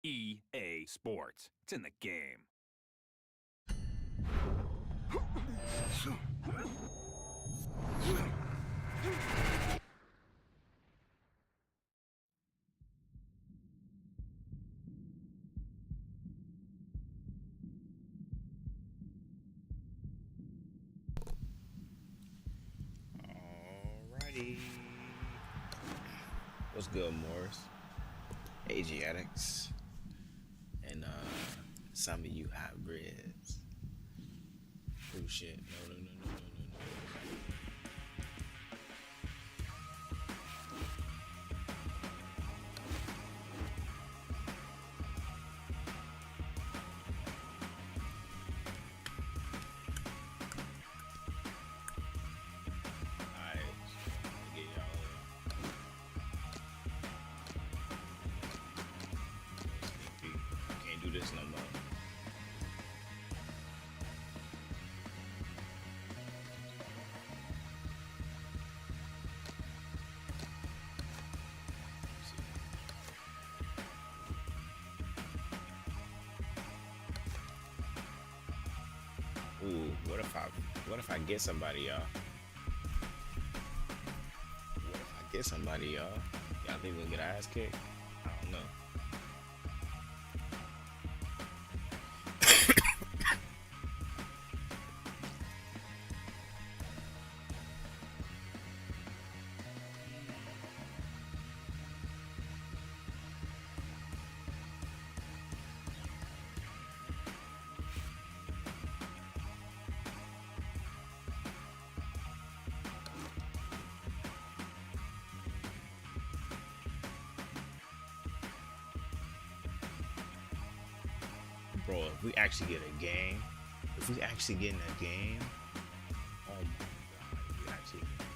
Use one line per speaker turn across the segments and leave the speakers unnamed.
EA Sports. It's in the game.
Alrighty. What's good, Morris? Asiatics. And some of you hybrids. Oh shit. No. Alright. Get y'all can't do this no more. Ooh, what if I get somebody, y'all? What if I get somebody, y'all? Y'all think we'll get our ass kicked? I don't know. Bro, if we actually get a game, if we actually get in a game, oh my god, if we actually get in a game.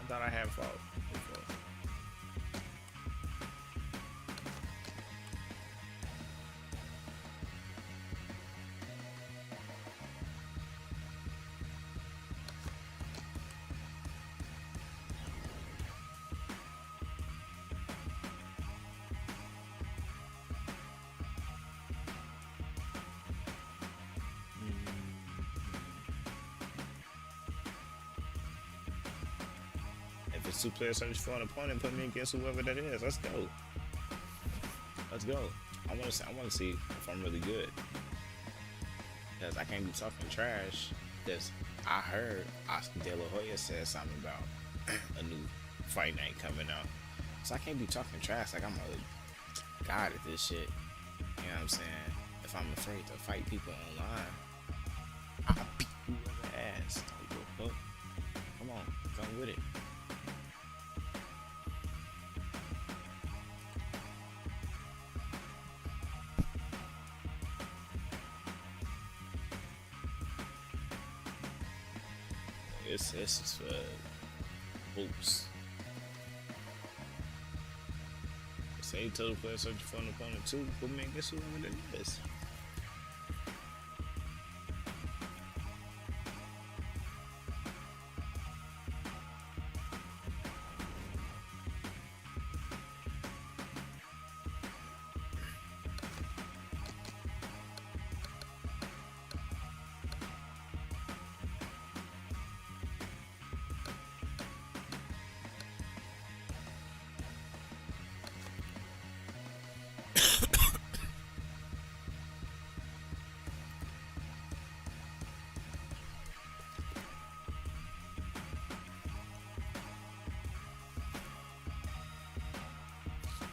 I thought I had fault before. If it's two players search for an opponent, put me against whoever that is. Let's go. Let's go. I want to see if I'm really good. Because I can't be talking trash. Because I heard Oscar De La Hoya said something about a new fight night coming out. So I can't be talking trash like I'm a god at this shit. You know what I'm saying? If I'm afraid to fight people online, I'll beat whoever ass. Like, oh, come on, come with it. It's just hoops. Say total player searching for an opponent too. But man, guess whoever that is.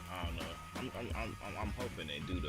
I don't know. I'm hoping they do though.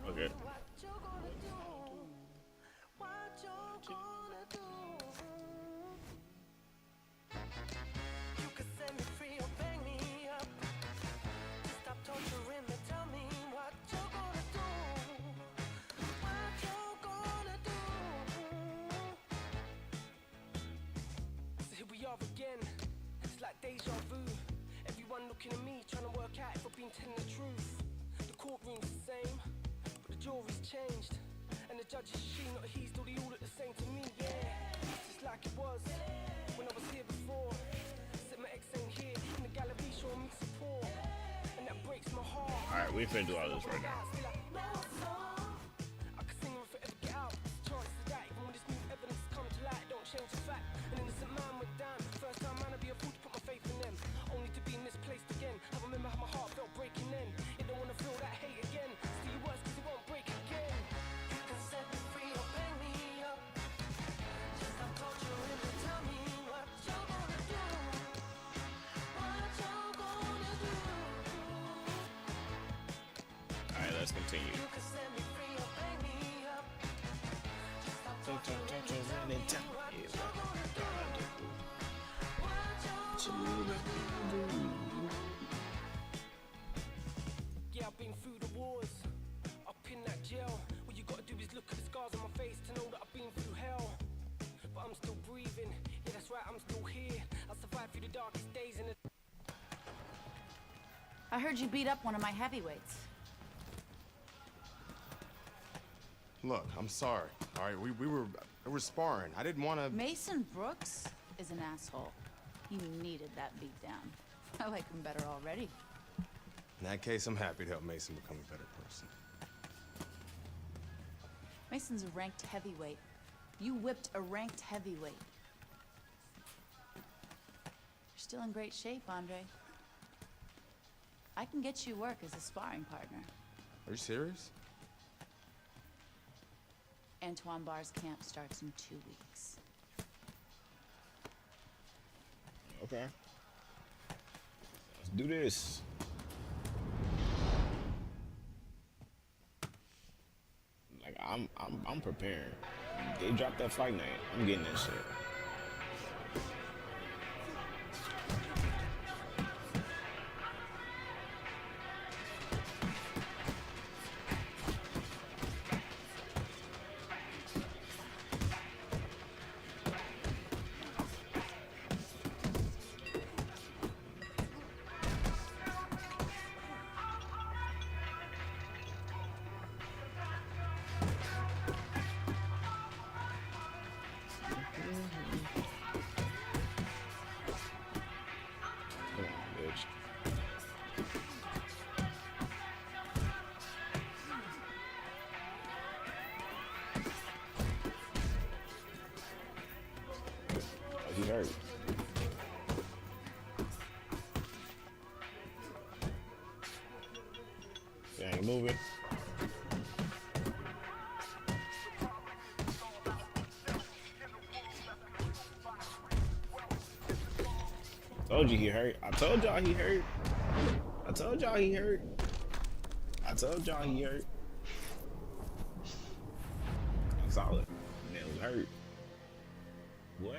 Okay.
Again, it's like deja vu. Everyone looking at me, trying to work out if I've been telling the truth. The courtroom's the same, but the jury's changed. And the judge is she, not he, still they all look the same to me, yeah. It's just like it was when I was here before. Said my ex ain't here, in the gallery showing me support. And that breaks my heart.
Alright, we finna do all this right now.
I could sing her if I ever get out. Chances of that, even when this new evidence come to light, don't change the fact. An innocent man went down. First time man, I'd be a fool to put my faith in them. Only to be misplaced again. I remember how my heart felt breaking then. It don't wanna feel that hate again. See you worse cause it won't break again. You can set me free or bang me up. Just stop torturing and tell me what you're gonna do. What you're gonna do.
Alright, let's continue.
You can set me free or bang me up. Just stop torturing and tell me what you're gonna do. Yeah, I've been through the wars, up in that jail. What you gotta do is look at the scars on my face to know that I've been through hell. But I'm still breathing, yeah that's right, I'm still here. I survived through the darkest days and
I heard you beat up one of my heavyweights.
Look, I'm sorry. All right, we were sparring. I didn't want to.
Mason Brooks is an asshole. He needed that beatdown. I like him better already.
In that case, I'm happy to help Mason become a better person.
Mason's a ranked heavyweight. You whipped a ranked heavyweight. You're still in great shape, Andre. I can get you work as a sparring partner.
Are you serious?
Antoine Barr's camp starts in 2 weeks.
Okay. Let's do this. Like I'm preparing. They dropped that fight night. I'm getting that shit. He hurt. They ain't moving. Told you he hurt. I told y'all he hurt. I told y'all he hurt. I told y'all he hurt. Solid. Man was hurt. What?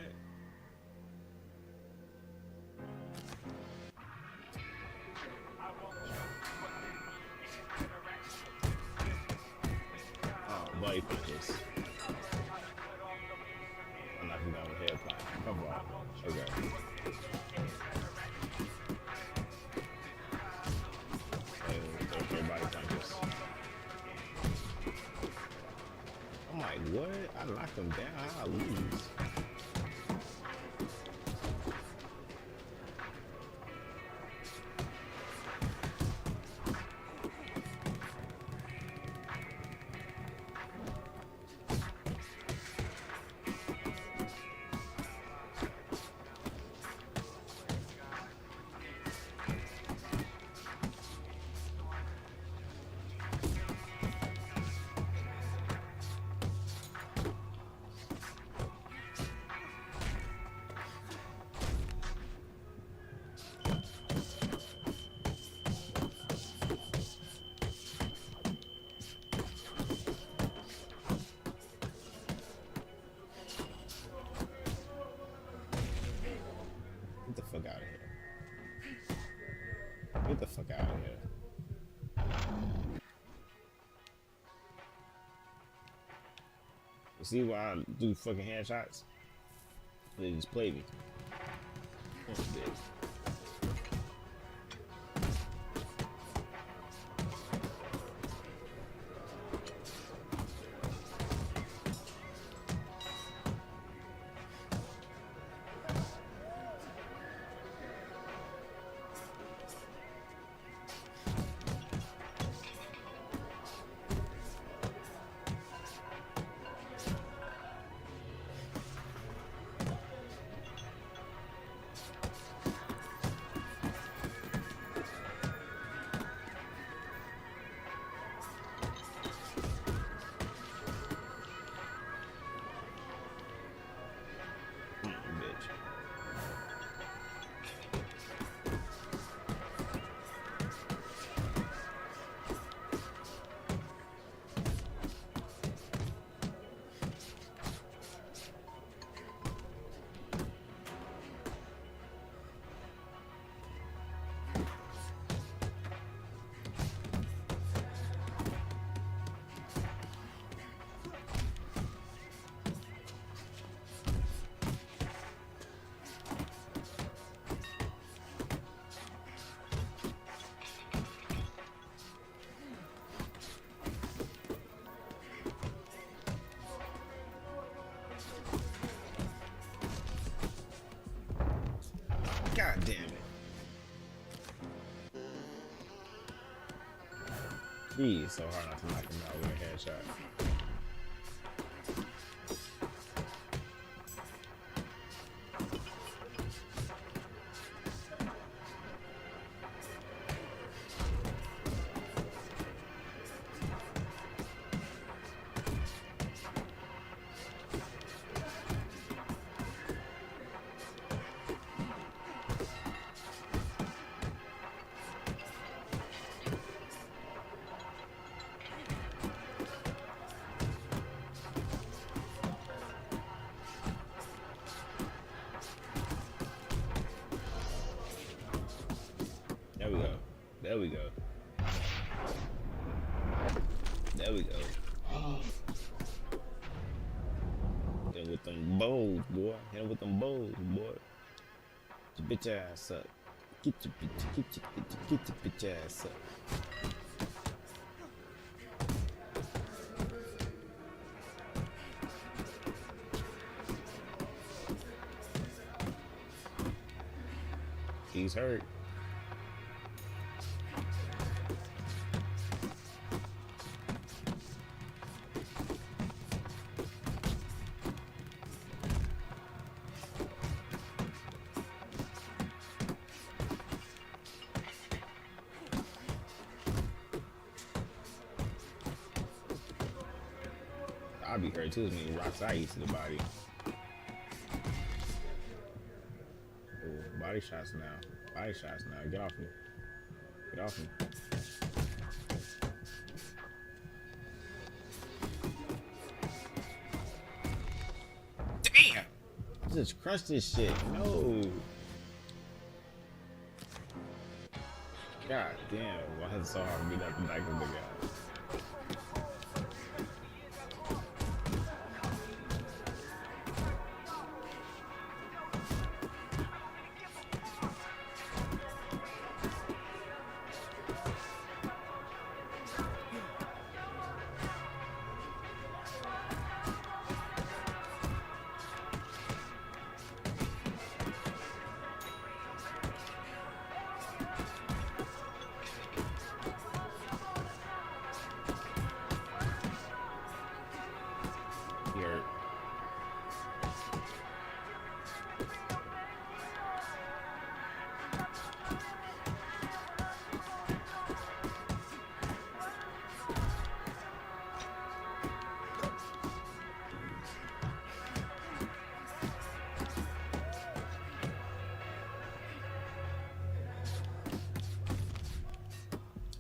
Oh, buddy punches. I'm knocking down the head punch. Come on. Okay. Everybody punches. I'm like, what? I knocked him down. I lose. see why I do fucking headshots? They just play me. Oh, bitch. God damn it. Jeez, so hard not to knock him out with a headshot. There we go. There we go. There we go. Hit him with them bowls, boy. Hit him with them bowls, boy. Get your bitch ass up. Get your bitch ass up. He's hurt. I'll be hurt too as many rocks I eat to the body. Ooh, body shots now. Body shots now. Get off me. Get off me. Damn! Just crunch this shit. No. God damn. Why is it so hard to beat up the back of the guy? Here.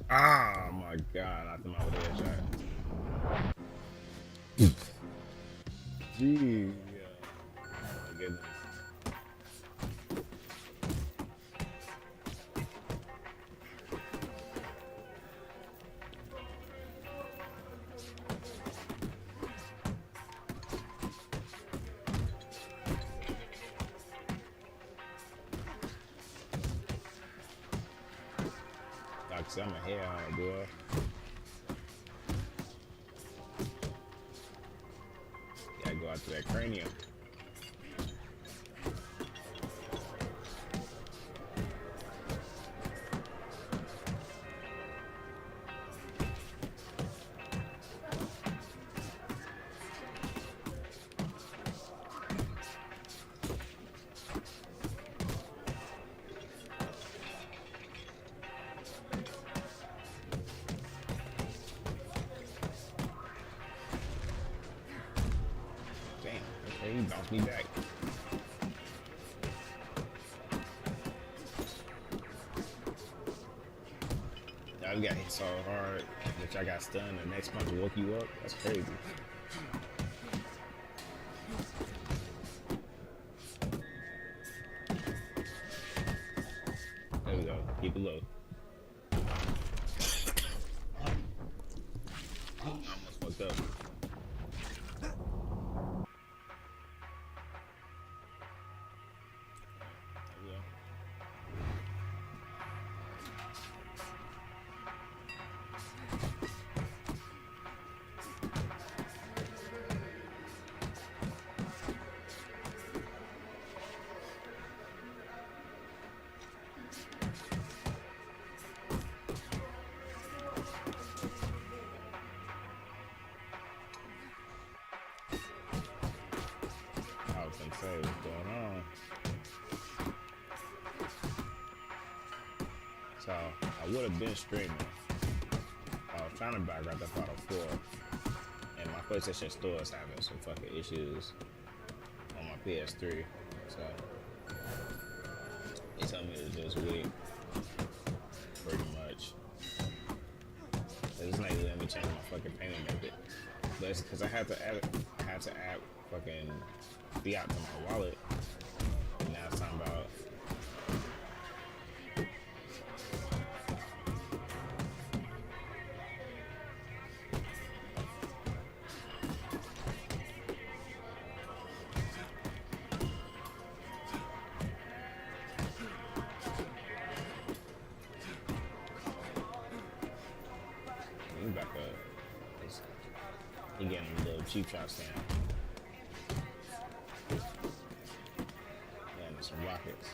Ah, my God, I threw my headshot. Gee, oh my goodness. See, I'm ahead on it, boy. Gotta go after that cranium. He bounced me back. I got hit so hard that I got stunned. The next punch woke you up. That's crazy. There we go. Keep it low. I almost fucked up. Say what's going on. So I would have been streaming. I was trying to buy Grand Theft Auto 4, and my PlayStation Store is having some fucking issues on my PS3. So they told me to just wait, pretty much. It's not even letting me change my fucking payment method. But it's because I had to add fucking fiat to my wallet. And now it's talking about he back up. He getting a little cheap shot stand. Some rockets.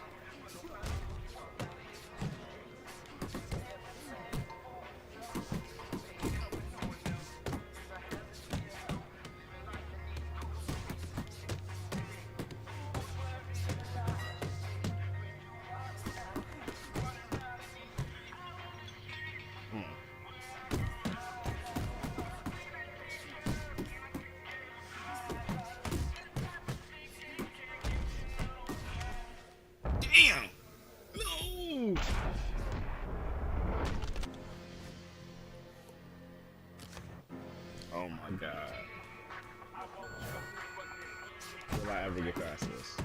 Damn! No! Oh my god. Will I ever get past this?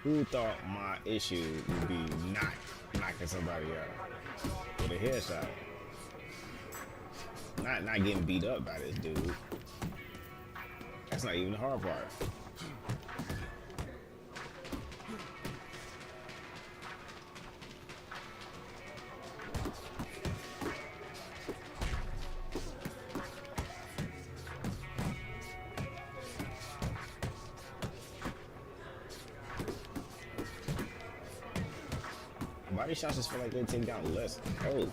Who thought my issue would be not knocking somebody out with a headshot? Not getting beat up by this dude. That's not even the hard part. Body shots just feel like they take down less. Oh.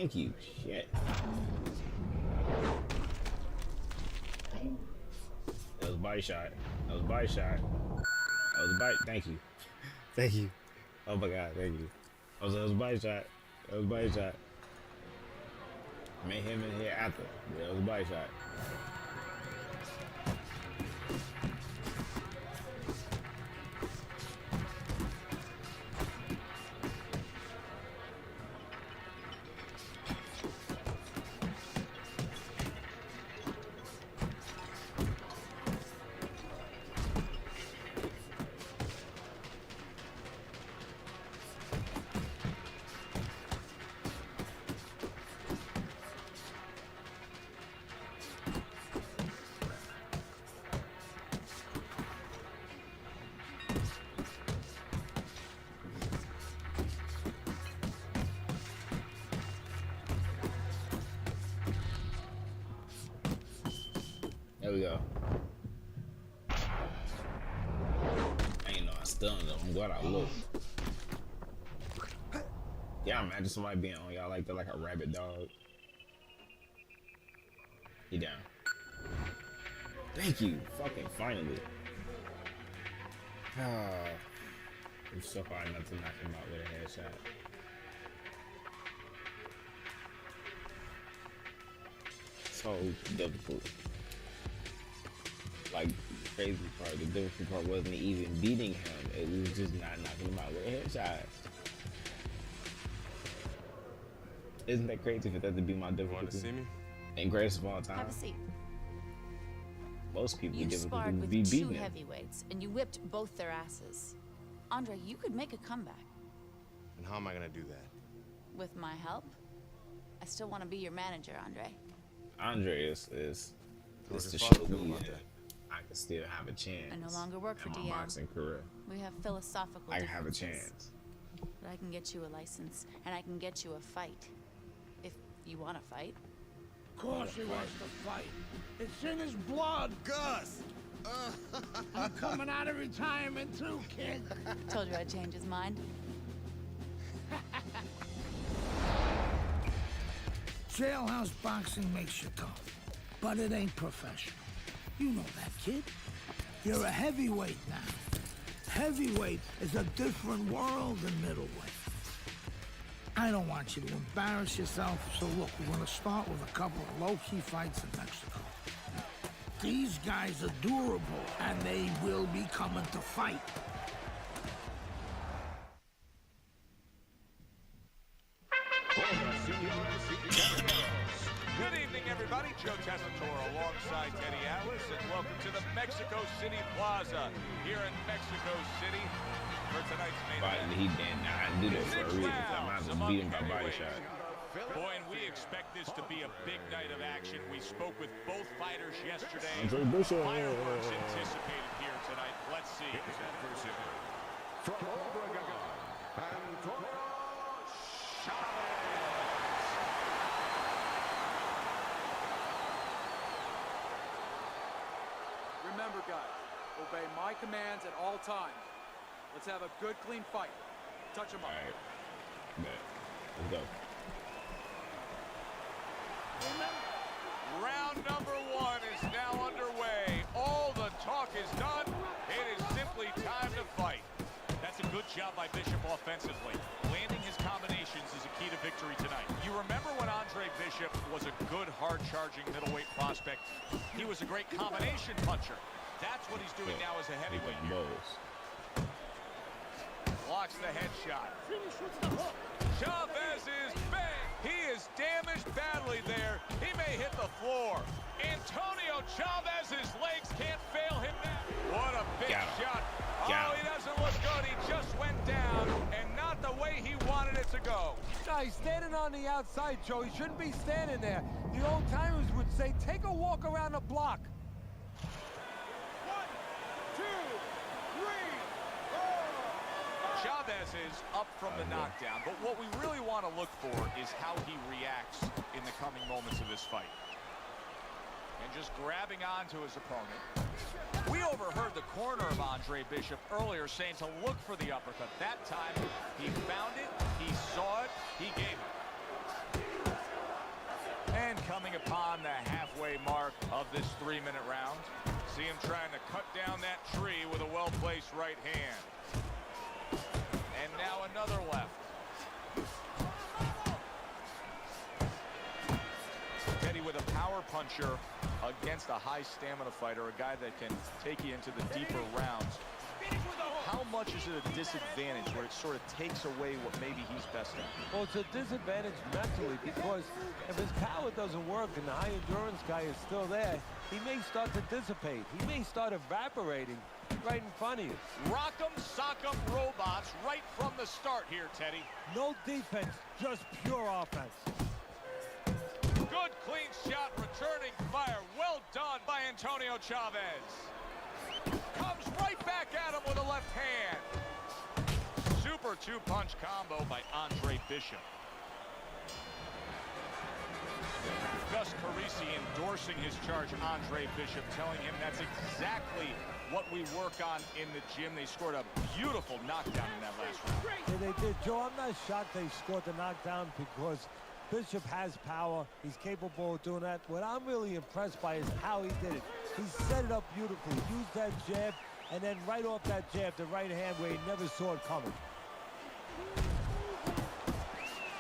Thank you. Shit. That was a body shot. That was a body shot. That was a bite. Thank you. Thank you. Oh my god, thank you. That was a body shot. That was a body shot. Met him in here after. That was a body shot. There we go. I ain't know I stunned him. I'm glad I looked. Yeah, imagine somebody being on y'all like that, like a rabid dog. He down. Thank you. Fucking finally. I'm so hard not to knock him out with a headshot. So difficult. Like, the crazy part, the difficult part wasn't even beating him. It was just not knocking him out with a headshot. Isn't that crazy for that to be my difficulty?
Want to see me?
And greatest of all time.
Have a seat.
Most people
You
difficult
sparred
to
with
be
two
beating him.
heavyweights, and you whipped both their asses. Andre, you could make a comeback.
And how am I gonna do that?
With my help? I still want to be your manager, Andre.
Andre is
How does
to
your father
show
feel
me
about
that I can still have a chance.
I no longer work for
in my
DL.
boxing career.
We have philosophical
I can have a
differences.
chance.
But I can get you a license, and I can get you a fight. If you want to fight.
Of course he wants to fight. It's in his blood.
Gus!
I'm coming out of retirement too, kid.
Told you I'd change his mind.
Jailhouse boxing makes you tough, but it ain't professional. You know that, kid. You're a heavyweight now. Heavyweight is a different world than middleweight. I don't want you to embarrass yourself, so look, we're gonna start with a couple of low-key fights in Mexico. These guys are durable, and they will be coming to fight.
Good evening, everybody. Joe Tessitore alongside Teddy Atlas, and welcome to the Mexico City Plaza here in Mexico City for tonight's main
But
event.
he did not do that for a reason. I might as well beat him by body shot.
Boy, and we expect this to be a big night of action. We spoke with both fighters yesterday.
Andre Bishop.
Fireworks anticipated here tonight. Let's see.
From Obregon, Antonio Chavez.
Remember, guys, obey my commands at all times. Let's have a good, clean fight. Touch him up.
All right. Bet. Let's go.
Round number one is now underway. All the talk is done. It is simply time to fight. That's a good job by Bishop offensively. Landing his combinations is a key to victory tonight. You remember when Andre Bishop was a good, hard-charging middleweight prospect? He was a great combination puncher. That's what he's doing now as a heavyweight. Blocks the headshot. Chavez is bang. He is damaged badly there. He may hit the floor. Antonio Chavez's legs can't fail him now. What a big shot. Oh, he doesn't look good. He just went down, and not the way he wanted it to go.
He's standing on the outside, Joe. He shouldn't be standing there. The old timers would say, take a walk around the block.
1, 2, 3, 4.
Chavez is up from the knockdown, but what we really want to look for is how he reacts in the coming moments of this fight. And just grabbing onto his opponent. We overheard the corner of Andre Bishop earlier saying to look for the uppercut. That time, he found it, he saw it, he gave it. coming upon the halfway mark of this 3-minute round. See him trying to cut down that tree with a well-placed right hand. And now another left. Teddy with a power puncher against a high stamina fighter, a guy that can take you into the deeper rounds. How much is it a disadvantage where it sort of takes away what maybe he's best at?
Well, it's a disadvantage mentally because if his power doesn't work and the high endurance guy is still there, he may start to dissipate. He may start evaporating right in front of you.
Rock'em, sock'em robots right from the start here, Teddy.
No defense, just pure offense.
Good clean shot, returning fire. Well done by Antonio Chavez. Comes right back at him with a left hand. Super two-punch combo by Andre Bishop. Gus Carisi endorsing his charge, Andre Bishop, telling him that's exactly what we work on in the gym. They scored a beautiful knockdown in that last round.
Yeah, they did. Joe, I'm not shocked they scored the knockdown because Bishop has power. He's capable of doing that. What I'm really impressed by is how he did it. He set it up beautifully. Used that jab, and then right off that jab, the right hand where he never saw it coming.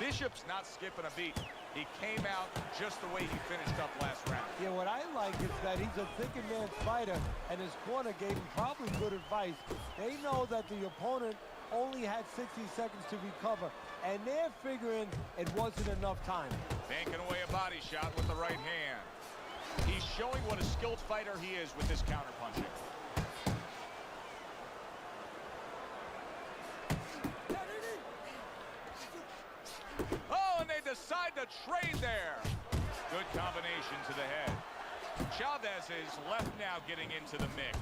Bishop's not skipping a beat. He came out just the way he finished up last round.
Yeah, what I like is that he's a thinking man fighter, and his corner gave him probably good advice. They know that the opponent only had 60 seconds to recover, and they're figuring it wasn't enough time.
Banking away a body shot with the right hand. He's showing what a skilled fighter he is with this counterpunching. Oh, and they decide to trade there. Good combination to the head. Chavez is left now getting into the mix.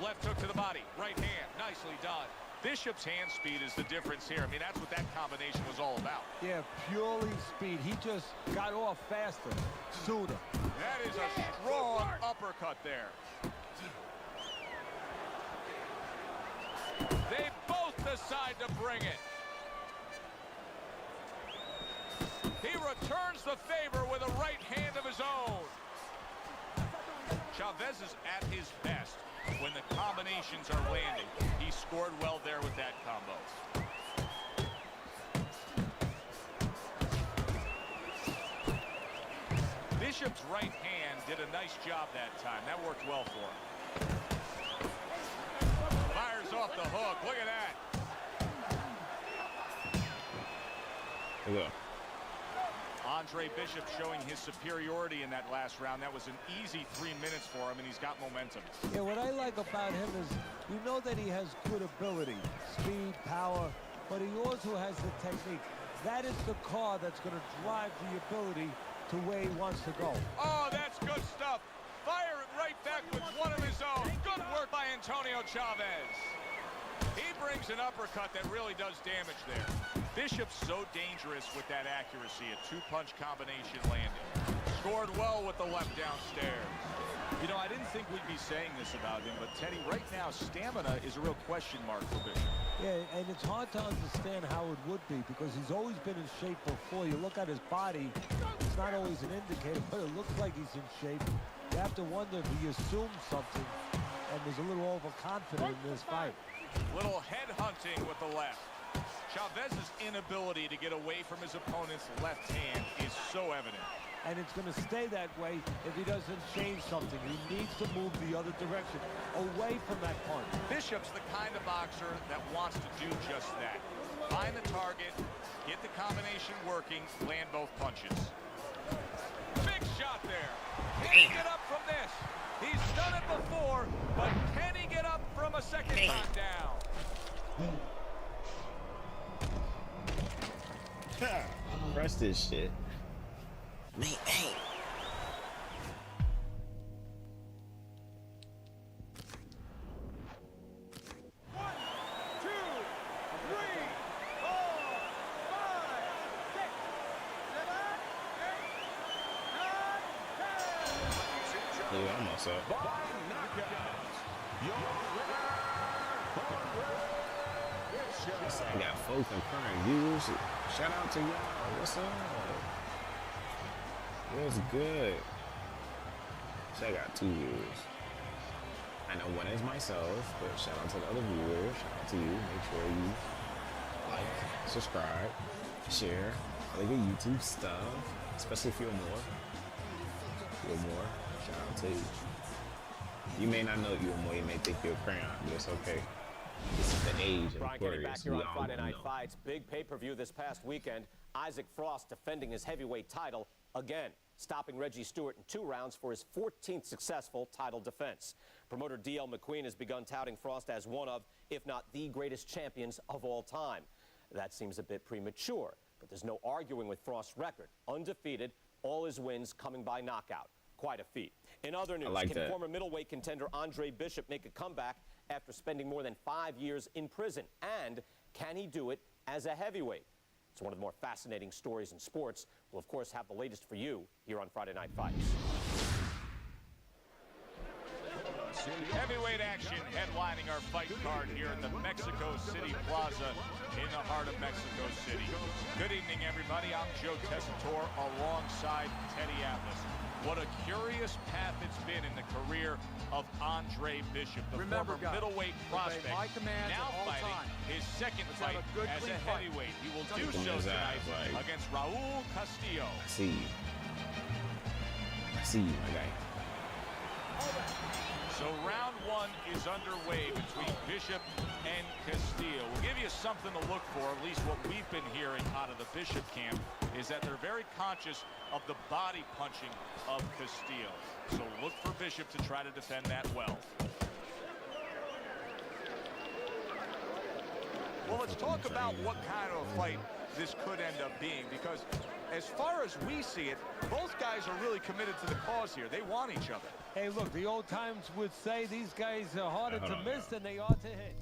Left hook to the body, right hand, nicely done. Bishop's hand speed is the difference here. I mean, that's what that combination was all about.
Yeah, purely speed. He just got off faster, sooner.
That is a strong uppercut there. They both decide to bring it. He returns the favor with a right hand of his own. Chavez is at his best when the combinations are landing. He scored well there with that combo. Bishop's right hand did a nice job that time. That worked well for him. Fires off the hook. Look at that.
Yeah.
Andre Bishop showing his superiority in that last round. That was an easy 3 minutes for him, and he's got momentum.
Yeah, what I like about him is you know that he has good ability, speed, power, but he also has the technique. That is the car that's going to drive the ability to where he wants to go.
Oh, that's good stuff. Fire it right back with one of his own. Good work by Antonio Chavez. He brings an uppercut that really does damage there. Bishop's so dangerous with that accuracy. A two-punch combination landing. Scored well with the left downstairs. You know, I didn't think we'd be saying this about him, but Teddy, right now, stamina is a real question mark for Bishop.
Yeah, and it's hard to understand how it would be because he's always been in shape before. You look at his body, it's not always an indicator, but it looks like he's in shape. You have to wonder if he assumed something and was a little overconfident in this fight.
Little head hunting with the left. Chavez's inability to get away from his opponent's left hand is so evident.
And it's going to stay that way if he doesn't change something. He needs to move the other direction, away from that punch.
Bishop's the kind of boxer that wants to do just that. Find the target, get the combination working, land both punches. Big shot there. Can he get up from this? He's done it before, but can he get up from a second time down?
Press this shit. Man, hey. Yeah, almost up.
your winner,
I got 4 concurrent views. Shout out to y'all. What's up? What's good? So I got 2 viewers. I know one is myself, but shout out to the other viewers. Shout out to you. Make sure you like, subscribe, share, all the good YouTube stuff, especially if you're more. Shout out to you. You may not know you're more. You may think you're a crayon, but it's okay. This is the age of
Brian, getting back
Aquarius.
here
We
on
all
Friday Night
know.
Fights. Big pay-per-view this past weekend. Isaac Frost defending his heavyweight title again, stopping Reggie Stewart in 2 rounds for his 14th successful title defense. Promoter D.L. McQueen has begun touting Frost as one of, if not the greatest champions of all time. That seems a bit premature, but there's no arguing with Frost's record. Undefeated, all his wins coming by knockout. Quite a feat. In other news, can former middleweight contender Andre Bishop make a comeback after spending more than 5 years in prison? And can he do it as a heavyweight? It's one of the more fascinating stories in sports. We'll, of course, have the latest for you here on Friday Night Fights.
Heavyweight action headlining our fight card here in the Mexico City Plaza in the heart of Mexico City. Good evening, everybody. I'm Joe Tessitore alongside Teddy Atlas. What a curious path it's been in the career of Andre Bishop, the former middleweight prospect, now fighting his second fight as a heavyweight. He will do so tonight against Raul Castillo.
I see you. I see you, my guy.
So round 1 is underway between Bishop and Castillo. We'll give you something to look for, at least what we've been hearing out of the Bishop camp, is that they're very conscious of the body punching of Castillo. So look for Bishop to try to defend that well. Well, let's talk about what kind of a fight this could end up being, because as far as we see it, both guys are really committed to the cause here. They want each other.
Hey, look, the old times would say these guys are harder to miss than they are to hit.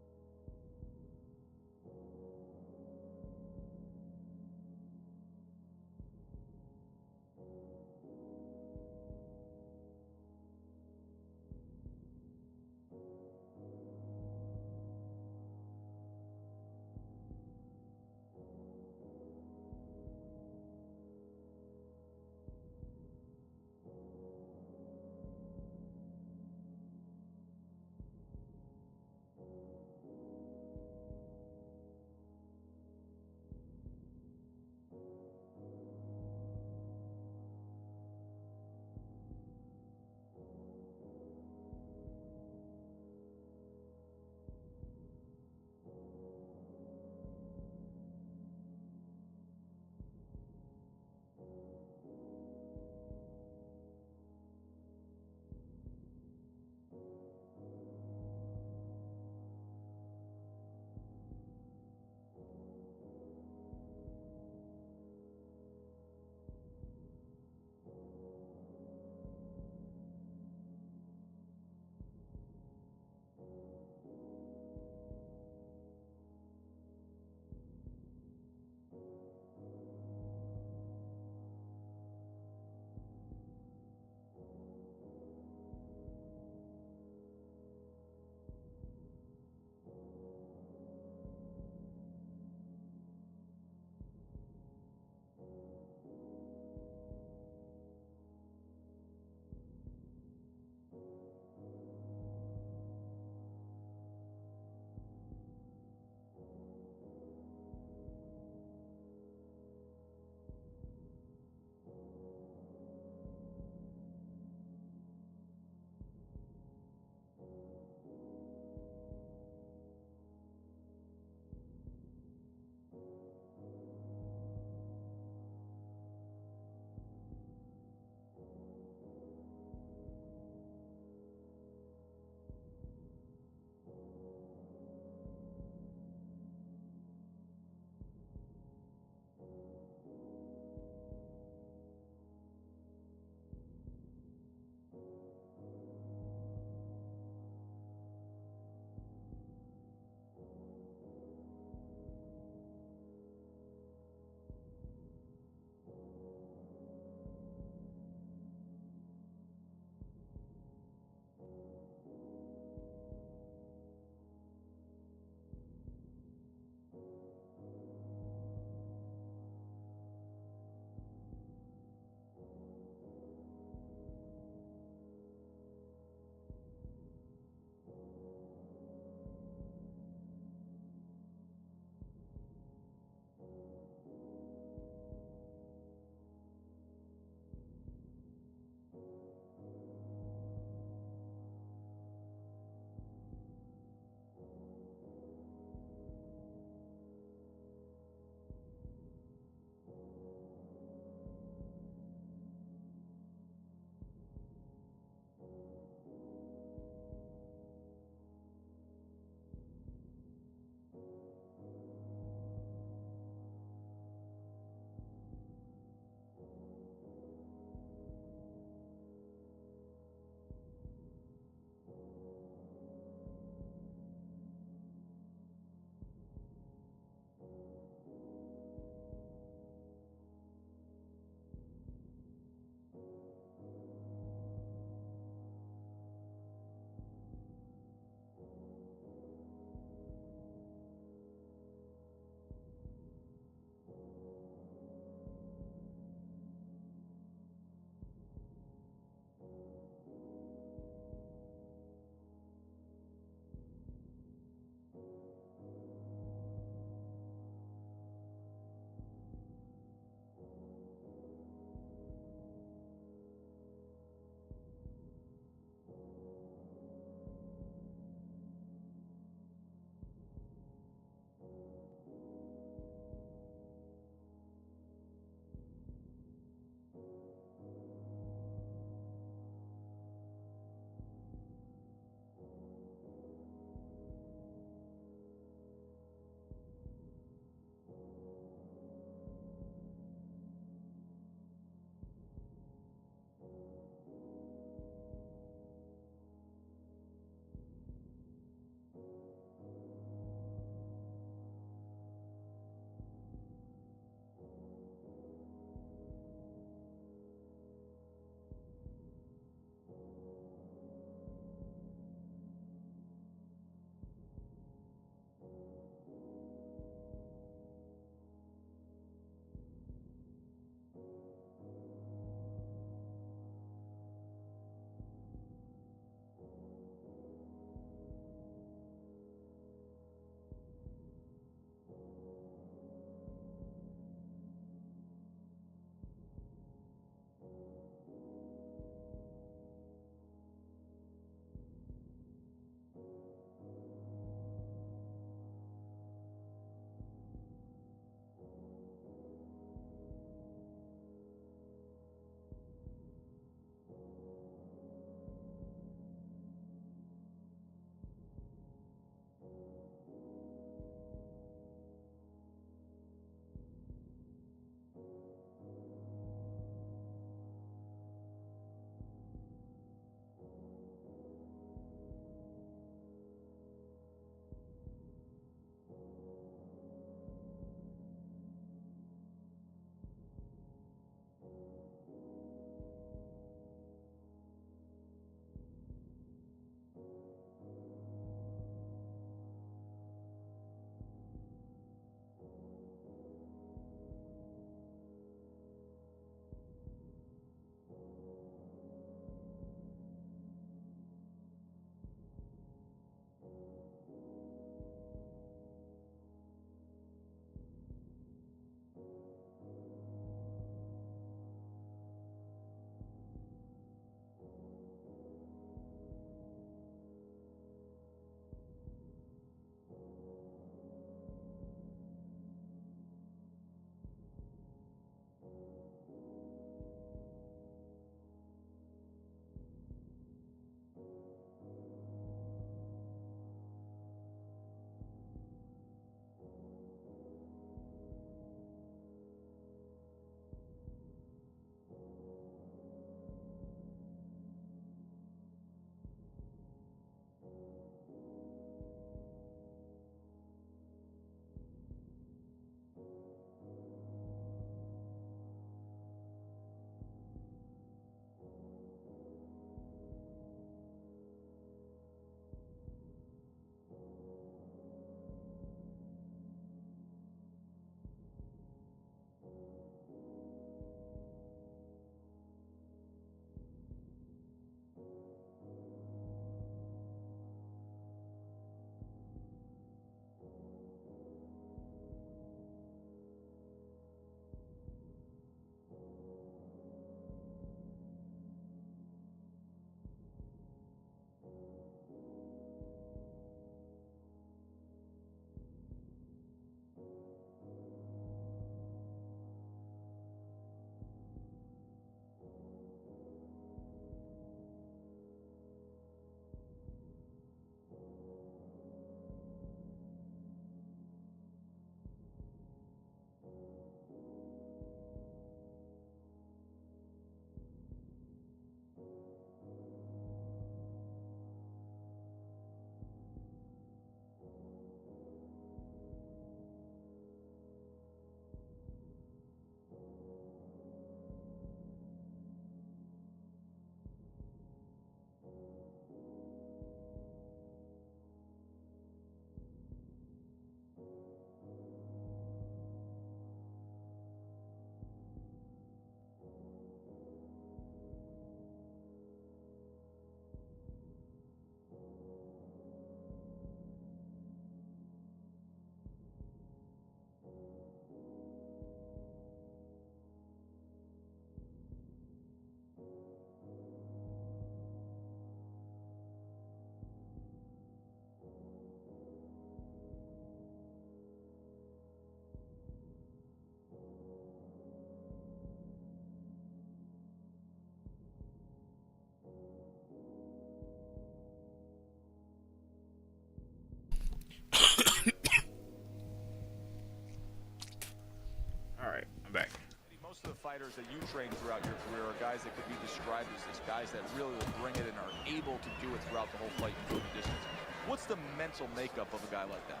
fighters that you trained throughout your career are guys that could be described as this, guys that really will bring it and are able to do it throughout the whole fight and go the distance. What's the mental makeup of a guy like that?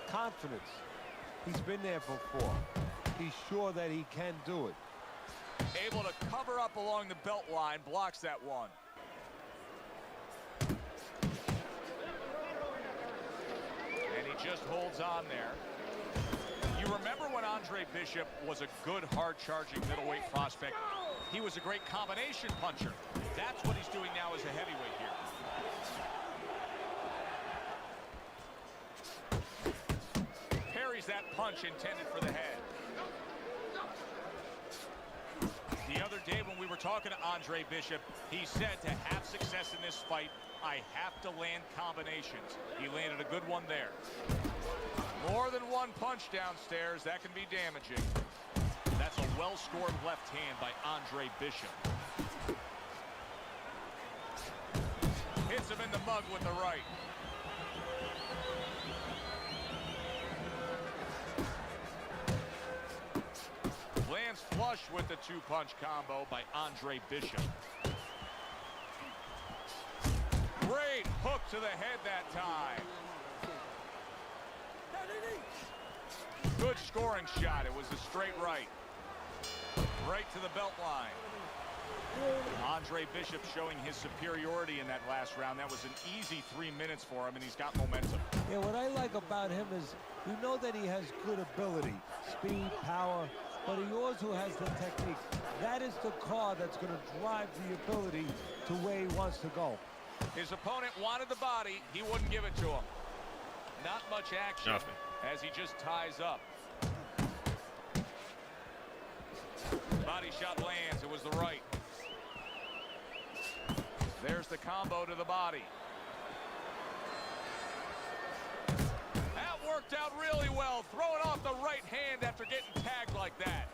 Confidence. He's been there before. He's sure that he can do it.
Able to cover up along the belt line, blocks that one. And he just holds on there. You remember when Andre Bishop was a good, hard-charging middleweight prospect? He was a great combination puncher. That's what he's doing now as a heavyweight here. Parries that punch intended for the head. The other day when we were talking to Andre Bishop, he said to have success in this fight, I have to land combinations. He landed a good one there. More than one punch downstairs, that can be damaging. That's a well-scored left hand by Andre Bishop. Hits him in the mug with the right. Lands flush with the two-punch combo by Andre Bishop. Great hook to the head that time. Good scoring shot. It was a straight right. Right to the belt line. Andre Bishop showing his superiority in that last round. That was an easy 3 minutes for him, and he's got momentum.
Yeah, what I like about him is you know that he has good ability, speed, power, but he also has the technique. That is the car that's going to drive the ability to where he wants to go.
His opponent wanted the body. He wouldn't give it to him. Not much action.
Nothing.
As he just ties up. Body shot lands. It was the right. There's the combo to the body. That worked out really well. Throwing off the right hand after getting tagged like that.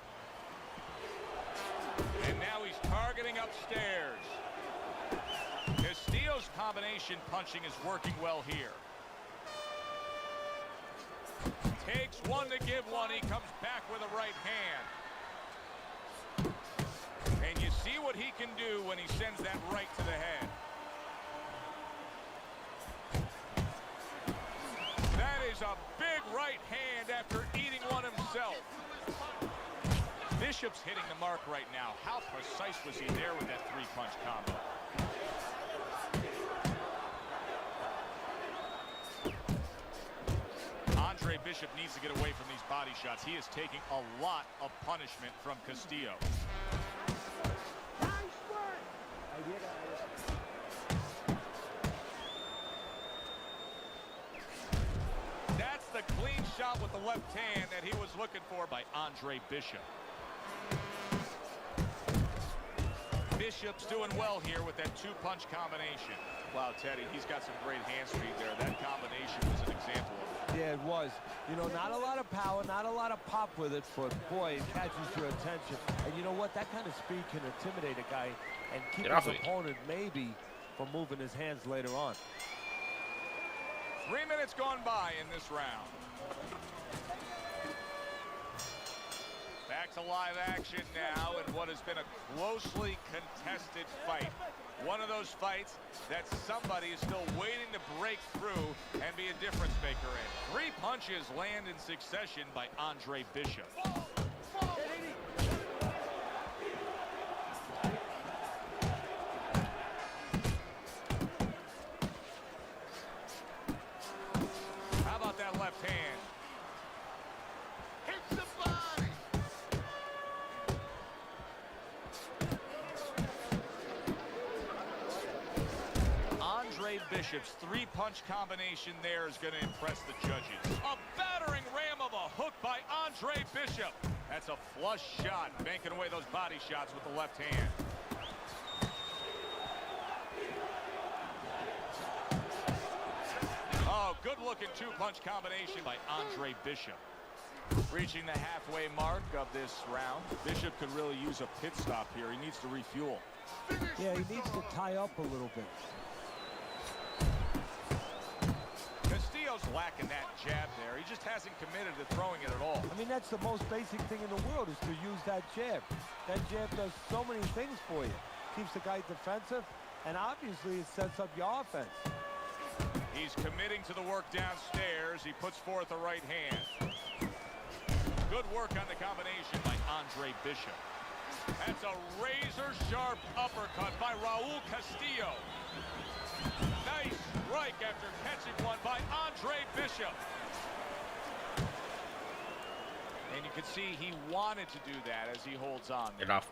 And now he's targeting upstairs. Castillo's combination punching is working well here. Takes one to give one. He comes back with a right hand. And you see what he can do when he sends that right to the head. That is a big right hand after eating one himself. Bishop's hitting the mark right now. How precise was he there with that three-punch combo? Andre Bishop needs to get away from these body shots. He is taking a lot of punishment from Castillo. That's the clean shot with the left hand that he was looking for by Andre Bishop. Bishop's doing well here with that two-punch combination. Wow, Teddy, he's got some great hand speed there. That combination was an example of it.
Yeah, it was. You know, not a lot of power, not a lot of pop with it, but boy, it catches your attention. And you know what? That kind of speed can intimidate a guy and keep his opponent maybe from moving his hands later on.
3 minutes gone by in this round. Back to live action now in what has been a closely contested fight. One of those fights that somebody is still waiting to break through and be a difference maker in. 3 punches land in succession by Andre Bishop. How about that left hand?
Hits the body.
Andre Bishop's three-punch combination there is going to impress the judges. A battering ram of a hook by Andre Bishop. That's a flush shot, banking away those body shots with the left hand. Oh, good-looking two-punch combination by Andre Bishop. Reaching the halfway mark of this round. Bishop could really use a pit stop here. He needs to refuel.
Yeah, he needs to tie up a little bit.
Castillo's lacking that jab there. He just hasn't committed to throwing it at all.
I mean, that's the most basic thing in the world is to use that jab. That jab does so many things for you. Keeps the guy defensive, and obviously it sets up your offense.
He's committing to the work downstairs. He puts forth a right hand. Good work on the combination by Andre Bishop. That's a razor-sharp uppercut by Raul Castillo. Nice strike after catching one by Andre Bishop. And you can see he wanted to do that as he holds on.
Get off.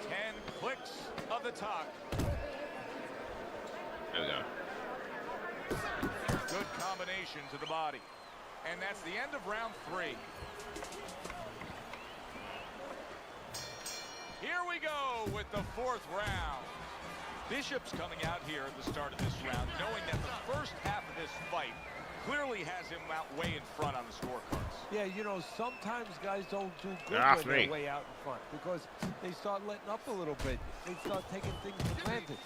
10 clicks of the talk.
There we go.
Good combination to the body. And that's the end of round 3. Here we go with the 4th round. Bishop's coming out here at the start of this round, knowing that the first half of this fight clearly has him out way in front on the scorecards.
Yeah, you know, sometimes guys don't do good when they're way out in front because they start letting up a little bit. They start taking things for granted.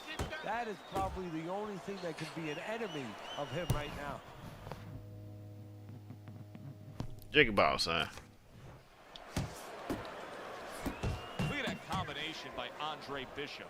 That is probably the only thing that could be an enemy of him right now.
Jiggy ball, son.
Look at that combination by Andre Bishop.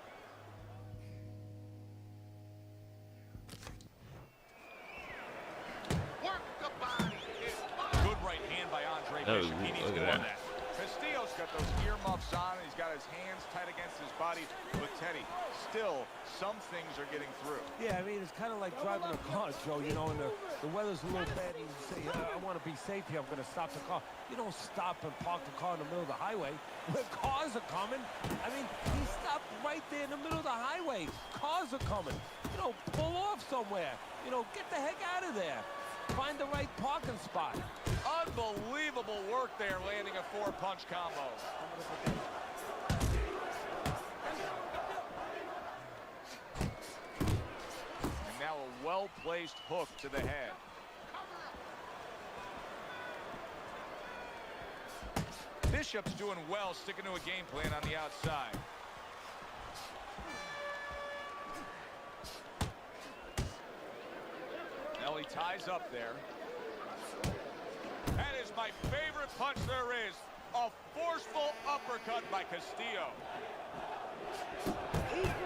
Good right hand by Andre Bishop. He needs more of that. Castillo's got those earmuffs on, and he's got his hands tight against his body. But Teddy, still, some things are getting through.
Yeah, I mean, it's kind of like driving a car, Joe, you know, and the weather's a little bad, and you say, I want to be safe here, I'm going to stop the car. You don't stop and park the car in the middle of the highway where cars are coming. I mean, he stopped right there in the middle of the highway. Cars are coming. You know, pull off somewhere. You know, get the heck out of there. Find the right parking spot.
Unbelievable work there, landing a 4-punch combo. And now a well-placed hook to the head. Bishop's doing well, sticking to a game plan on the outside. Now he ties up there. That is my favorite punch there is. A forceful uppercut by Castillo.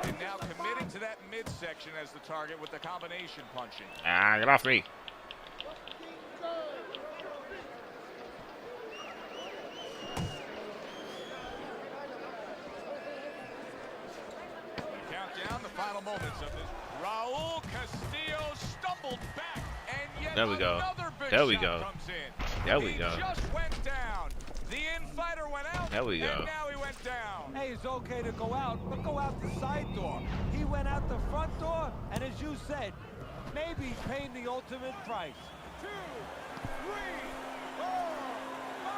And now committing to that midsection as the target with the combination punching.
Ah, get off me.
Count down the final moments of this. Raul Castillo stumbled back, and yet
there we go.
Another big
There we
shot
go.
comes in.
There we
He
go.
just went down. The in-fighter went out.
There we go.
And now he went down.
Hey, it's okay to go out, but go out the side door. He went out the front door, and as you said, maybe paying the ultimate price.
2, 3, 4, 5,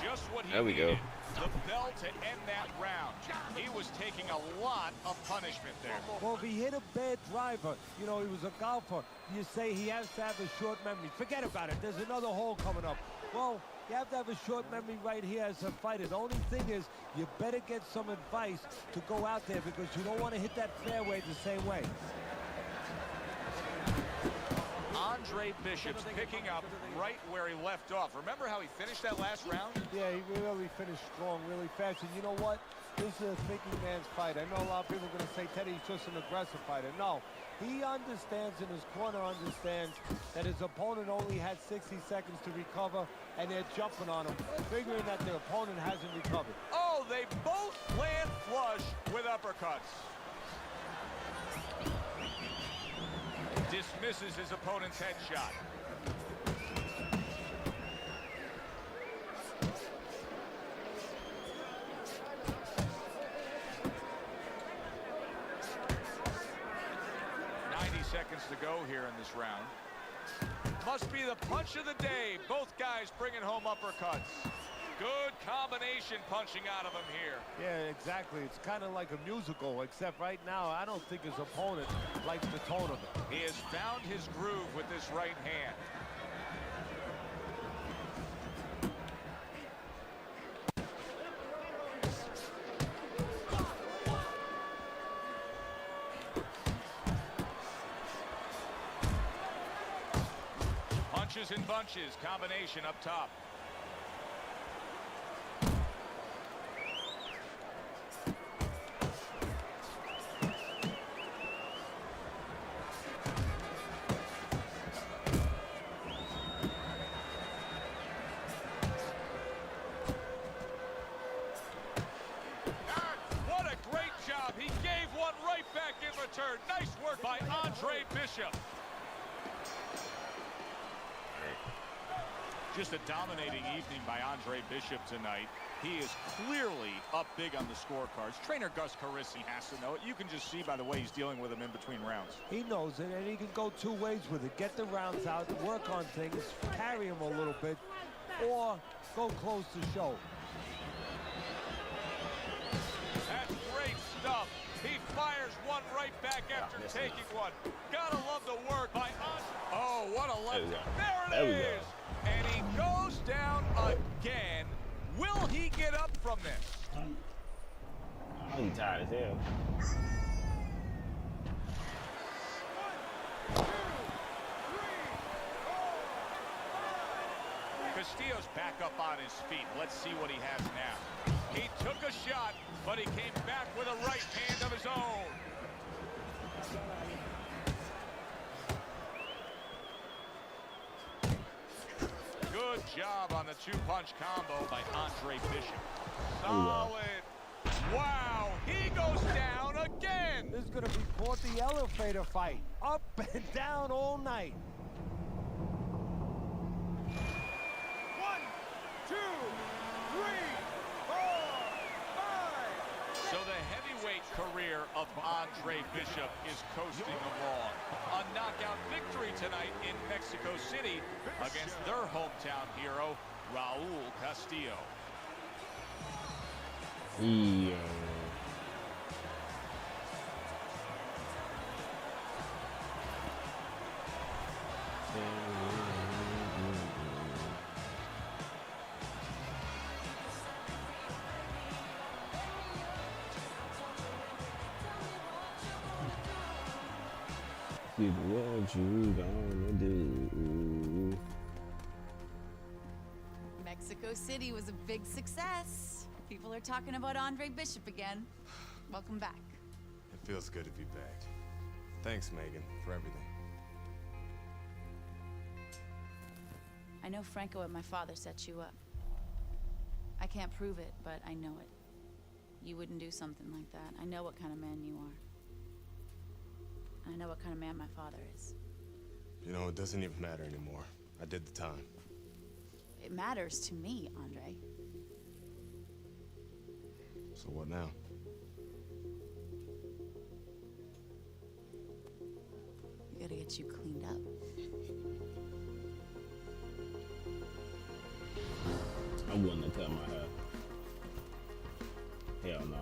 6. Just what he
There we go.
needed. The bell to end that round. He was taking a lot of punishment there.
Well, if he hit a bad driver, you know, he was a golfer, you say he has to have a short memory. Forget about it. There's another hole coming up. Well, you have to have a short memory right here as a fighter. The only thing is you better get some advice to go out there because you don't want to hit that fairway the same way.
Andre Bishop's picking up right where he left off. Remember how he finished that last round?
Yeah, he really finished strong, really fast. And you know what? This is a thinking man's fight. I know a lot of people are going to say Teddy's just an aggressive fighter. No, he understands, and his corner understands that his opponent only had 60 seconds to recover, and they're jumping on him, figuring that their opponent hasn't recovered.
Oh, they both land flush with uppercuts. Dismisses his opponent's headshot. Seconds to go here in this round. Must be the punch of the day. Both guys bringing home uppercuts. Good combination punching out of him here.
Yeah, exactly. It's kind of like a musical, except right now I don't think his opponent likes the tone of it.
He has found his groove with this right hand. Punches and bunches. Combination up top. What a great job. He gave one right back in return. Nice work by Andre Bishop. Just a dominating evening by Andre Bishop tonight. He is clearly up big on the scorecards. Trainer Gus Carisi has to know it. You can just see by the way he's dealing with him in between rounds.
He knows it, and he can go two ways with it. Get the rounds out, work on things, carry him a little bit, or go close the show.
That's great stuff. He fires one right back after taking one. Gotta love the work by Andre. Oh, what a left. There it is. And he goes down again. Will he get up from this?
I'm tired as hell.
Castillo's back up on his feet. Let's see what he has now. He took a shot, but he came back with a right hand of his own. Good job on the two-punch combo by Andre Bishop. Solid. Wow, he goes down again.
This is going to be called the elevator fight. Up and down all night.
1, 2, 3, 4, 5.
So the heavyweight career of Andre Bishop is coasting along. A knockout victory tonight in Mexico City against their hometown hero, Raul Castillo.
Yeah. What you gonna do?
Mexico City was a big success. People are talking about Andre Bishop again. Welcome back.
It feels good to be back. Thanks, Megan, for everything.
I know Franco and my father set you up. I can't prove it, but I know it. You wouldn't do something like that. I know what kind of man you are. I know what kind of man my father is.
You know, it doesn't even matter anymore. I did the time.
It matters to me, Andre.
So what now?
We gotta get you cleaned up.
I wouldn't have cut my hair. Hell no.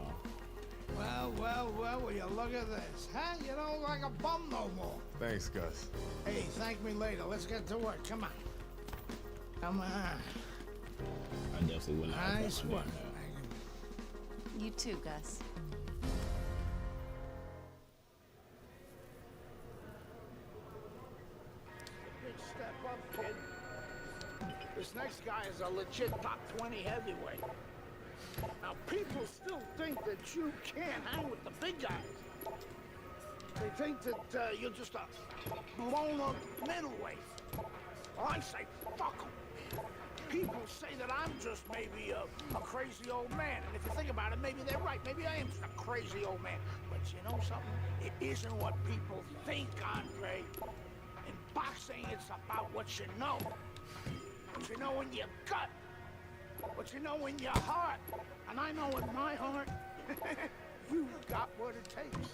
Well, will you look at this? Huh? You don't look like a bum no more.
Thanks, Gus.
Hey, thank me later. Let's get to work. Come on. Come on.
I definitely wouldn't have
Nice
cut my
work,
hair.
Megan.
You too, Gus.
Big step up, kid. This next guy is a legit top 20 heavyweight. Now, people still think that you can't hang with the big guys. They think that you're just a blown-up middleweight. Well, I say, fuck 'em. People say that I'm just maybe a crazy old man. And if you think about it, maybe they're right. Maybe I am just a crazy old man. But you know something? It isn't what people think, Andre. In boxing, it's about what you know. What you know in your gut. What you know in your heart. And I know in my heart, you got what it takes.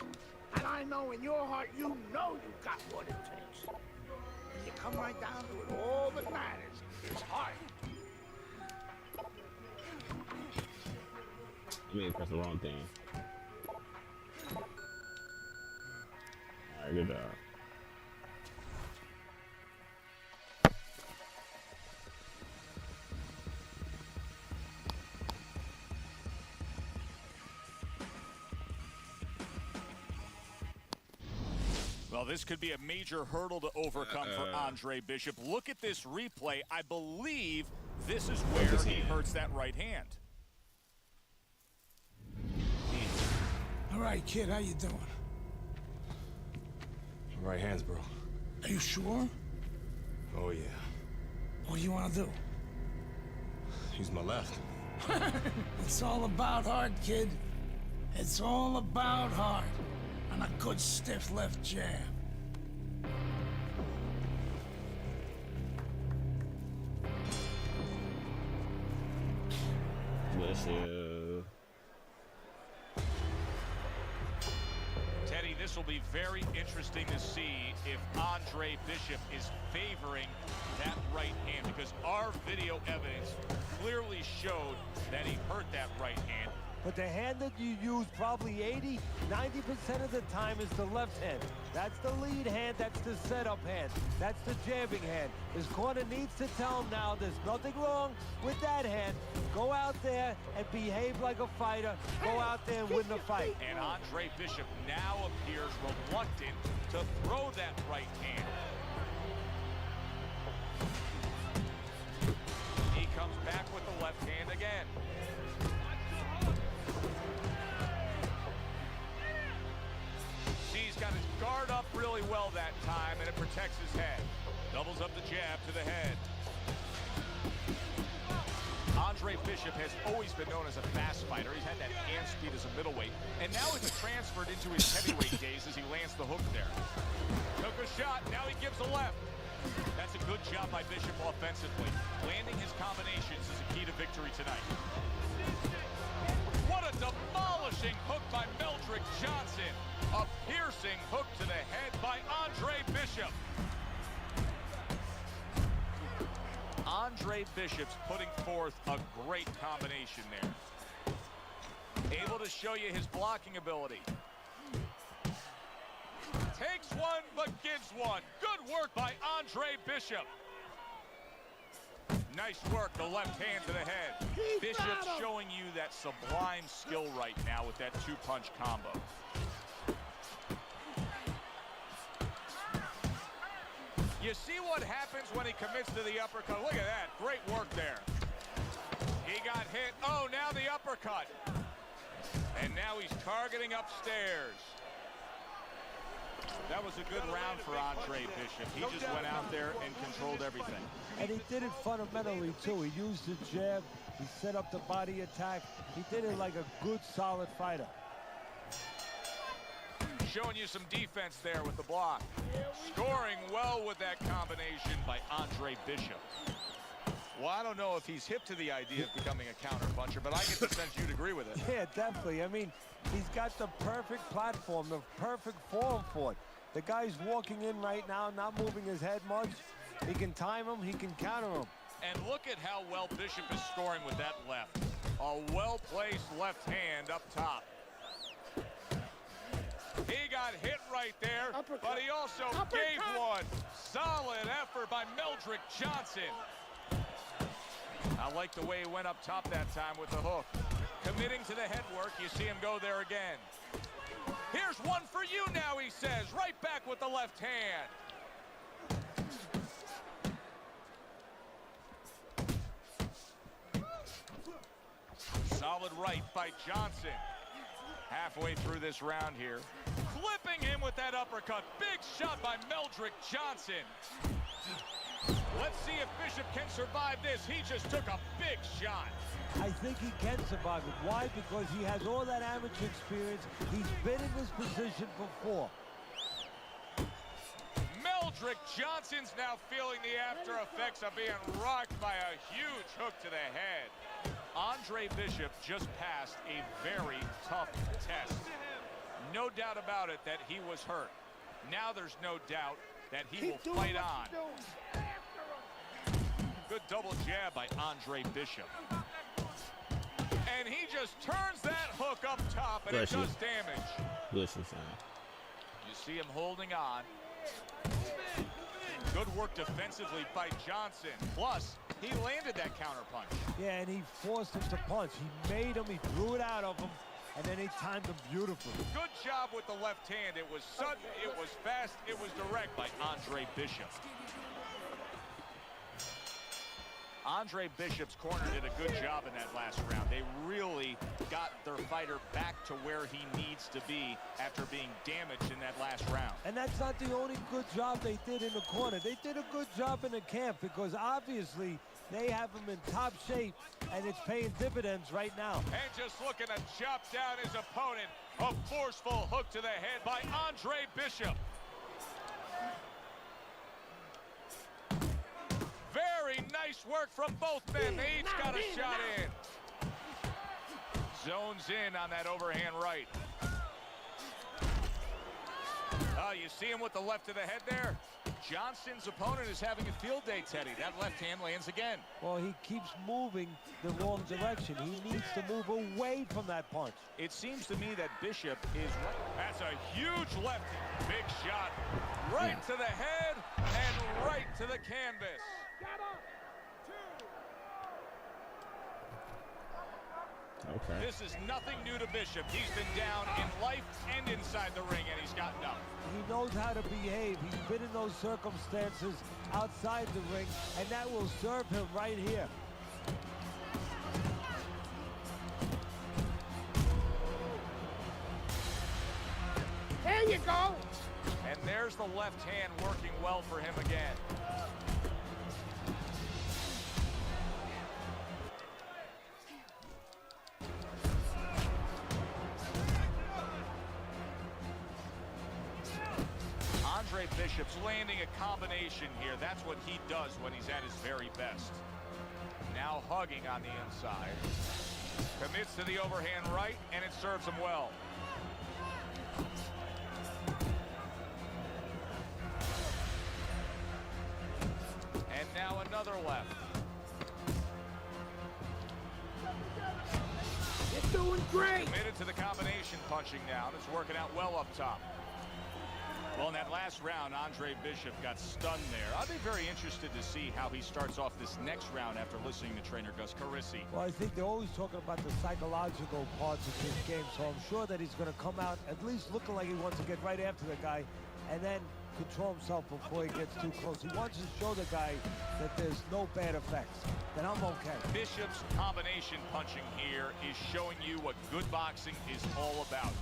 And I know in your heart, you know you got what it takes. And you come right down to it, all that matters is heart.
I mean, press the wrong thing. Alright, good job.
Well, this could be a major hurdle to overcome for Andre Bishop. Look at this replay. I believe this is where he hurts that right hand.
All right, kid, how you doing?
Right hands, bro.
Are you sure?
Oh, yeah.
What do you want to do?
Use my left.
It's all about heart, kid. It's all about heart. And a good stiff left jab.
Bless you.
Teddy, this will be very interesting to see if Andre Bishop is favoring that right hand, because our video evidence clearly showed that he hurt that right hand.
But the hand that you use probably 80, 90% of the time is the left hand. That's the lead hand, that's the setup hand, that's the jabbing hand. His corner needs to tell him now there's nothing wrong with that hand. Go out there and behave like a fighter. Go out there and win the fight.
And Andre Bishop now appears reluctant to throw that right hand. He comes back with the left hand again. He's got his guard up really well that time, and it protects his head. Doubles up the jab to the head. Andre Bishop has always been known as a fast fighter. He's had that hand speed as a middleweight, and now it's transferred into his heavyweight days as he lands the hook there. Took a shot, now he gives a left. That's a good job by Bishop offensively. Landing his combinations is a key to victory tonight. What a demolishing hook by Meldrick Johnson. A piercing hook to the head by Andre Bishop. Andre Bishop's putting forth a great combination there. Able to show you his blocking ability. Takes one, but gives one. Good work by Andre Bishop. Nice work, the left hand to the head. Bishop's showing you that sublime skill right now with that two-punch combo. You see what happens when he commits to the uppercut. Look at that, great work there. He got hit, oh, now the uppercut. And now he's targeting upstairs. That was a good round for Andre Bishop. He just went out there and controlled everything.
And he did it fundamentally, too. He used the jab. He set up the body attack. He did it like a good, solid fighter.
Showing you some defense there with the block. Scoring well with that combination by Andre Bishop. Well, I don't know if he's hip to the idea of becoming a counter-puncher, but I get the sense you'd agree with it.
Yeah, definitely. I mean, he's got the perfect platform, the perfect form for it. The guy's walking in right now, not moving his head much. He can time him, he can counter him.
And look at how well Bishop is scoring with that left. A well-placed left hand up top. He got hit right there, but he also gave one. Solid effort by Meldrick Johnson. I like the way he went up top that time with the hook. Committing to the head work, you see him go there again. Here's one for you now, he says. Right back with the left hand. Solid right by Johnson. Halfway through this round here. Clipping him with that uppercut. Big shot by Meldrick Johnson. Let's see if Bishop can survive this. He just took a big shot.
I think he can survive it. Why? Because he has all that amateur experience. He's been in this position before.
Meldrick Johnson's now feeling the after effects of being rocked by a huge hook to the head. Andre Bishop just passed a very tough test. No doubt about it that he was hurt. Now there's no doubt that he will fight on. Good double jab by Andre Bishop. And he just turns that hook up top, and it does damage.
Listen, son.
You see him holding on. Good work defensively by Johnson. Plus, he landed that counterpunch.
Yeah, and he forced him to punch. He made him, he threw it out of him. and then he timed him beautifully.
Good job with the left hand. It was sudden, it was fast, it was direct by Andre Bishop. Andre Bishop's corner did a good job in that last round. They really got their fighter back to where he needs to be after being damaged in that last round.
And that's not the only good job they did in the corner. They did a good job in the camp because obviously they have him in top shape, and it's paying dividends right now.
And just looking to chop down his opponent. A forceful hook to the head by Andre Bishop. Very nice work from both men. They each got a shot in. Zones in on that overhand right. Oh, you see him with the left to the head there? Johnson's opponent is having a field day, Teddy. That left hand lands again.
Well, he keeps moving the wrong direction. He needs to move away from that punch.
It seems to me that Bishop is right. That's a huge left. Big shot. Right to the head and right to the canvas.
Okay.
This is nothing new to Bishop. He's been down in life and inside the ring, and he's gotten up.
He knows how to behave. He's been in those circumstances outside the ring, and that will serve him right here.
There you go.
And there's the left hand working well for him again. Andre Bishop's landing a combination here. That's what he does when he's at his very best. Now hugging on the inside. Commits to the overhand right, and it serves him well. And now another left.
You're doing great.
Committed to the combination punching now. It's working out well up top. Well, in that last round, Andre Bishop got stunned there. I'd be very interested to see how he starts off this next round after listening to trainer Gus Carisi.
Well, I think they're always talking about the psychological parts of this game, so I'm sure that he's going to come out at least looking like he wants to get right after the guy and then control himself before he gets too close. He wants to show the guy that there's no bad effects. Then I'm okay.
Bishop's combination punching here is showing you what good boxing is all about.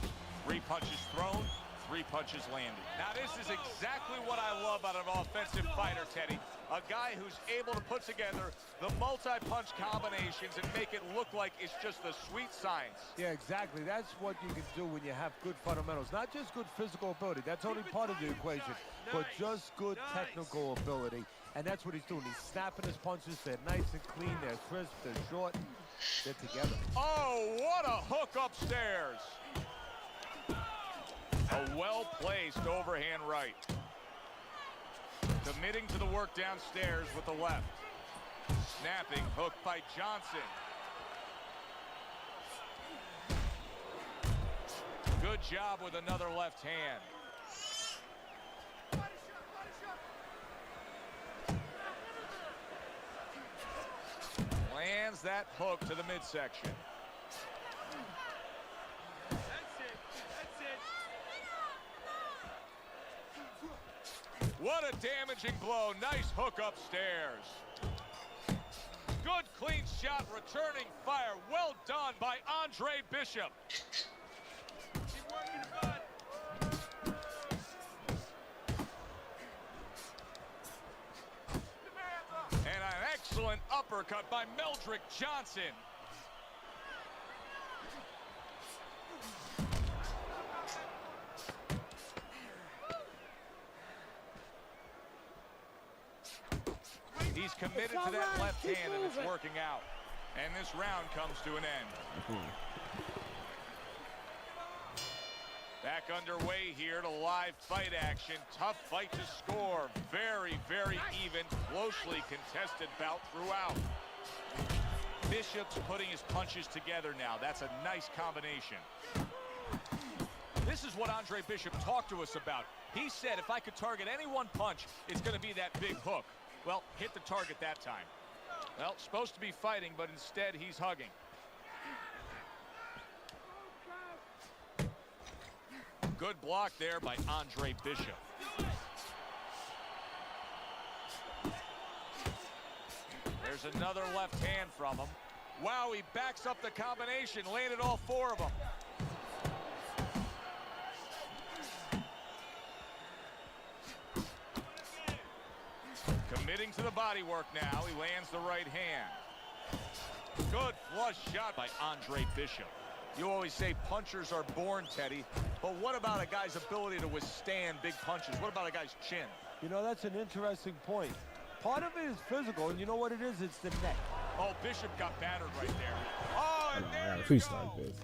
3 punches thrown, 3 punches landed. Now, this is exactly what I love out of an offensive fighter, Teddy. A guy who's able to put together the multi-punch combinations and make it look like it's just the sweet science.
Yeah, exactly. That's what you can do when you have good fundamentals. Not just good physical ability. That's only part of the equation. But just good technical ability. And that's what he's doing. He's snapping his punches. They're nice and clean. They're crisp. They're short. They're together.
Oh, what a hook upstairs. A well-placed overhand right. Committing to the work downstairs with the left. Snapping hook by Johnson. Good job with another left hand. Lands that hook to the midsection. What a damaging blow. Nice hook upstairs. Good clean shot, returning fire. Well done by Andre Bishop. And an excellent uppercut by Meldrick Johnson. He's committed to that left hand, and it's working out. And this round comes to an end. Back underway here to live fight action. Tough fight to score. Very, very even, closely contested bout throughout. Bishop's putting his punches together now. That's a nice combination. This is what Andre Bishop talked to us about. He said if I could target any one punch, it's going to be that big hook. Well, hit the target that time. Well, supposed to be fighting, but instead he's hugging. Good block there by Andre Bishop. There's another left hand from him. Wow, he backs up the combination, landed all 4 of them. Committing to the body work now. He lands the right hand. Good flush shot by Andre Bishop. You always say punchers are born, Teddy, but what about a guy's ability to withstand big punches? What about a guy's chin?
You know, that's an interesting point. Part of it is physical, and you know what it is? It's the neck.
Oh, Bishop got battered right there. Oh, and there you
freestyle
go.
this.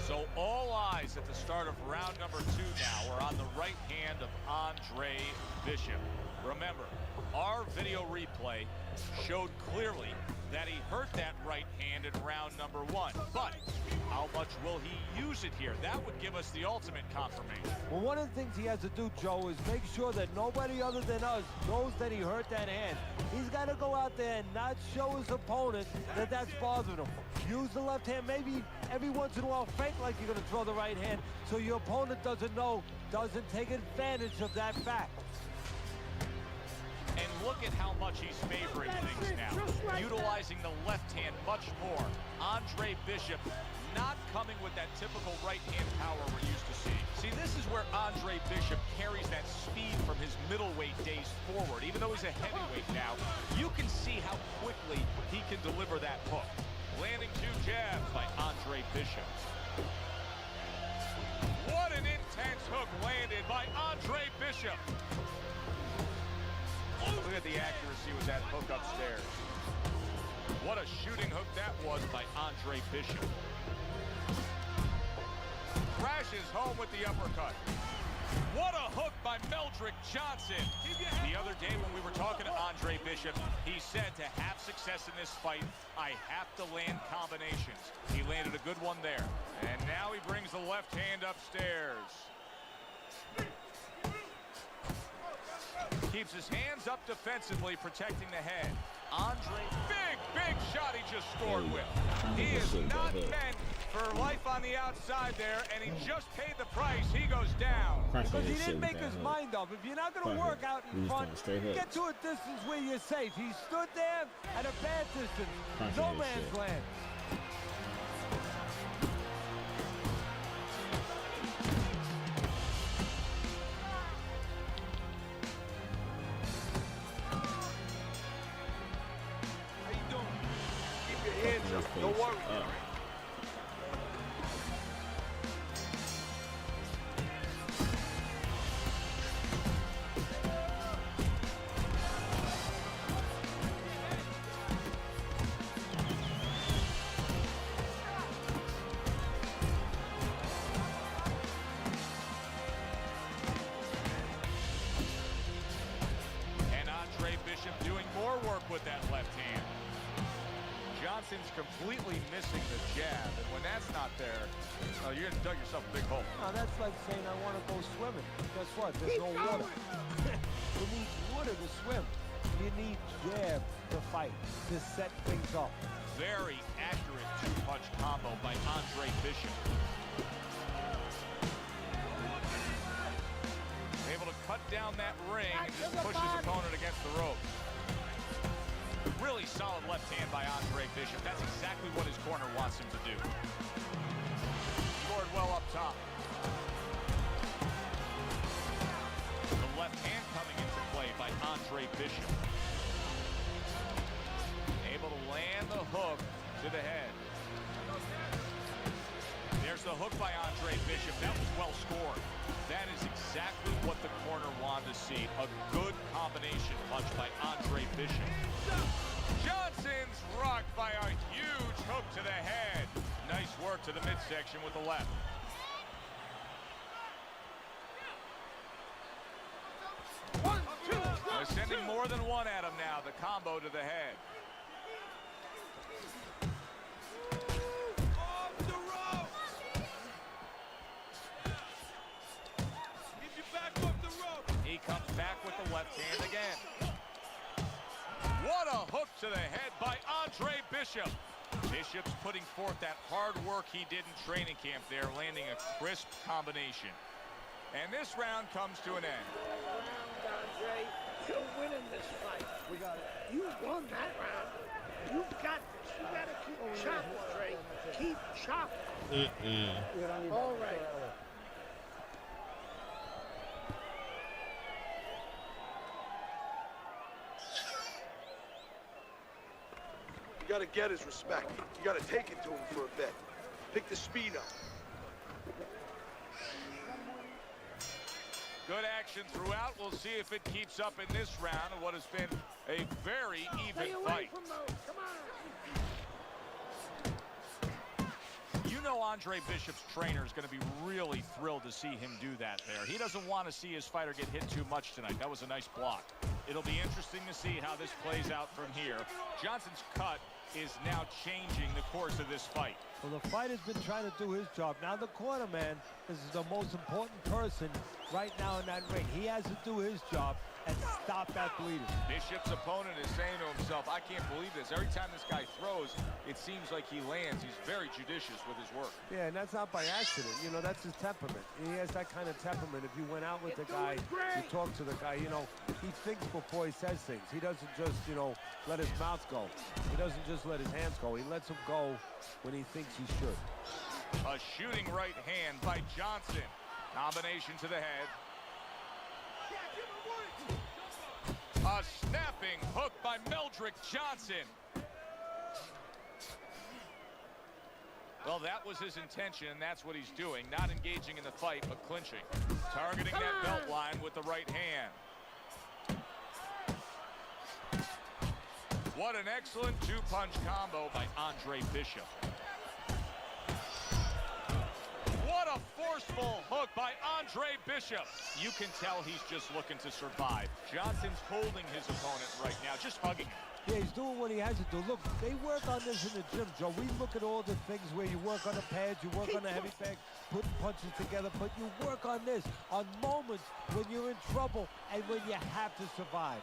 So all eyes at the start of round number 2 now are on the right hand of Andre Bishop. Remember, our video replay showed clearly that he hurt that right hand in round number 1. But how much will he use it here? That would give us the ultimate confirmation.
Well, one of the things he has to do, Joe, is make sure that nobody other than us knows that he hurt that hand. He's got to go out there and not show his opponent that that's bothering him. Use the left hand, maybe every once in a while fake like you're going to throw the right hand so your opponent doesn't know, doesn't take advantage of that fact.
And look at how much he's favoring things now, utilizing the left hand much more. Andre Bishop not coming with that typical right hand power we're used to seeing. See, this is where Andre Bishop carries that speed from his middleweight days forward. Even though he's a heavyweight now, you can see how quickly he can deliver that hook. Landing 2 jabs by Andre Bishop. What an intense hook landed by Andre Bishop. Look at the accuracy with that hook upstairs. What a shooting hook that was by Andre Bishop. Crashes home with the uppercut. What a hook by Meldrick Johnson. The other day when we were talking to Andre Bishop, he said to have success in this fight, I have to land combinations. He landed a good one there. And now he brings the left hand upstairs. Keeps his hands up defensively, protecting the head. Andre, big shot he just scored with. He is not meant for life on the outside there, and he just paid the price. He goes down.
Because he didn't make his mind up. If you're not going to work out in front, get to a distance where you're safe. He stood there at a bad distance. No man's land.
No worry.
And Andre Bishop doing more work with that left hand. Johnson's completely missing the jab, and when that's not there, you're gonna dug yourself a big hole.
Now that's like saying I want to go swimming. Guess what? There's no water. You need water to swim. You need jab to fight, to set things up.
Very accurate 2-punch combo by Andre Bishop. Able to cut down that ring and just push his opponent against the rope. Really solid left hand by Andre Bishop. That's exactly what his corner wants him to do. Scored well up top. The left hand coming into play by Andre Bishop. Able to land the hook to the head. There's the hook by Andre Bishop. That was well scored. That is exactly what the corner wanted to see. A good combination punch by Andre Bishop. Johnson's rocked by a huge hook to the head. Nice work to the midsection with the left. They're sending more than one at him now. The combo to the head. He comes back with the left hand again. What a hook to the head by Andre Bishop. Bishop's putting forth that hard work he did in training camp there, landing a crisp combination. And this round comes to an end.
Andre, you're winning this fight.
We got it.
You won that round. You've got this. You gotta keep chopping, Trey. Keep chopping. All right.
You gotta get his respect. You gotta take it to him for a bit. Pick the speed up.
Good action throughout. We'll see if it keeps up in this round of what has been a very even fight.
From those. Come on.
You know Andre Bishop's trainer is going to be really thrilled to see him do that there. He doesn't want to see his fighter get hit too much tonight. That was a nice block. It'll be interesting to see how this plays out from here. Johnson's cut is now changing the course of this fight.
Well, the fighter's been trying to do his job. Now the corner man is the most important person right now in that ring. He has to do his job and stop that bleeding.
Bishop's opponent is saying to himself, I can't believe this. Every time this guy throws, it seems like he lands. He's very judicious with his work.
Yeah, and that's not by accident. You know, that's his temperament. He has that kind of temperament. If you went out with the guy, you talk to the guy, you know, he thinks before he says things. He doesn't just, you know, let his mouth go. He doesn't just let his hands go. He lets them go when he thinks he should.
A shooting right hand by Johnson. Combination to the head. A snapping hook by Meldrick Johnson. Well, that was his intention, and that's what he's doing. Not engaging in the fight, but clinching. Targeting that belt line with the right hand. What an excellent two-punch combo by Andre Bishop. What a forceful hook by Andre Bishop. You can tell he's just looking to survive. Johnson's holding his opponent right now, just hugging him.
Yeah, he's doing what he has to do. Look, they work on this in the gym, Joe. We look at all the things where you work on the pads, you work on the heavy bag, putting punches together, but you work on this on moments when you're in trouble and when you have to survive.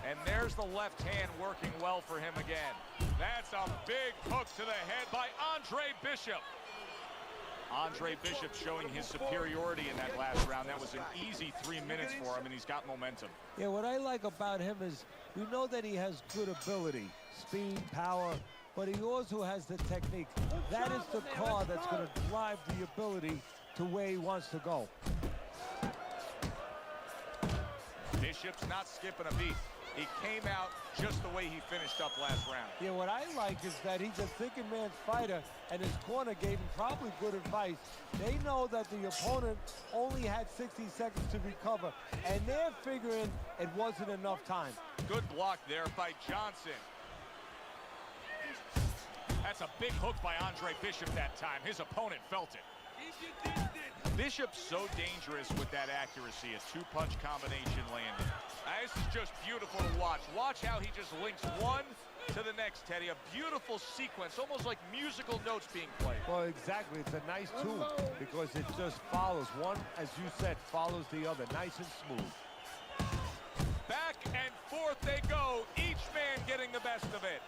And there's the left hand working well for him again. That's a big hook to the head by Andre Bishop. Andre Bishop showing his superiority in that last round. That was an easy 3 minutes for him, and he's got momentum.
Yeah, what I like about him is we know that he has good ability, speed, power, but he also has the technique. That is the car that's going to drive the ability to where he wants to go.
Bishop's not skipping a beat. He came out just the way he finished up last round.
Yeah, what I like is that he's a thinking man's fighter, and his corner gave him probably good advice. They know that the opponent only had 60 seconds to recover, and they're figuring it wasn't enough time.
Good block there by Johnson. That's a big hook by Andre Bishop that time. His opponent felt it. Bishop's so dangerous with that accuracy. A two-punch combination landing. This is just beautiful to watch. Watch how he just links one to the next, Teddy. A beautiful sequence, almost like musical notes being played.
Well, exactly. It's a nice tune because it just follows. One, as you said, follows the other. Nice and smooth.
Back and forth they go. Each man getting the best of it.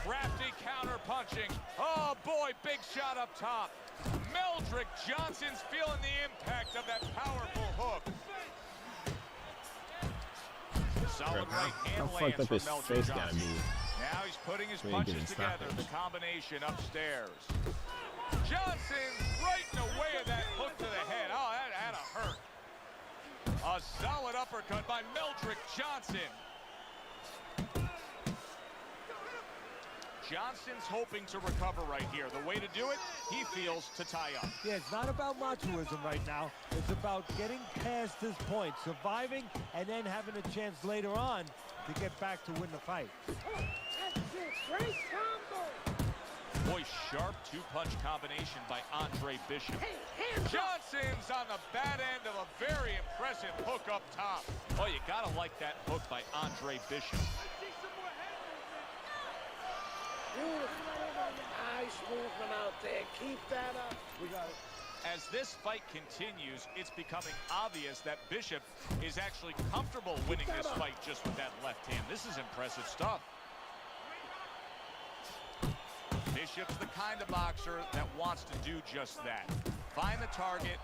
Crafty counter punching. Oh boy, big shot up top. Meldrick Johnson's feeling the impact of that powerful hook. Solid right hand lands from Meldrick Johnson. Now he's putting his punches together. The combination upstairs. Johnson right in the way of that hook to the head. Oh, that had to hurt. A solid uppercut by Meldrick Johnson. Johnson's hoping to recover right here. The way to do it, he feels, to tie up.
Yeah, it's not about machoism right now. It's about getting past this point, surviving, and then having a chance later on to get back to win the fight.
Great combo.
Boy, sharp two-punch combination by Andre Bishop. Johnson's on the bad end of a very impressive hook up top. Oh, you gotta like that hook by Andre Bishop.
Beautiful. Nice movement out there. Keep that up.
We got it.
As this fight continues, it's becoming obvious that Bishop is actually comfortable winning this fight just with that left hand. This is impressive stuff. Bishop's the kind of boxer that wants to do just that. Find the target,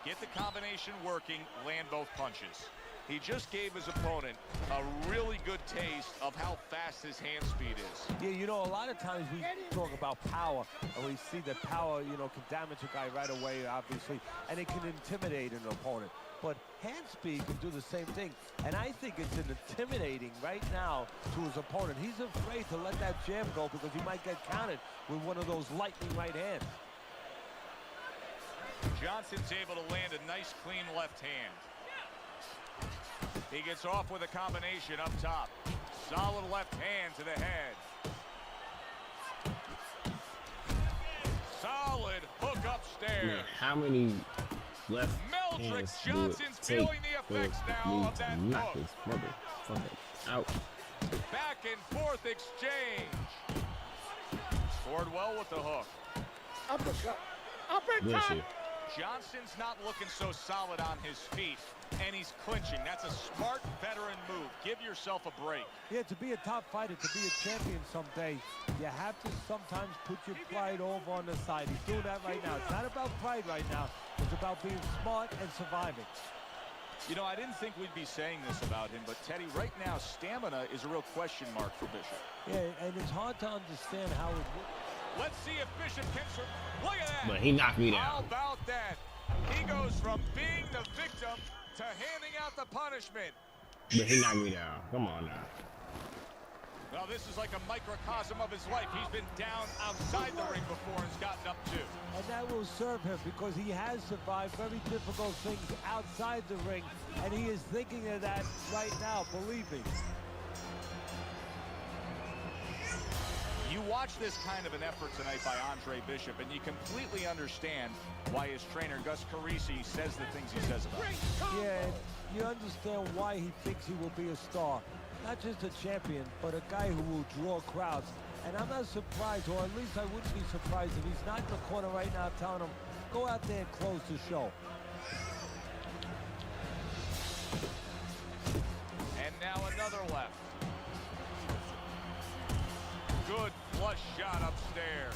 get the combination working, land both punches. He just gave his opponent a really good taste of how fast his hand speed is.
Yeah, you know, a lot of times we talk about power, and we see that power, you know, can damage a guy right away, obviously, and it can intimidate an opponent. But hand speed can do the same thing, and I think it's intimidating right now to his opponent. He's afraid to let that jab go because he might get countered with one of those lightning right hands.
Johnson's able to land a nice, clean left hand. He gets off with a combination up top. Solid left hand to the head. Solid hook upstairs.
Man, how many left
Meldrick
hands
Johnson's
do it
feeling
take
the effects
for
now
me
of that
to knock
hook.
this motherfucker out?
Back and forth exchange. Scored well with the hook.
Uppercut. Uppercut.
Bullshit.
Johnson's not looking so solid on his feet, and he's clinching. That's a smart veteran move. Give yourself a break.
Yeah, to be a top fighter, to be a champion someday, you have to sometimes put your pride over on the side. He's doing that right now. It's not about pride right now. It's about being smart and surviving.
You know, I didn't think we'd be saying this about him, but Teddy, right now, stamina is a real question mark for Bishop.
Yeah, and it's hard to understand how it works.
Let's see if Bishop can look at that.
But he knocked me down.
How about that? He goes from being the victim to handing out the punishment.
But he knocked me down. Come on now.
Well, this is like a microcosm of his life. He's been down outside the ring before and has gotten up too.
And that will serve him because he has survived very difficult things outside the ring, and he is thinking of that right now, believe me.
You watch this kind of an effort tonight by Andre Bishop, and you completely understand why his trainer, Gus Carisi, says the things he says about him.
Yeah, you understand why he thinks he will be a star. Not just a champion, but a guy who will draw crowds. And I'm not surprised, or at least I wouldn't be surprised if he's not in the corner right now telling him, go out there and close the show.
And now another left. Good flush shot upstairs.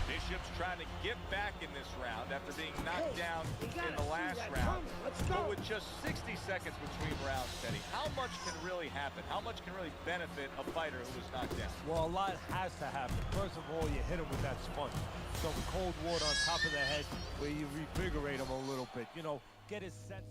Bishop's trying to get back in this round after being knocked down in the last round. But with just 60 seconds between rounds, Teddy, how much can really happen? How much can really benefit a fighter who was knocked down?
Well, a lot has to happen. First of all, you hit him with that sponge. Some cold water on top of the head where you revigorate him a little bit. You know, get his senses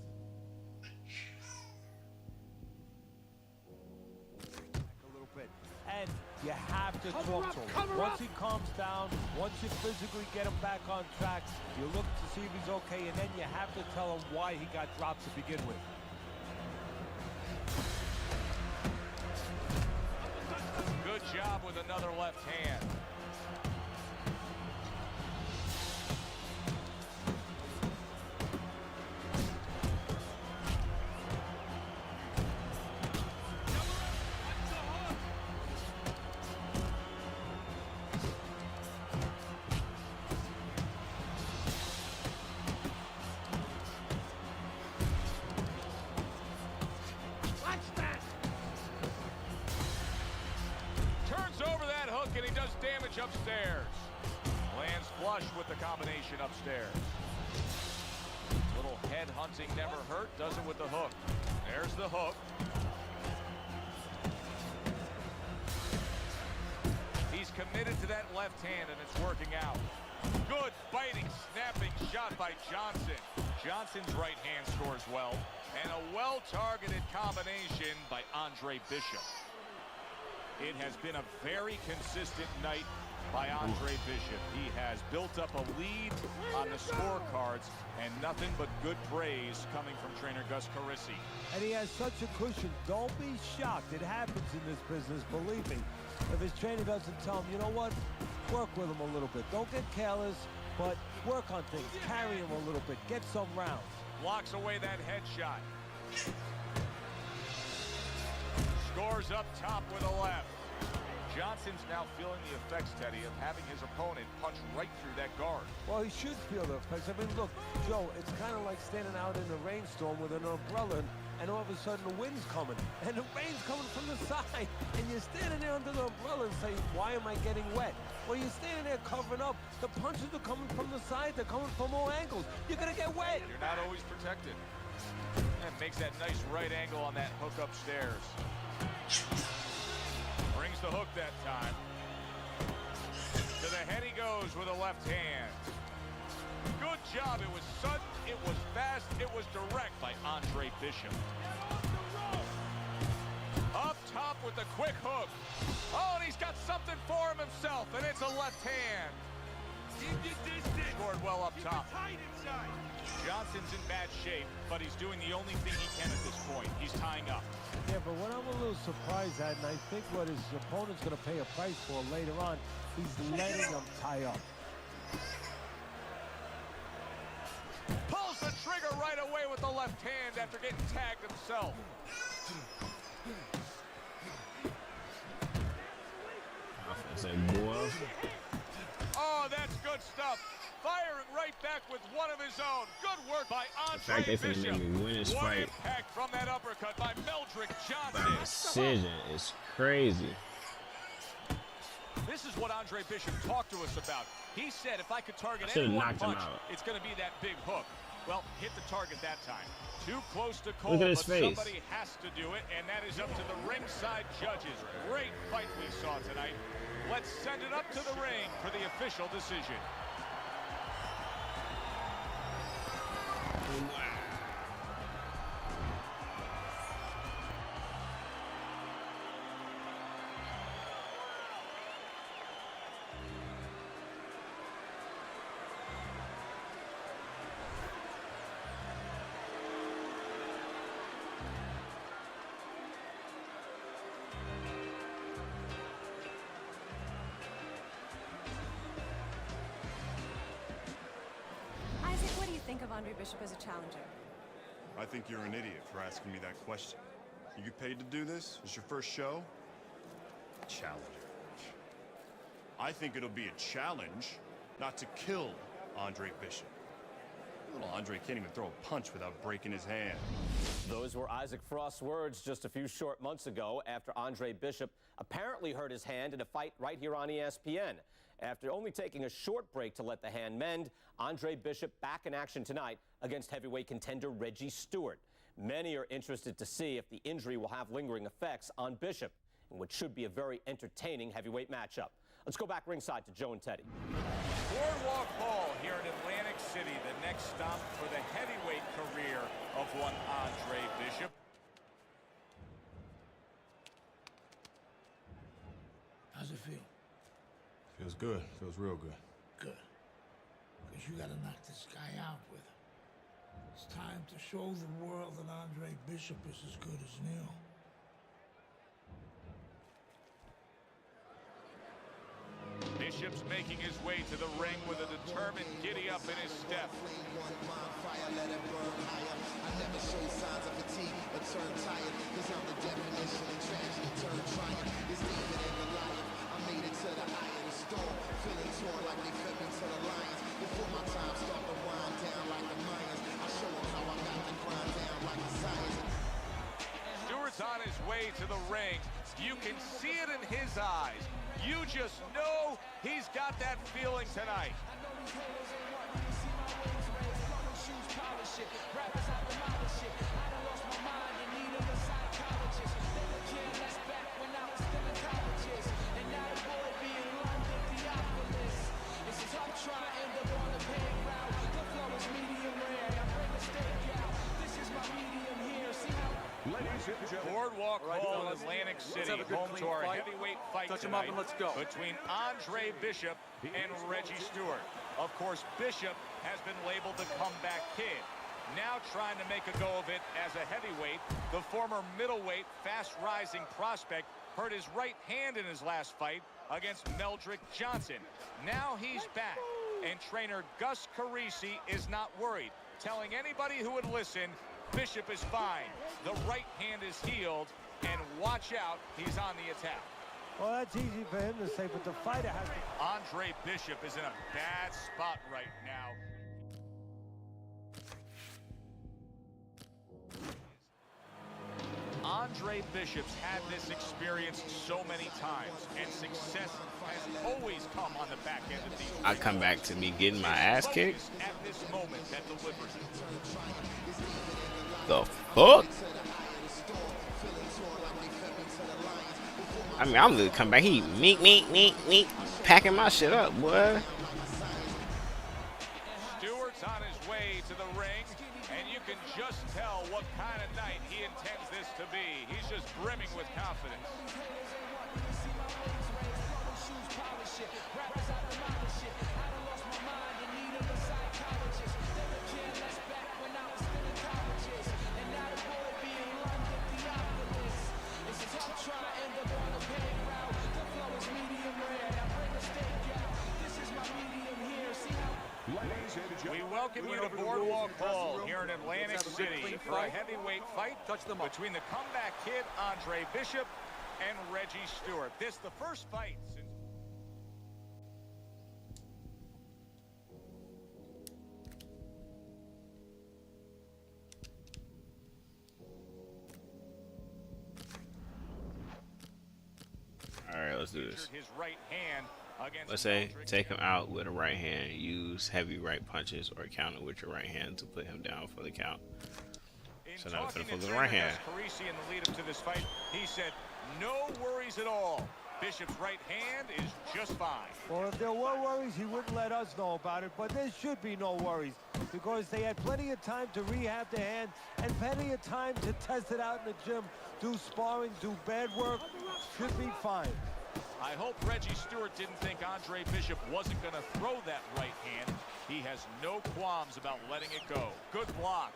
back a little bit. And you have to talk to him. Once he calms down, once you physically get him back on track, you look to see if he's okay, and then you have to tell him why he got dropped to begin with.
Good job with another left hand. And he does damage upstairs. Lands flush with the combination upstairs. Little head hunting never hurt. Does it with the hook. There's the hook. He's committed to that left hand, and it's working out. Good biting, snapping shot by Johnson. Johnson's right hand scores well. And a well-targeted combination by Andre Bishop. It has been a very consistent night by Andre Bishop. He has built up a lead on the scorecards, and nothing but good praise coming from trainer Gus Carisi.
And he has such a cushion. Don't be shocked. It happens in this business, believe me. If his trainer doesn't tell him, you know what? Work with him a little bit. Don't get careless, but work on things. Carry him a little bit. Get some rounds.
Blocks away that headshot. Scores up top with a left. Johnson's now feeling the effects, Teddy, of having his opponent punch right through that guard.
Well, he should feel the effects. I mean, look, Joe, it's kind of like standing out in a rainstorm with an umbrella, and all of a sudden the wind's coming, and the rain's coming from the side, and you're standing there under the umbrella and saying, why am I getting wet? Well, you're standing there covering up. The punches are coming from the side. They're coming from all angles. You're going to get wet.
You're not always protected. And makes that nice right angle on that hook upstairs. Brings the hook that time. To the head he goes with a left hand. Good job. It was sudden, it was fast, it was direct by Andre Bishop. Up top with the quick hook. Oh, and he's got something for him himself, and it's a left hand. Scored well up top. Johnson's in bad shape, but he's doing the only thing he can at this point. He's tying up.
Yeah, but what I'm a little surprised at, and I think what his opponent's going to pay a price for later on, he's letting him tie up.
Pulls the trigger right away with the left hand after getting tagged himself.
Boy.
Oh, that's good stuff. Firing right back with one of his own. Good work by Andre Bishop. What impact from that uppercut by Meldrick Johnson.
That decision is crazy.
This is what Andre Bishop talked to us about. He said if I could target
any
one punch, it's going to be that big hook. Well, hit the target that time. Too close to Cole, but somebody has to do it, and that is up to the ringside judges. Great fight we saw tonight. Let's send it up to the ring for the official decision.
What do you think of Andre Bishop as a challenger?
I think you're an idiot for asking me that question. You get paid to do this? It's your first show? Challenger. I think it'll be a challenge not to kill Andre Bishop. Little Andre can't even throw a punch without breaking his hand.
Those were Isaac Frost's words just a few short months ago after Andre Bishop apparently hurt his hand in a fight right here on ESPN. After only taking a short break to let the hand mend, Andre Bishop back in action tonight against heavyweight contender Reggie Stewart. Many are interested to see if the injury will have lingering effects on Bishop in what should be a very entertaining heavyweight matchup. Let's go back ringside to Joe and Teddy.
Boardwalk Hall here in Atlantic City, the next stop for the heavyweight career of one Andre Bishop.
How's it feel?
Feels good. Feels real good.
Good. Because you gotta knock this guy out with him. It's time to show the world that Andre Bishop is as good as new.
Bishop's making his way to the ring with a determined giddy-up in his step. Stewart's on his way to the ring. You can see it in his eyes. You just know he's got that feeling tonight. Boardwalk Hall in Atlantic City, home to our heavyweight fight tonight between Andre Bishop and Reggie Stewart. Of course, Bishop has been labeled the comeback kid. Now trying to make a go of it as a heavyweight, the former middleweight, fast-rising prospect hurt his right hand in his last fight against Meldrick Johnson. Now he's back, and trainer Gus Carisi is not worried, telling anybody who would listen, Bishop is fine. The right hand is healed, and watch out, he's on the attack.
Well, that's easy for him to say, but the fighter has to...
Andre Bishop is in a bad spot right now. Andre Bishop's had this experience so many times, and success has always come on the back end of these.
I come back to me getting my ass kicked.
At this moment that delivers it.
The fuck? I mean, I'm gonna come back. He meek, packing my shit up, boy.
Stewart's on his way to the ring, and you can just tell what kind of night he intends this to be. He's just brimming with confidence. We welcome you to Boardwalk Hall here in Atlantic City for a heavyweight fight between the comeback kid Andre Bishop and Reggie Stewart. This the first fight since...
All right, let's do this.
His right hand against
Let's say take him out with a right hand. Use heavy right punches or counter with your right hand to put him down for the count. So now I'm finna focus on the right hand.
Parisi in the lead up to this fight, he said, no worries at all. Bishop's right hand is just fine.
Well, if there were worries, he wouldn't let us know about it, but there should be no worries because they had plenty of time to rehab the hand and plenty of time to test it out in the gym, do sparring, do bad work. Should be fine.
I hope Reggie Stewart didn't think Andre Bishop wasn't going to throw that right hand. He has no qualms about letting it go. Good block.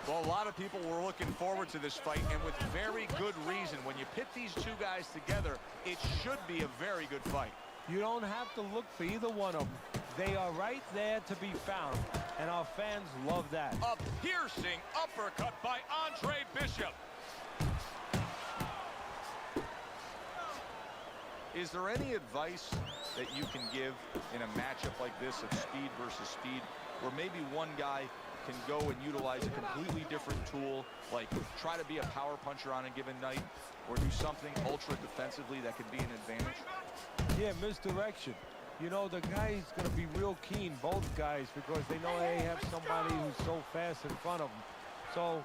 Well, a lot of people were looking forward to this fight, and with very good reason. When you pit these two guys together, it should be a very good fight.
You don't have to look for either one of them. They are right there to be found, and our fans love that.
A piercing uppercut by Andre Bishop. Is there any advice that you can give in a matchup like this of speed versus speed, where maybe one guy can go and utilize a completely different tool, like try to be a power puncher on a given night, or do something ultra defensively that could be an advantage?
Yeah, misdirection. You know, the guy's going to be real keen, both guys, because they know they have somebody who's so fast in front of them. So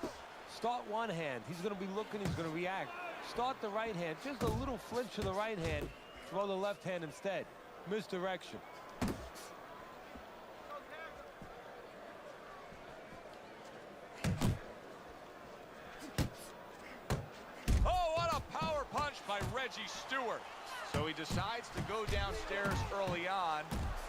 start one hand. He's going to be looking, he's going to react. Start the right hand, just a little flinch of the right hand, throw the left hand instead. Misdirection.
Oh, what a power punch by Reggie Stewart. So he decides to go downstairs early on,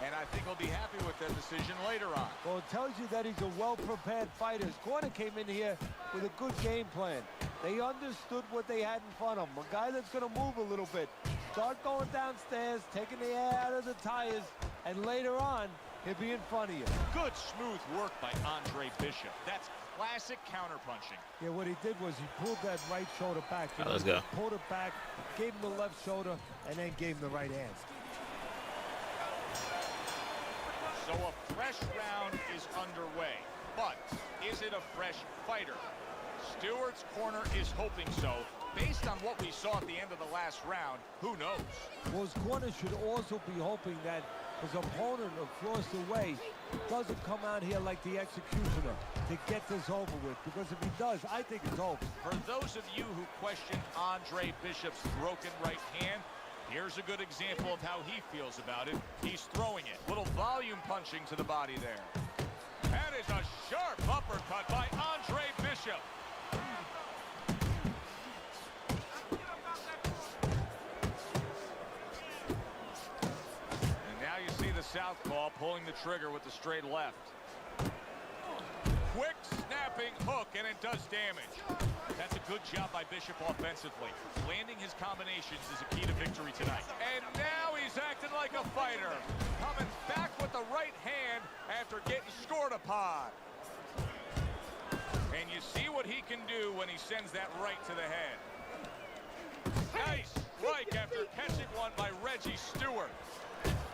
and I think he'll be happy with that decision later on.
Well, it tells you that he's a well-prepared fighter. His corner came in here with a good game plan. They understood what they had in front of him. A guy that's going to move a little bit. Start going downstairs, taking the air out of the tires, and later on, he'll be in front of you.
Good smooth work by Andre Bishop. That's classic counterpunching.
Yeah, what he did was he pulled that right shoulder back.
Right, let's go.
Pulled it back, gave him the left shoulder, and then gave him the right hand.
So a fresh round is underway, but is it a fresh fighter? Stewart's corner is hoping so. Based on what we saw at the end of the last round, who knows?
Well, his corner should also be hoping that his opponent across the way doesn't come out here like the executioner to get this over with, because if he does, I think it's over.
For those of you who question Andre Bishop's broken right hand, here's a good example of how he feels about it. He's throwing it. Little volume punching to the body there. That is a sharp uppercut by Andre Bishop. And now you see the southpaw pulling the trigger with the straight left. Quick snapping hook, and it does damage. That's a good job by Bishop offensively. Landing his combinations is a key to victory tonight. And now he's acting like a fighter. Coming back with the right hand after getting scored upon. And you see what he can do when he sends that right to the head. Nice. Reggie Stewart.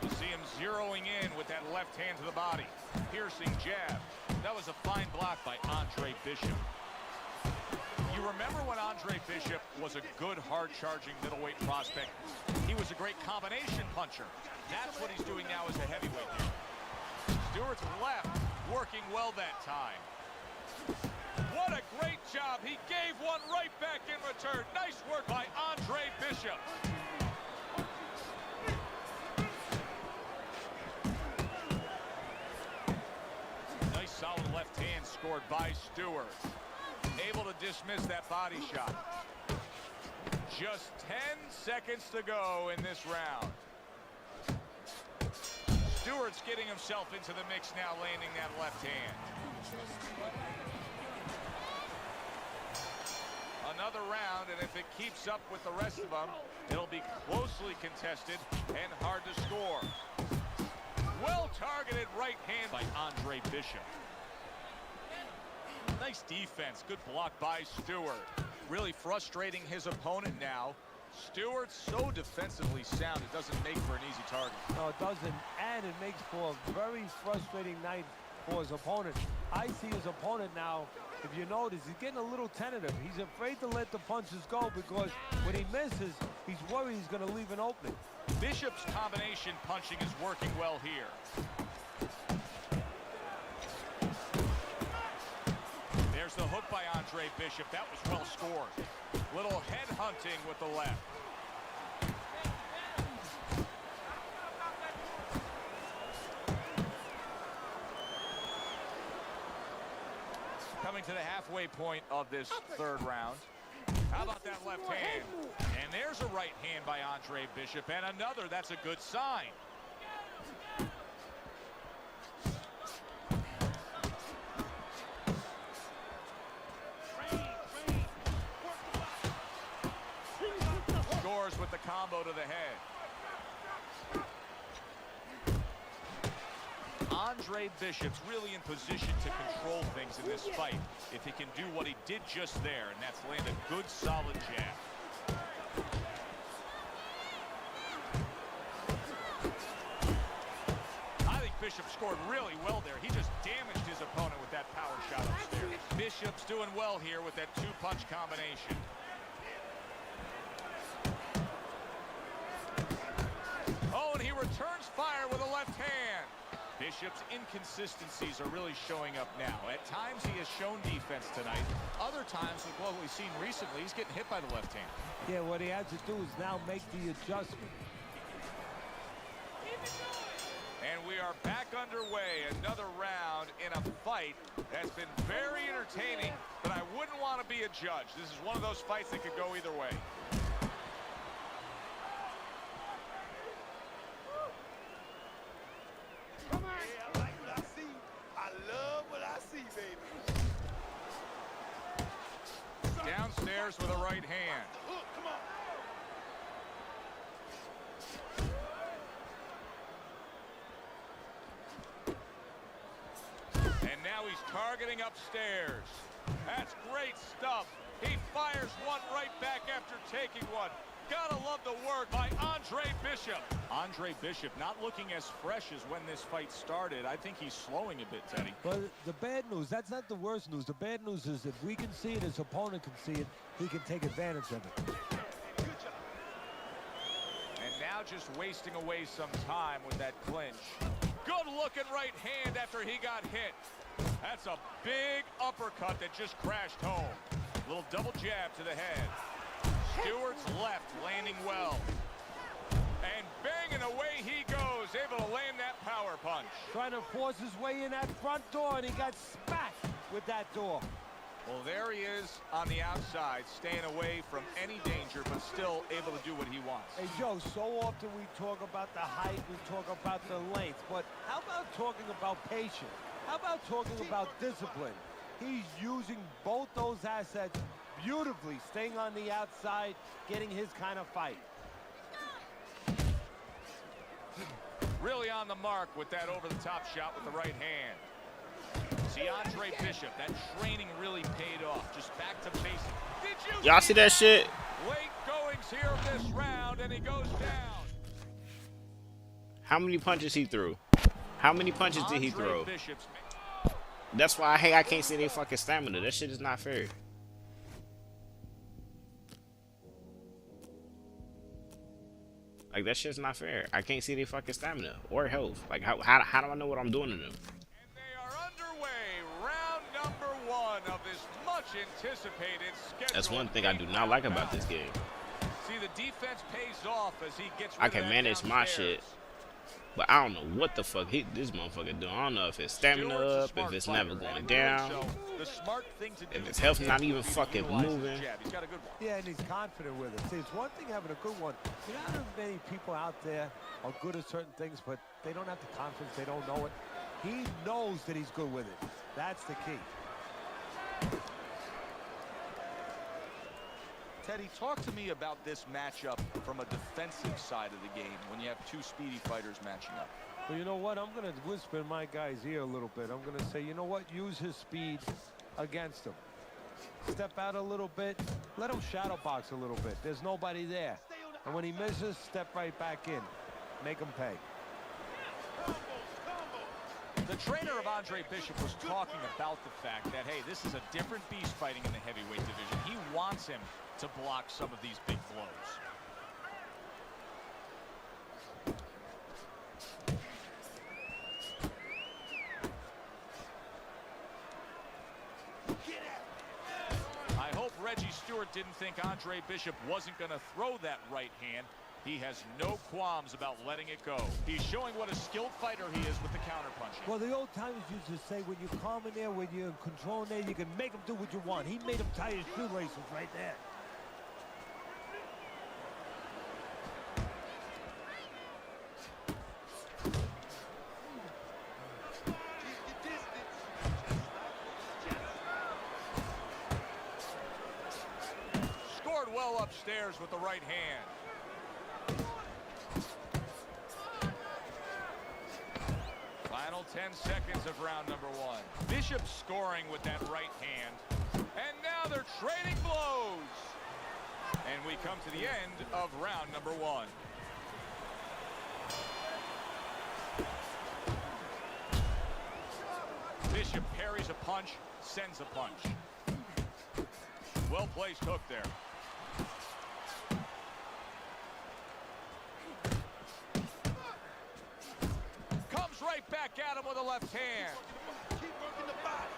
You see him zeroing in with that left hand to the body. Piercing jab. That was a fine block by Andre Bishop. You remember when Andre Bishop was a good, hard-charging middleweight prospect? He was a great combination puncher. That's what he's doing now as a heavyweight. Stewart's left working well that time. What a great job. He gave one right back in return. Nice work by Andre Bishop. Nice solid left hand scored by Stewart. Able to dismiss that body shot. Just 10 seconds to go in this round. Stewart's getting himself into the mix now, landing that left hand. Another round, and if it keeps up with the rest of them, it'll be closely contested and hard to score. Well-targeted right hand by Andre Bishop. Nice defense. Good block by Stewart. Really frustrating his opponent now. Stewart's so defensively sound, it doesn't make for an easy target.
No, it doesn't, and it makes for a very frustrating night for his opponent. I see his opponent now, if you notice, he's getting a little tentative. He's afraid to let the punches go because when he misses, he's worried he's going to leave an opening.
Bishop's combination punching is working well here. There's the hook by Andre Bishop. That was well scored. Little head hunting with the left. Coming to the halfway point of this third round. How about that left hand? And there's a right hand by Andre Bishop, and another. That's a good sign. Scores with the combo to the head. Andre Bishop's really in position to control things in this fight if he can do what he did just there, and that's land a good, solid jab. I think Bishop scored really well there. He just damaged his opponent with that power shot upstairs. Bishop's doing well here with that two-punch combination. Oh, and he returns fire with a left hand. Bishop's inconsistencies are really showing up now. At times he has shown defense tonight. Other times, with what we've seen recently, he's getting hit by the left hand.
Yeah, what he has to do is now make the adjustment.
And we are back underway. Another round in a fight that's been very entertaining, but I wouldn't want to be a judge. This is one of those fights that could go either way. Downstairs with a right hand. And now he's targeting upstairs. That's great stuff. He fires one right back after taking one. Gotta love the work by Andre Bishop. Andre Bishop not looking as fresh as when this fight started. I think he's slowing a bit, Teddy.
But the bad news, that's not the worst news. The bad news is if we can see it, his opponent can see it, he can take advantage of it.
And now just wasting away some time with that clinch. Good looking right hand after he got hit. That's a big uppercut that just crashed home. Little double jab to the head. Stewart's left landing well. And banging away he goes, able to land that power punch.
Trying to force his way in that front door, and he got smacked with that door.
Well, there he is on the outside, staying away from any danger, but still able to do what he wants.
Hey, Joe, so often we talk about the height, we talk about the length, but how about talking about patience? How about talking about discipline? He's using both those assets beautifully, staying on the outside, getting his kind of fight.
Really on the mark with that over-the-top shot with the right hand. See, Andre Bishop, that training really paid off. Just back to basics. Did you
Y'all see that shit?
Late goings here of this round, and he goes down.
How many punches he threw? How many punches did he throw?
Bishop's
That's why I can't see their fucking stamina. That shit is not fair. Like, that shit's not fair. I can't see their fucking stamina or health. Like, how do I know what I'm doing to them?
And they are underway. Round number 1 of this much anticipated schedule.
That's one thing I do not like about this game.
See, the defense pays off as he gets rid
I
of
can
that
manage my
downstairs.
shit, but I don't know what the fuck this motherfucker doing. I don't know if it's stamina up, if it's never going down,
So the smart thing to do
if his health not even fucking moving.
He's got a good one.
Yeah, and he's confident with it. See, it's one thing having a good one. You know how many people out there are good at certain things, but they don't have the confidence, they don't know it. He knows that he's good with it. That's the key.
Teddy, talk to me about this matchup from a defensive side of the game when you have two speedy fighters matching up.
Well, you know what? I'm going to whisper in my guy's ear a little bit. I'm going to say, you know what? Use his speed against him. Step out a little bit. Let him shadow box a little bit. There's nobody there. And when he misses, step right back in. Make him pay.
The trainer of Andre Bishop was talking about the fact that, hey, this is a different beast fighting in the heavyweight division. He wants him to block some of these big blows. I hope Reggie Stewart didn't think Andre Bishop wasn't going to throw that right hand. He has no qualms about letting it go. He's showing what a skilled fighter he is with the counterpunching.
Well, the old timers used to say, when you're calm in there, when you're in control in there, you can make him do what you want. He made him tie his shoelaces right there.
Scored well upstairs with the right hand. Final 10 seconds of round number 1. Bishop scoring with that right hand. And now they're trading blows. And we come to the end of round number 1. Bishop parries a punch, sends a punch. Well-placed hook there. Comes right back at him with a left hand.
Keep working the body.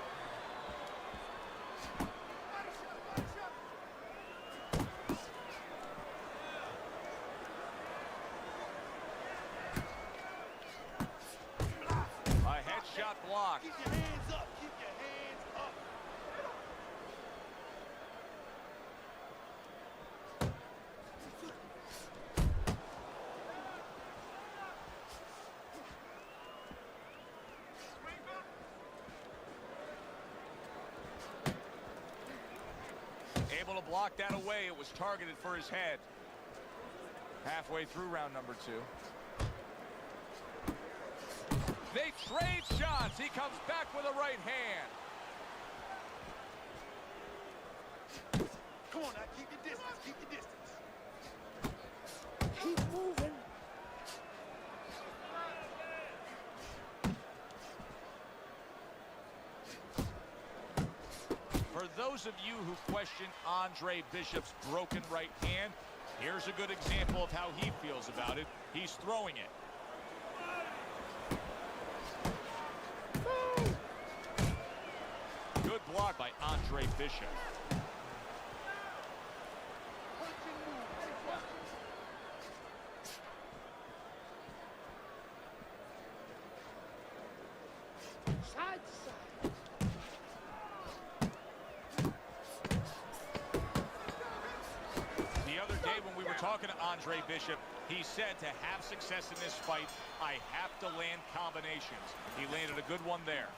A headshot block.
Keep your hands up. Keep your hands up.
Able to block that away. It was targeted for his head. Halfway through round number 2. They trade shots. He comes back with a right hand.
Come on now, keep your distance. Keep your distance.
Keep moving.
For those of you who question Andre Bishop's broken right hand, here's a good example of how he feels about it. He's throwing it. Good block by Andre Bishop.
Side to side.
The other day when we were talking to Andre Bishop, he said to have success in this fight, I have to land combinations. He landed a good one there.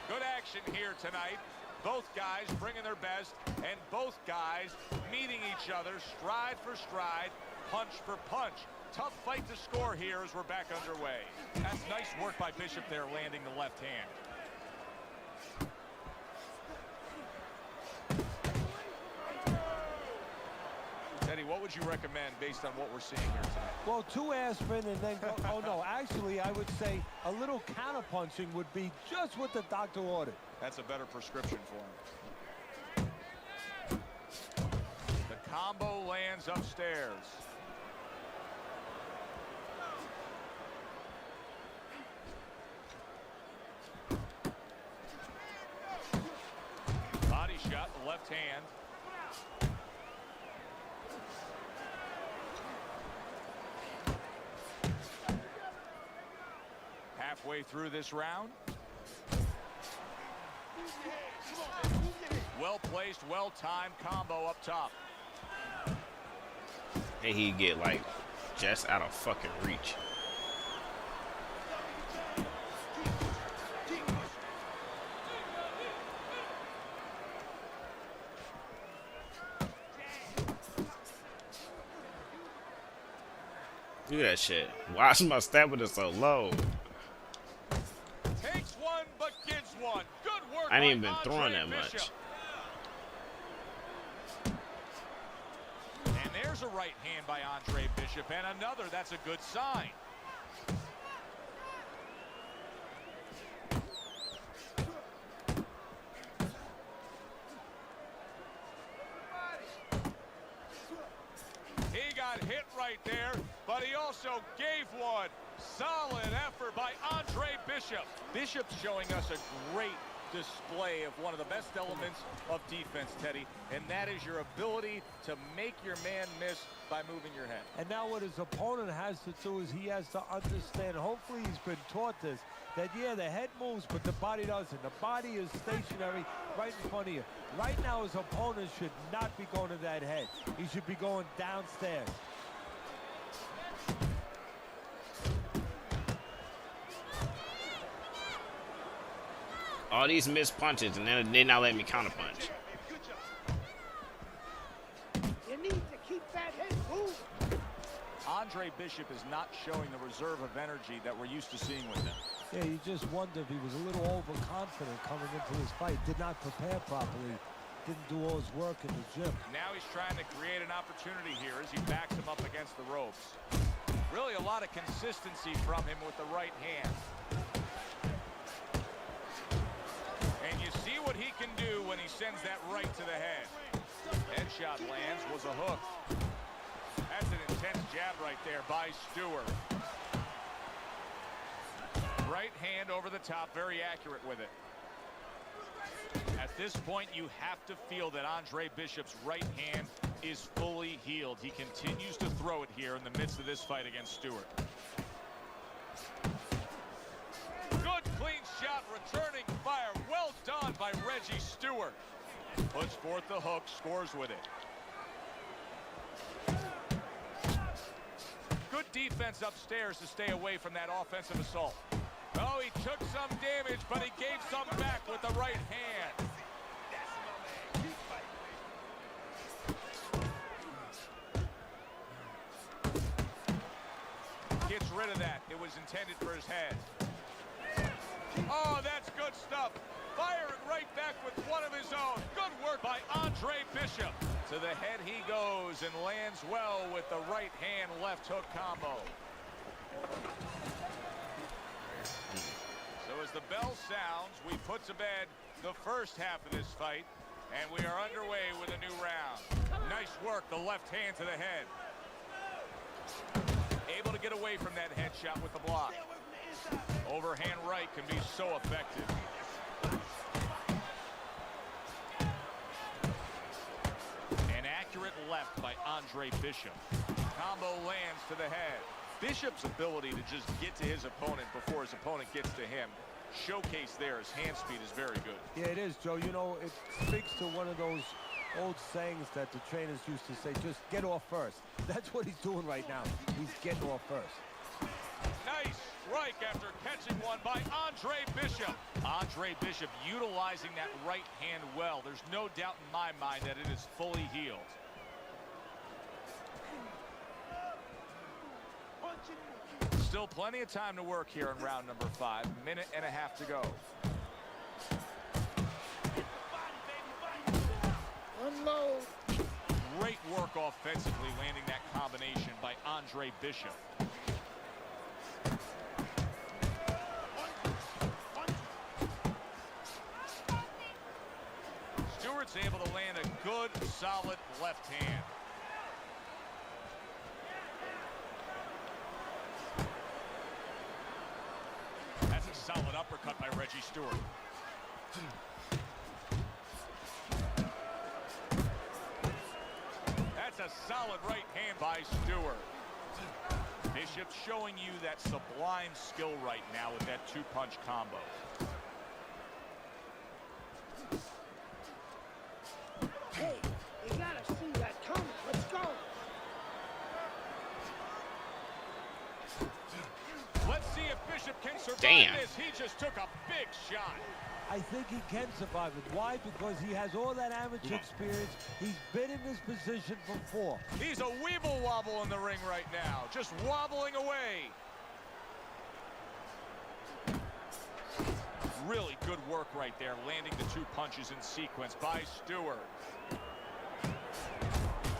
Good action here tonight. Both guys bringing their best, and both guys meeting each other stride for stride, punch for punch. Tough fight to score here as we're back underway. That's nice work by Bishop there, landing the left hand. Teddy, what What would you recommend based on what we're seeing here tonight?
Well, 2 aspirin and then go. Oh, no. Actually, I would say a little counterpunching would be just what the doctor ordered.
That's a better prescription for him. The combo lands upstairs. Body shot, the left hand. Halfway through this round. Well-placed, well-timed combo up top.
And he get like just out of fucking reach. Look at that shit. Why is my stamina so low?
Takes one, but gives one. Good work.
I ain't even been
by
throwing
Andre
that much.
Bishop. And there's a right hand by Andre Bishop, and another. That's a good sign. He got hit right there, but he also gave one. Solid effort by Andre Bishop. Bishop's showing us a great display of one of the best elements of defense, Teddy, and that is your ability to make your man miss by moving your head.
And now what his opponent has to do is he has to understand, hopefully he's been taught this, that yeah, the head moves, but the body doesn't. The body is stationary right in front of you. Right now his opponent should not be going to that head. He should be going downstairs.
All these missed punches, and then they not letting me counter punch.
You need to keep that head moving.
Andre Bishop is not showing the reserve of energy that we're used to seeing with him.
Yeah, you just wonder if he was a little overconfident coming into this fight. Did not prepare properly. Didn't do all his work in the gym.
Now he's trying to create an opportunity here as he backs him up against the ropes. Really a lot of consistency from him with the right hand. And you see what he can do when he sends that right to the head. Headshot lands, was a hook. That's an intense jab right there by Stewart. Right hand over the top, very accurate with it. At this point, you have to feel that Andre Bishop's right hand is fully healed. He continues to throw it here in the midst of this fight against Stewart. Good clean shot, returning fire. Well done by Reggie Stewart. Puts forth the hook, scores with it. Good defense upstairs to stay away from that offensive assault. Oh, he took some damage, but he gave some back with the right hand. Gets rid of that. It was intended for his head. Oh, that's good stuff. Firing right back with one of his own. Good work by Andre Bishop. To the head he goes and lands well with the right hand left hook combo. So as the bell sounds, we put to bed the first half of this fight, and we are underway with a new round. Nice work, the left hand to the head. Able to get away from that headshot with the block. Overhand right can be so effective. An accurate left by Andre Bishop. Combo lands to the head. Bishop's ability to just get to his opponent before his opponent gets to him, showcase there, his hand speed is very good.
Yeah, it is, Joe. You know, it speaks to one of those old sayings that the trainers used to say, just get off first. That's what he's doing right now. He's getting off first.
Nice strike after catching one by Andre Bishop. Andre Bishop utilizing that right hand well. There's no doubt in my mind that it is fully healed. Still plenty of time to work here in round number 5. Minute and a half to go.
Unload.
Great work offensively, landing Andre Bishop. Stewart's able to land a good, solid left hand. That's a solid uppercut by Reggie Stewart. That's a solid right hand by Stewart. Bishop showing you that sublime skill right now with that two-punch combo.
Hey, you gotta see that coming. Let's go.
Let's see if Bishop can survive this. He just took a big shot.
I think he can survive it. Why? Because he has all that amateur experience. He's been in this position before.
He's a weeble wobble in the ring right now, just wobbling away. Really good work right there, landing the two punches in sequence by Stewart.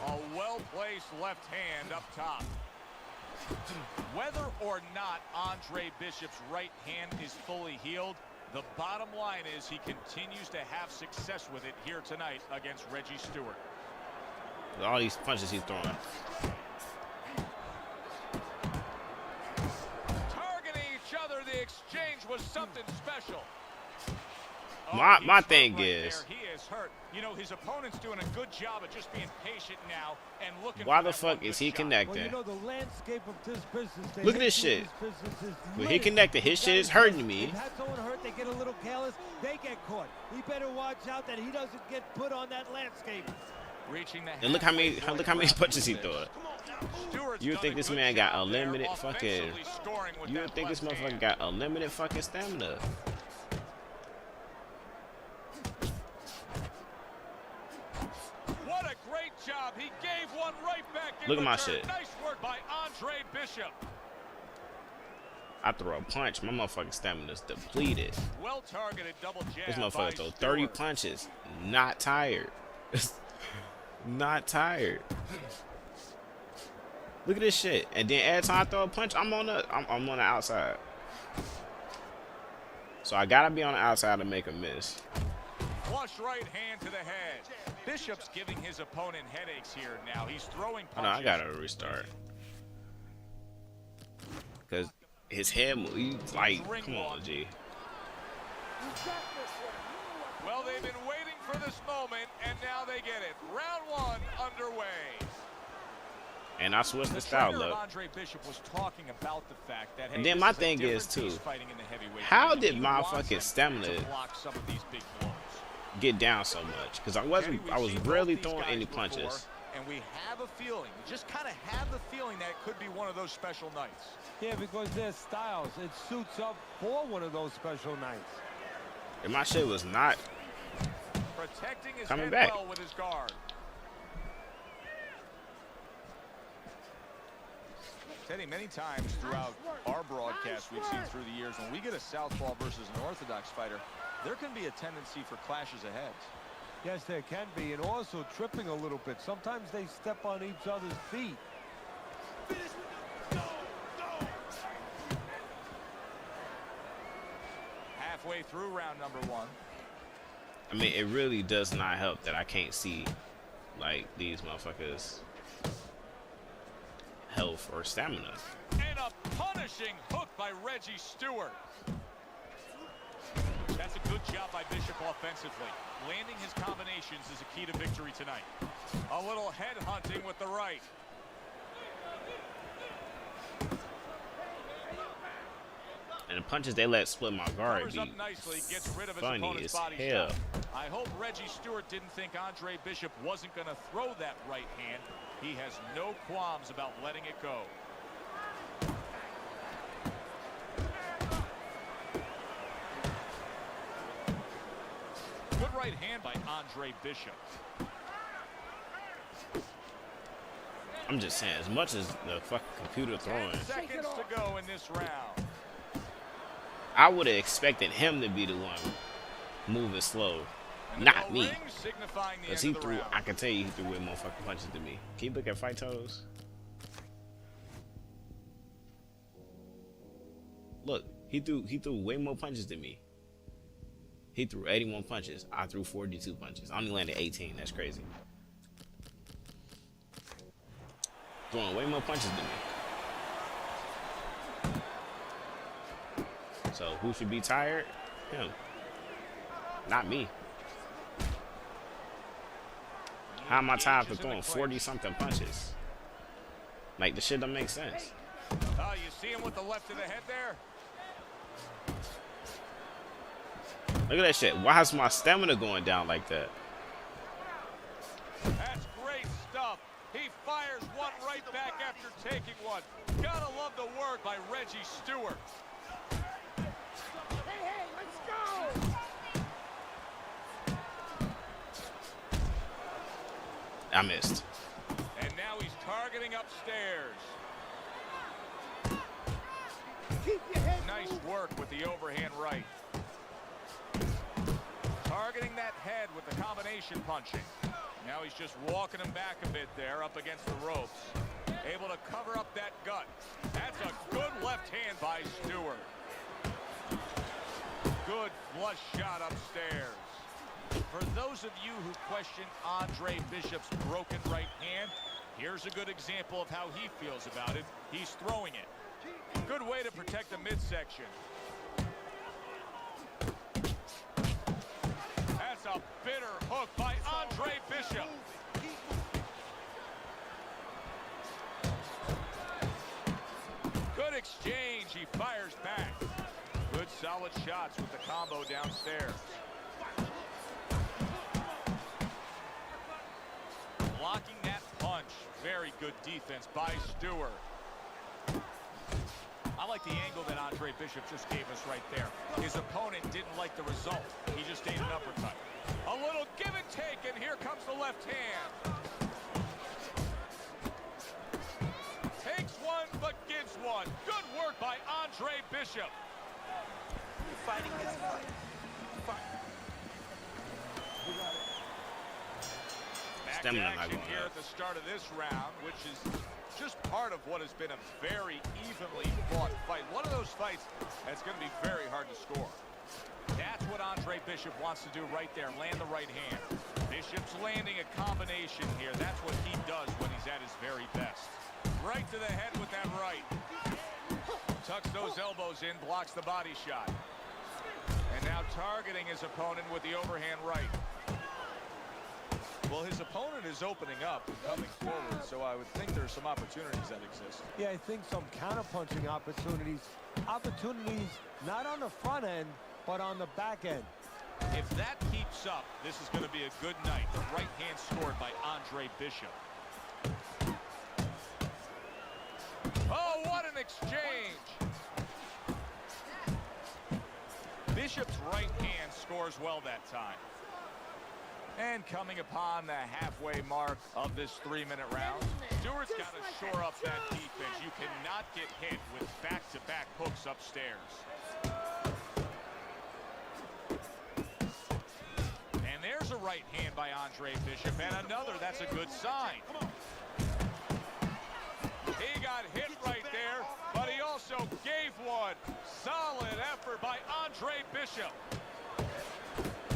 A well-placed left hand up top. Whether or not Andre Bishop's right hand is fully healed, the bottom line is he continues to have success with it here tonight against Reggie Stewart.
All these punches he's throwing.
Targeting each other, the exchange was something special.
My thing
right
is,
he is hurt. You know, his opponent's doing a good job of just being patient now and looking.
why the fuck is he connecting?
Well, you know, the landscape of this business.
Look at this shit. When he connected, his shit is hurting me.
If had someone hurt, they get a little careless, they get caught. He better watch out that he doesn't get put on that landscape.
Reaching the
And look how many punches he threw. You would think this man got unlimited fucking. You would think this motherfucker got unlimited fucking stamina.
What a great job. He gave one right back.
Look at my shit.
Nice work by Andre Bishop.
I throw a punch, my motherfucking stamina's depleted.
Well targeted double jab.
This motherfucker throw 30 punches, not tired. Not tired. Look at this shit. And then every time I throw a punch, I'm on the outside. So I gotta be on the outside to make a miss.
Flush right hand to the head. Bishop's giving his opponent headaches here now. He's throwing punches.
Hold on, I gotta restart. Cause his head move, he's like, come on, G.
Well, they've been waiting for this moment, and now they get it. Round one underway.
And I switched the style up.
Andre Bishop was talking about the fact that,
and then my thing is too, how did my fucking stamina get down so much? Because I was rarely throwing any punches.
And we have a feeling, we just kind of have the feeling that it could be one of those special nights.
Yeah, because their styles, it suits up for one of those special nights.
And my shit was not
protecting his
coming
head
back.
well with his guard. Teddy, many times throughout our broadcast we've seen through the years, when we get a southpaw versus an orthodox fighter, there can be a tendency for clashes of heads.
Yes, there can be, and also tripping a little bit. Sometimes they step on each other's feet.
Halfway through round number one.
I mean, it really does not help that I can't see, like, these motherfuckers' health or stamina.
And a punishing hook by Reggie Stewart. That's a good job by Bishop offensively. Landing his combinations is a key to victory tonight. A little head hunting with the right.
And the punches they let split my guard be
nicely, gets rid of his
funny
opponent's
as
body
hell.
shot. I hope Reggie Stewart didn't think Andre Bishop wasn't going to throw that right hand. He has no qualms about letting it go. Good right hand by Andre Bishop.
I'm just saying, as much as the fucking computer throwing,
10 seconds to go in this round.
I would have expected him to be the one moving slow, not me. Because he threw, I can tell you he threw way more fucking punches than me. Can you look at fight totals? Look, he threw way more punches than me. He threw 81 punches. I threw 42 punches. I only landed 18. That's crazy. Throwing way more punches than me. So who should be tired? Him. Not me. How am I tired for throwing 40-something punches? Like, the shit don't make sense.
Oh, you see him with the left of the head there?
Look at that shit. Why is my stamina going down like that?
That's great stuff. He fires one right back after taking one. Gotta love the work by Reggie Stewart.
Hey, let's go!
I missed.
And now he's targeting upstairs.
Keep your head
Nice work with the overhand right. Targeting that head with the combination punching. Now he's just walking him back a bit there up against the ropes. Able to cover up that gut. That's a good left hand by Stewart. Good flush shot upstairs. For those of you who question Andre Bishop's broken right hand, here's a good example of how he feels about it. He's throwing it. Good way to protect the midsection. That's a bitter hook by Andre Bishop. Good exchange. He fires back. Good solid shots with the combo downstairs. Blocking that punch. Very good defense by Stewart. I like the angle that Andre Bishop just gave us right there. His opponent didn't like the result. He just ate an uppercut. A little give and take, and here comes the left hand. Takes one, but gives one. Good work by Andre Bishop.
fighting his fight.
Back to action here at the start of this round, which is just part of what has been a very evenly fought fight. One of those fights that's going to be very hard to score. That's what Andre Bishop wants to do right there, land the right hand. Bishop's landing a combination here. That's what he does when he's at his very best. Right to the head with that right. Tucks those elbows in, blocks the body shot. And now targeting his opponent with the overhand right. Well, his opponent is opening up and coming forward, so I would think there's some opportunities that exist.
Yeah, I think some counter-punching opportunities. Opportunities not on the front end, but on the back end.
If that keeps up, this is going to be a good night. The right hand scored by Andre Bishop. Oh, what an exchange! Bishop's right hand scores well that time. And coming upon the halfway mark of this 3-minute round, Stewart's got to shore up that defense. You cannot get hit with back-to-back hooks upstairs. And there's a right hand by Andre Bishop, and another. That's a good sign. He got hit right there, but he also gave one. Solid effort by Andre Bishop.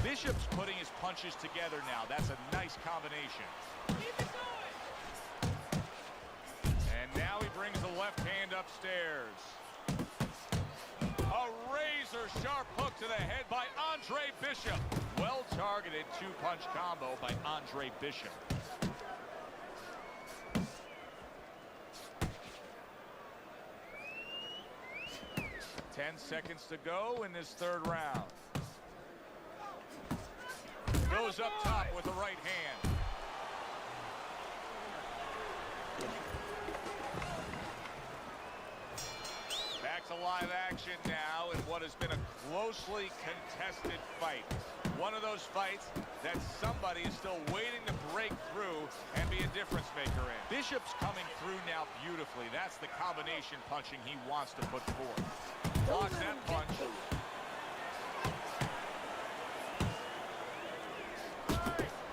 Bishop's putting his punches together now. That's a nice combination. And now he brings the left hand upstairs. A razor-sharp hook to the head by Andre Bishop. Well-targeted two-punch combo by Andre Bishop. Ten seconds to go in this third round. Goes up top with the right hand. Back to live action now in what has been a closely contested fight. One of those fights that somebody is still waiting to break through and be a difference maker in. Bishop's coming through now beautifully. That's the combination punching he wants to put forth. Blocks that punch.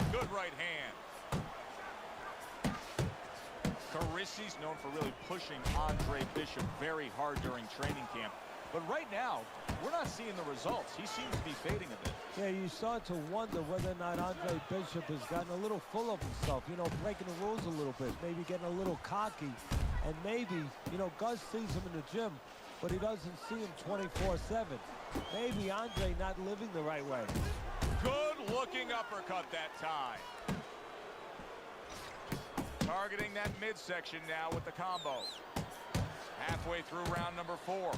Good right hand. Carissie's known for really pushing Andre Bishop very hard during training camp. But right now, we're not seeing the results. He seems to be fading a bit.
Yeah, you start to wonder whether or not Andre Bishop has gotten a little full of himself, you know, breaking the rules a little bit, maybe getting a little cocky. And maybe, you know, Gus sees him in the gym, but he doesn't see him 24/7. Maybe Andre not living the right way.
Good looking uppercut that time. Targeting that midsection now with the combo. Halfway through round number 4.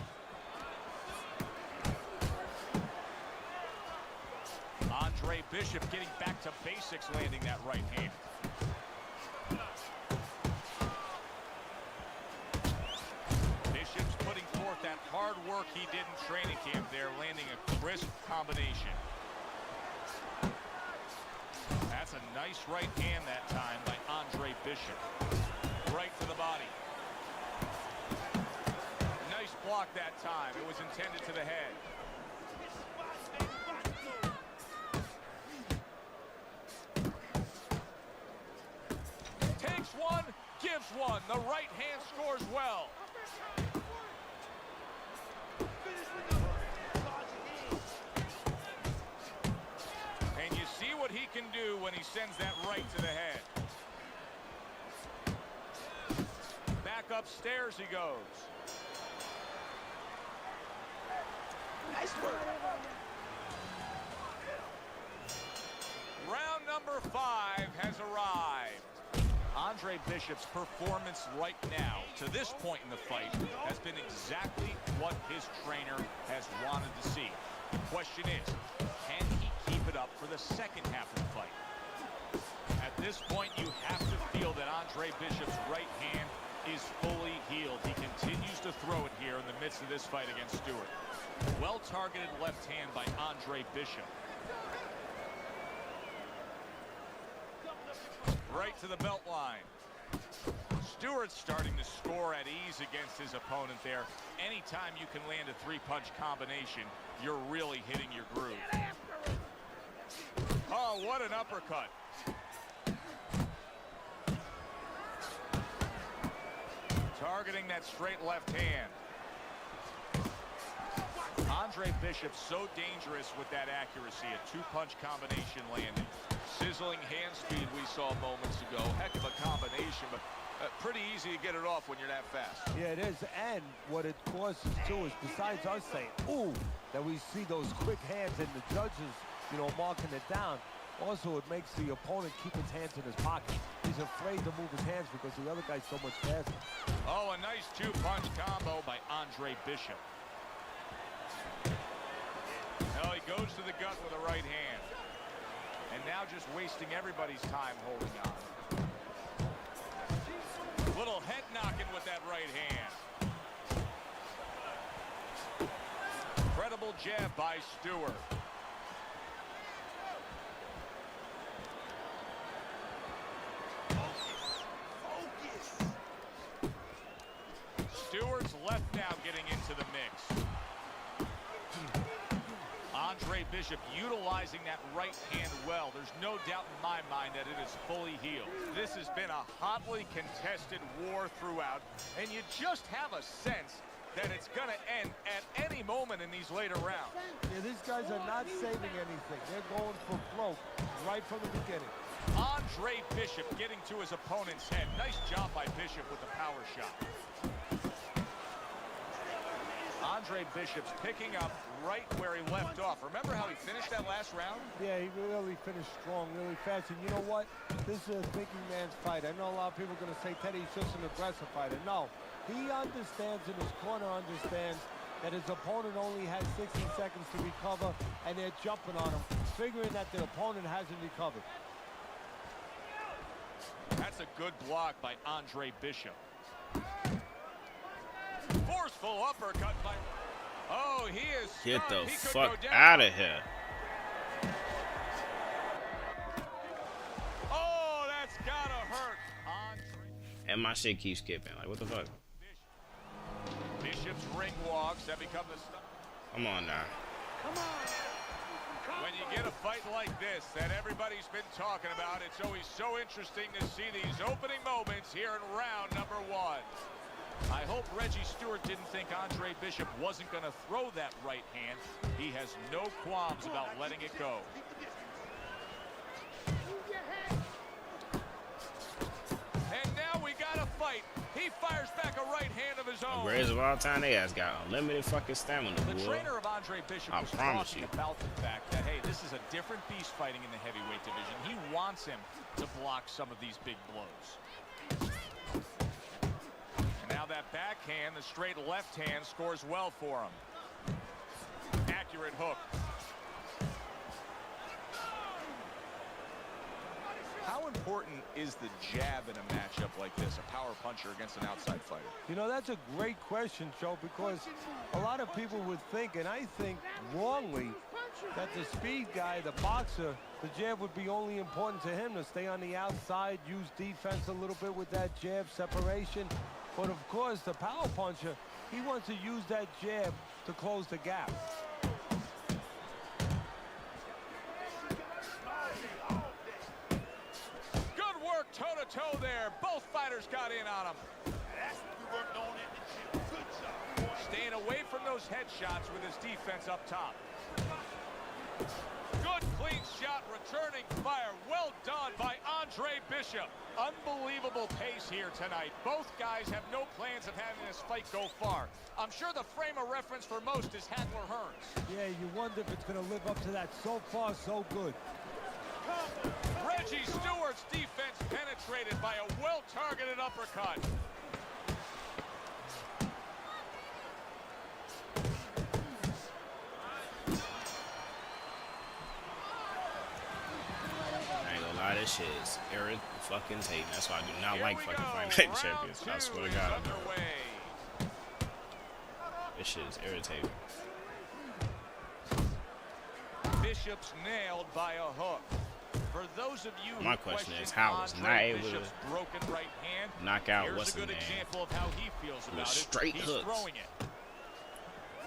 Andre Bishop getting back to basics, landing that right hand. Bishop's putting forth that hard work he did in training camp there, landing a crisp combination. That's a nice right hand that time by Andre Bishop. Right to the body. Nice block that time. It was intended to the head. Takes one, gives one. The right hand scores well. And you see what he can do when he sends that right to the head. Back upstairs he goes. Nice work. Round number 5 has arrived. Andre Bishop's performance right now, to this point in the fight, has been exactly what his trainer has wanted to see. The question is, can he keep it up for the second half of the fight? At this point, you have to feel that Andre Bishop's right hand is fully healed. He continues to throw it here in the midst of this fight against Stewart. Well-targeted left hand by Andre Bishop. Right to the belt line. Stewart's starting to score at ease against his opponent there. Anytime you can land a 3-punch combination, you're really hitting your groove. Oh, what an uppercut. Targeting that straight left hand. Andre Bishop so dangerous with that accuracy. A 2-punch combination landing. Sizzling hand speed we saw moments ago. Heck of a combination, but pretty easy to get it off when you're that fast.
Yeah, it is. And what it causes too is, besides us saying, ooh, that we see those quick hands and the judges, you know, marking it down, also it makes the opponent keep his hands in his pocket. He's afraid to move his hands because the other guy's so much faster.
Oh, a nice 2-punch combo by Andre Bishop. Oh, he goes to the gut with a right hand. And now just wasting everybody's time holding on. Little head knocking with that right hand. Incredible jab by Stewart. Stewart's left now getting into the mix. Andre Bishop utilizing that right hand well. There's no doubt in my mind that it is fully healed. This has been a hotly contested war throughout, and you just have a sense that it's going to end at any moment in these later rounds.
Yeah, these guys are not saving anything. They're going for broke right from the beginning.
Andre Bishop getting to his opponent's head. Nice job by Bishop with the power shot. Andre Bishop's picking up right where he left off. Remember how he finished that last round?
Yeah, he really finished strong, really fast. And you know what? This is a thinking man's fight. I know a lot of people are going to say Teddy's just an aggressive fighter. No, he understands, and his corner understands, that his opponent only has 60 seconds to recover, and they're jumping on him, figuring that the opponent hasn't recovered.
That's a good block by Andre Bishop. Forceful uppercut by... Oh, he is
Get
stunned.
the
He could
fuck
go down.
out of here.
Oh, that's gotta hurt.
And my shit keeps skipping. Like, what the fuck?
Bishop's ring walks have become the stuff.
Come on now.
Come on. When you get a fight like this that everybody's been talking about, it's always so interesting to see these opening moments here in round number 1. I hope Reggie Stewart didn't think Andre Bishop wasn't going to throw that right hand. He has no qualms about letting it go. And now we got a fight. He fires back a right hand of his own.
The greatest of all time, they has got unlimited fucking stamina, boy.
The trainer of Andre Bishop was talking about the fact that, hey, this is a different beast fighting in the heavyweight division. He wants him to block some of these big blows. And now that backhand, the straight left hand, scores well for him. Accurate hook. How important is the jab in a matchup like this, a power puncher against an outside fighter?
You know, that's a great question, Joe, because a lot of people would think, and I think wrongly, that the speed guy, the boxer, the jab would be only important to him to stay on the outside, use defense a little bit with that jab separation. But of course, the power puncher, he wants to use that jab to close the gap.
Toe-to-toe there. Both fighters got in on him.
That's what we worked on in the gym. Good job.
Staying away from those headshots with his defense up top. Good clean shot, returning fire. Well done by Andre Bishop. Unbelievable pace here tonight. Both guys have no plans of having this fight go far. I'm sure the frame of reference for most is Hagler Hearns.
Yeah, you wonder if it's going to live up to that. So far, so good.
Reggie Stewart's defense penetrated by a well-targeted uppercut.
I ain't gonna lie, this shit is irritating. That's why I do not like fucking fighting champions. I swear to God. This shit is irritating.
Bishop's nailed by a hook. For those of you
my question is, how was not able to
broken right hand,
knock out what's his name?
Example of how he feels about
straight
it.
hooks.
Throwing it.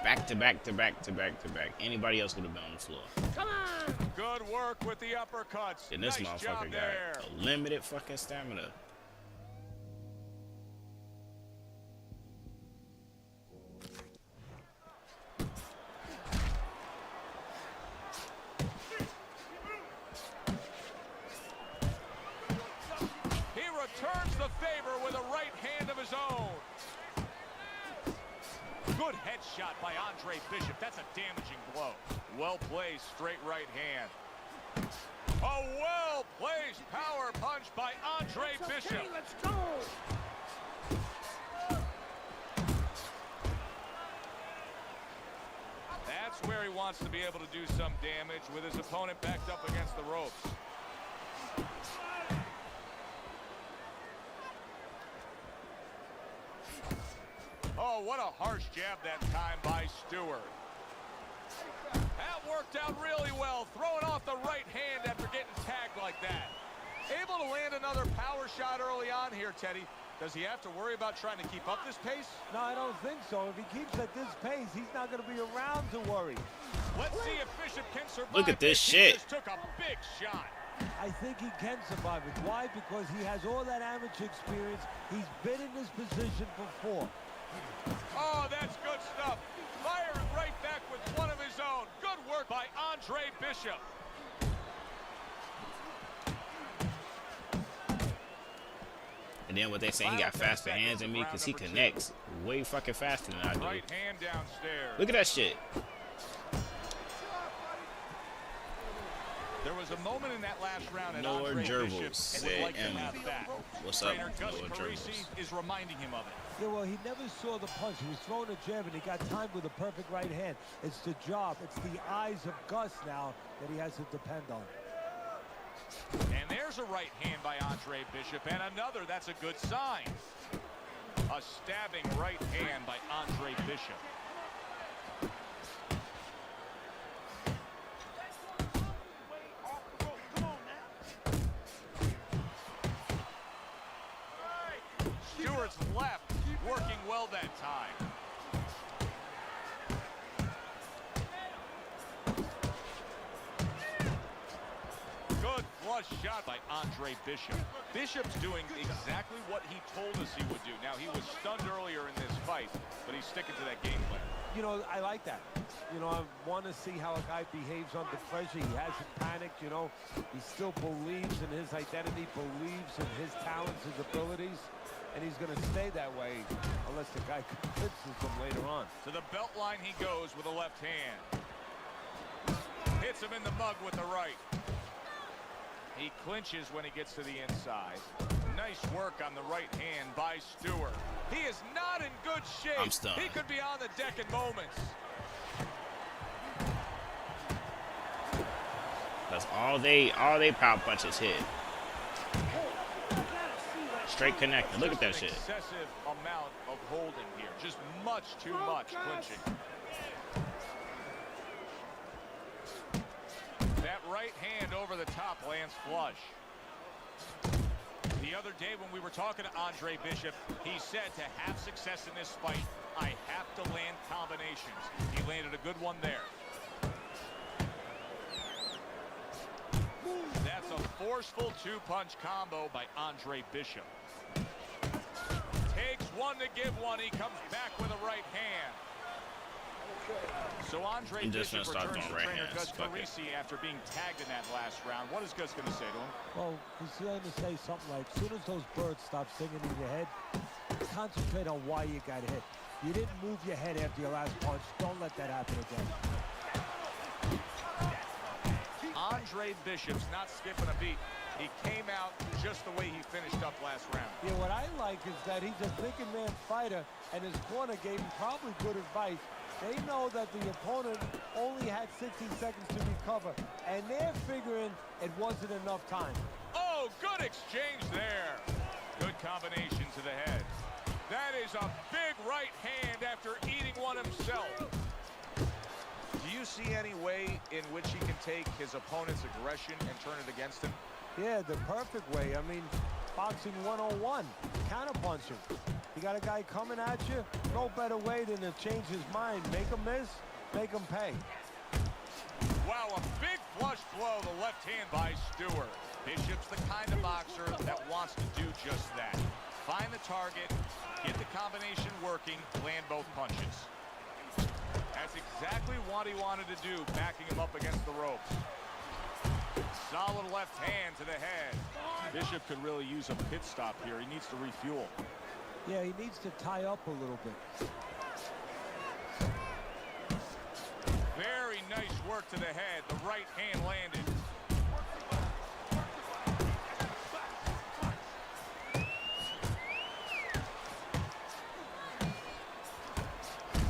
Back to back to back to back to back. Anybody else would have been on the floor.
Come on! Good work with the uppercuts.
And this
nice
motherfucker got a limited fucking stamina.
Returns the favor with a right hand of his own. Good headshot by Andre Bishop. That's a damaging blow. Well placed, straight right hand. A well placed power punch by Andre Bishop.
Okay, let's go.
That's where he wants to be able to do some damage with his opponent backed up against the ropes. Oh, what a harsh jab that time by Stewart. That worked out really well, throwing off the right hand after getting tagged like that. Able to land another power shot early on here, Teddy. Does he have to worry about trying to keep up this pace?
No, I don't think so. If he keeps at this pace, he's not going to be around to worry.
Let's see if Bishop can survive.
Look at this shit.
He just took a big shot.
I think he can survive it. Why? Because he has all that amateur experience. He's been in this position before.
Oh, that's good stuff. Firing right back with one of his own. Good work by Andre Bishop.
And then what they say, he got faster hands than me because he connects way fucking faster than I do.
Right hand downstairs.
Look at that shit.
There was a moment in that last round at
Noah
Andre
Gerbils
Bishop
said,
like to have that.
what's up,
Trainer Gus
Noah
Parisi
Gerbils?
is reminding him of it.
Yeah, well, he never saw the punch. He was throwing a jab, and he got timed with a perfect right hand. It's the job. It's the eyes of Gus now that he has to depend on.
And there's a right hand by Andre Bishop, and another. That's a good sign. A stabbing right hand by Andre Bishop. Stewart's left, working well that time. Good flush a shot by Andre Bishop. Bishop's doing exactly what he told us he would do. Now, he was stunned earlier in this fight, but he's sticking to that game plan.
You know, I like that. You know, I want to see how a guy behaves under pressure. He hasn't panicked, you know. He still believes in his identity, believes in his talents, his abilities, and he's going to stay that way unless the guy convinces him later on.
To the belt line he goes with a left hand. Hits him in the mug with the right. He clinches when he gets to the inside. Nice work on the right hand by Stewart. He is not in good shape.
I'm stunned.
He could be on the deck in moments.
That's all they power punches hit. Straight connected. Look at that shit.
Excessive amount of holding here. Just much too much clinching. That right hand over the top lands flush. The other day when we were talking to Andre Bishop, he said to have success in this fight, I have to land combinations. He landed a good one there. That's a forceful two-punch combo by Andre Bishop. Takes one to give one. He comes back with a right hand. So Andre Bishop returns to trainer Gus Carisi after being tagged in that last round. What is Gus going to say to him?
Well, he's going to say something like, as soon as those birds stop singing in your head, concentrate on why you got hit. You didn't move your head after your last punch. Don't let that happen again.
Andre Bishop's not skipping a beat. He came out just the way he finished up last round.
Yeah, what I like is that he's a thinking man fighter, and his corner gave him probably good advice. They know that the opponent only had 60 seconds to recover, and they're figuring it wasn't enough time.
Oh, good exchange there. Good combination to the head. That is a big right hand after eating one himself. Do you see any way in which he can take his opponent's aggression and turn it against him?
Yeah, the perfect way. I mean, boxing 101, counterpunching. You got a guy coming at you, no better way than to change his mind. Make him miss, make him pay.
Wow, a big flush blow, the left hand by Stewart. Bishop's the kind of boxer that wants to do just that. Find the target, get the combination working, land both punches. That's exactly what he wanted to do, backing him up against the ropes. Solid left hand to the head. Bishop could really use a pit stop here. He needs to refuel.
Yeah, he needs to tie up a little bit.
Very nice work to the head. The right hand landed.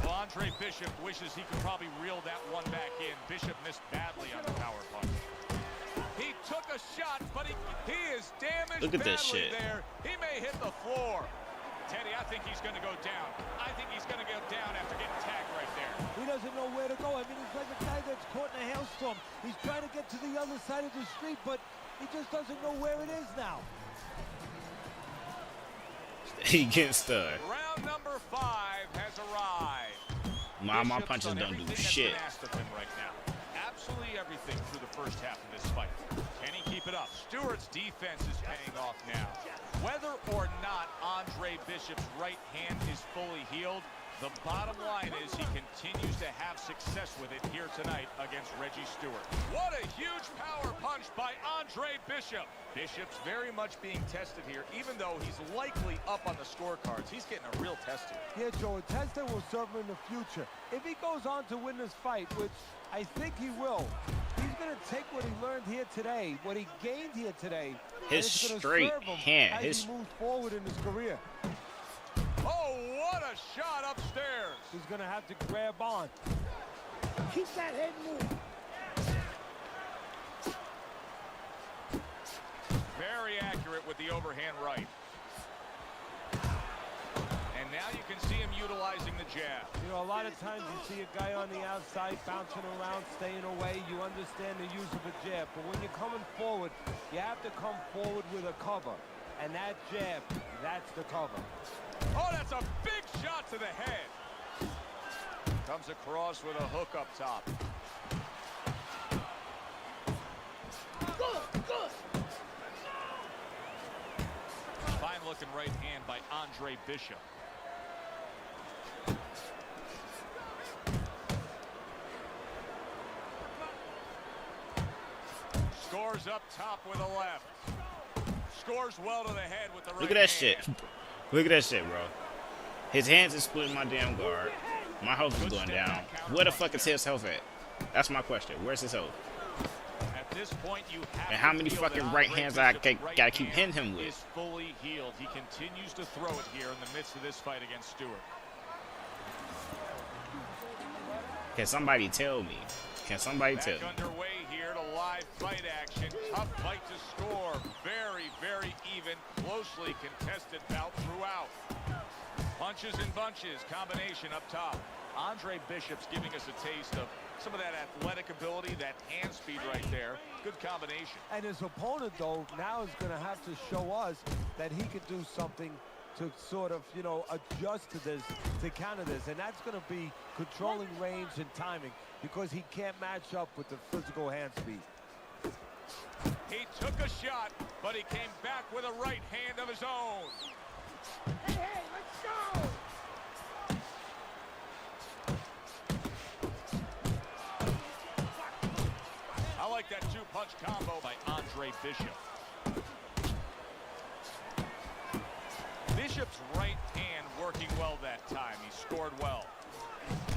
Well, Andre Bishop wishes he could probably reel that one back in. Bishop missed badly on the power punch. He took a shot, but he is damaged.
Look at this shit.
There. He may hit the floor. Teddy, I think he's going to go down. I think he's going to go down after getting tagged right there.
He doesn't know where to go. I mean, he's like a guy that's caught in a hailstorm. He's trying to get to the other side of the street, but he just doesn't know where it is now.
He gets stuck.
Round number 5 has arrived.
My punches don't do shit.
Right now. Absolutely everything through the first half of this fight. Can he keep it up? Stewart's defense is paying off now. Whether or not Andre Bishop's right hand is fully healed, the bottom line is he continues to have success with it here tonight against Reggie Stewart. What a huge power punch by Andre Bishop. Bishop's very much being tested here, even though he's likely up on the scorecards. He's getting a real test here.
Yeah, Joe, a test that will serve him in the future. If he goes on to win this fight, which I think he will, he's going to take what he learned here today, what he gained here today,
his straight hand,
as he moves forward in his career.
Oh, what a shot upstairs.
He's going to have to grab on.
Keep that head moving.
Very accurate with the overhand right. And now you can see him utilizing the jab.
You know, a lot of times you see a guy on the outside bouncing around, staying away. You understand the use of a jab. But when you're coming forward, you have to come forward with a cover. And that jab, that's the cover.
Oh, that's a big shot to the head. Comes across with a hook up top.
Good, good.
Fine-looking right hand by Andre Bishop. Scores up top with a left. Scores well to the head with the right.
Look at that shit. Look at that shit, bro. His hands is splitting my damn guard. My health is going down. Where the fuck is his health at? That's my question. Where's his health?
At this point, you have
And how many fucking right hands I gotta keep hitting him with?
Is fully healed. He continues to throw it here in the midst of this fight against Stewart.
Can somebody tell me? Can somebody tell me?
Back underway here to live fight action. Tough fight to score. Very, very even, closely contested bout throughout. Punches and bunches, combination up top. Andre Bishop's giving us a taste of some of that athletic ability, that hand speed right there. Good combination.
And his opponent, though, now is going to have to show us that he could do something to sort of, you know, adjust to this, to counter this. And that's going to be controlling range and timing, because he can't match up with the physical hand speed.
He took a shot, but he came back with a right hand of his own.
Hey, let's go!
I like that two-punch combo by Andre Bishop. Bishop's right hand working well that time. He scored well.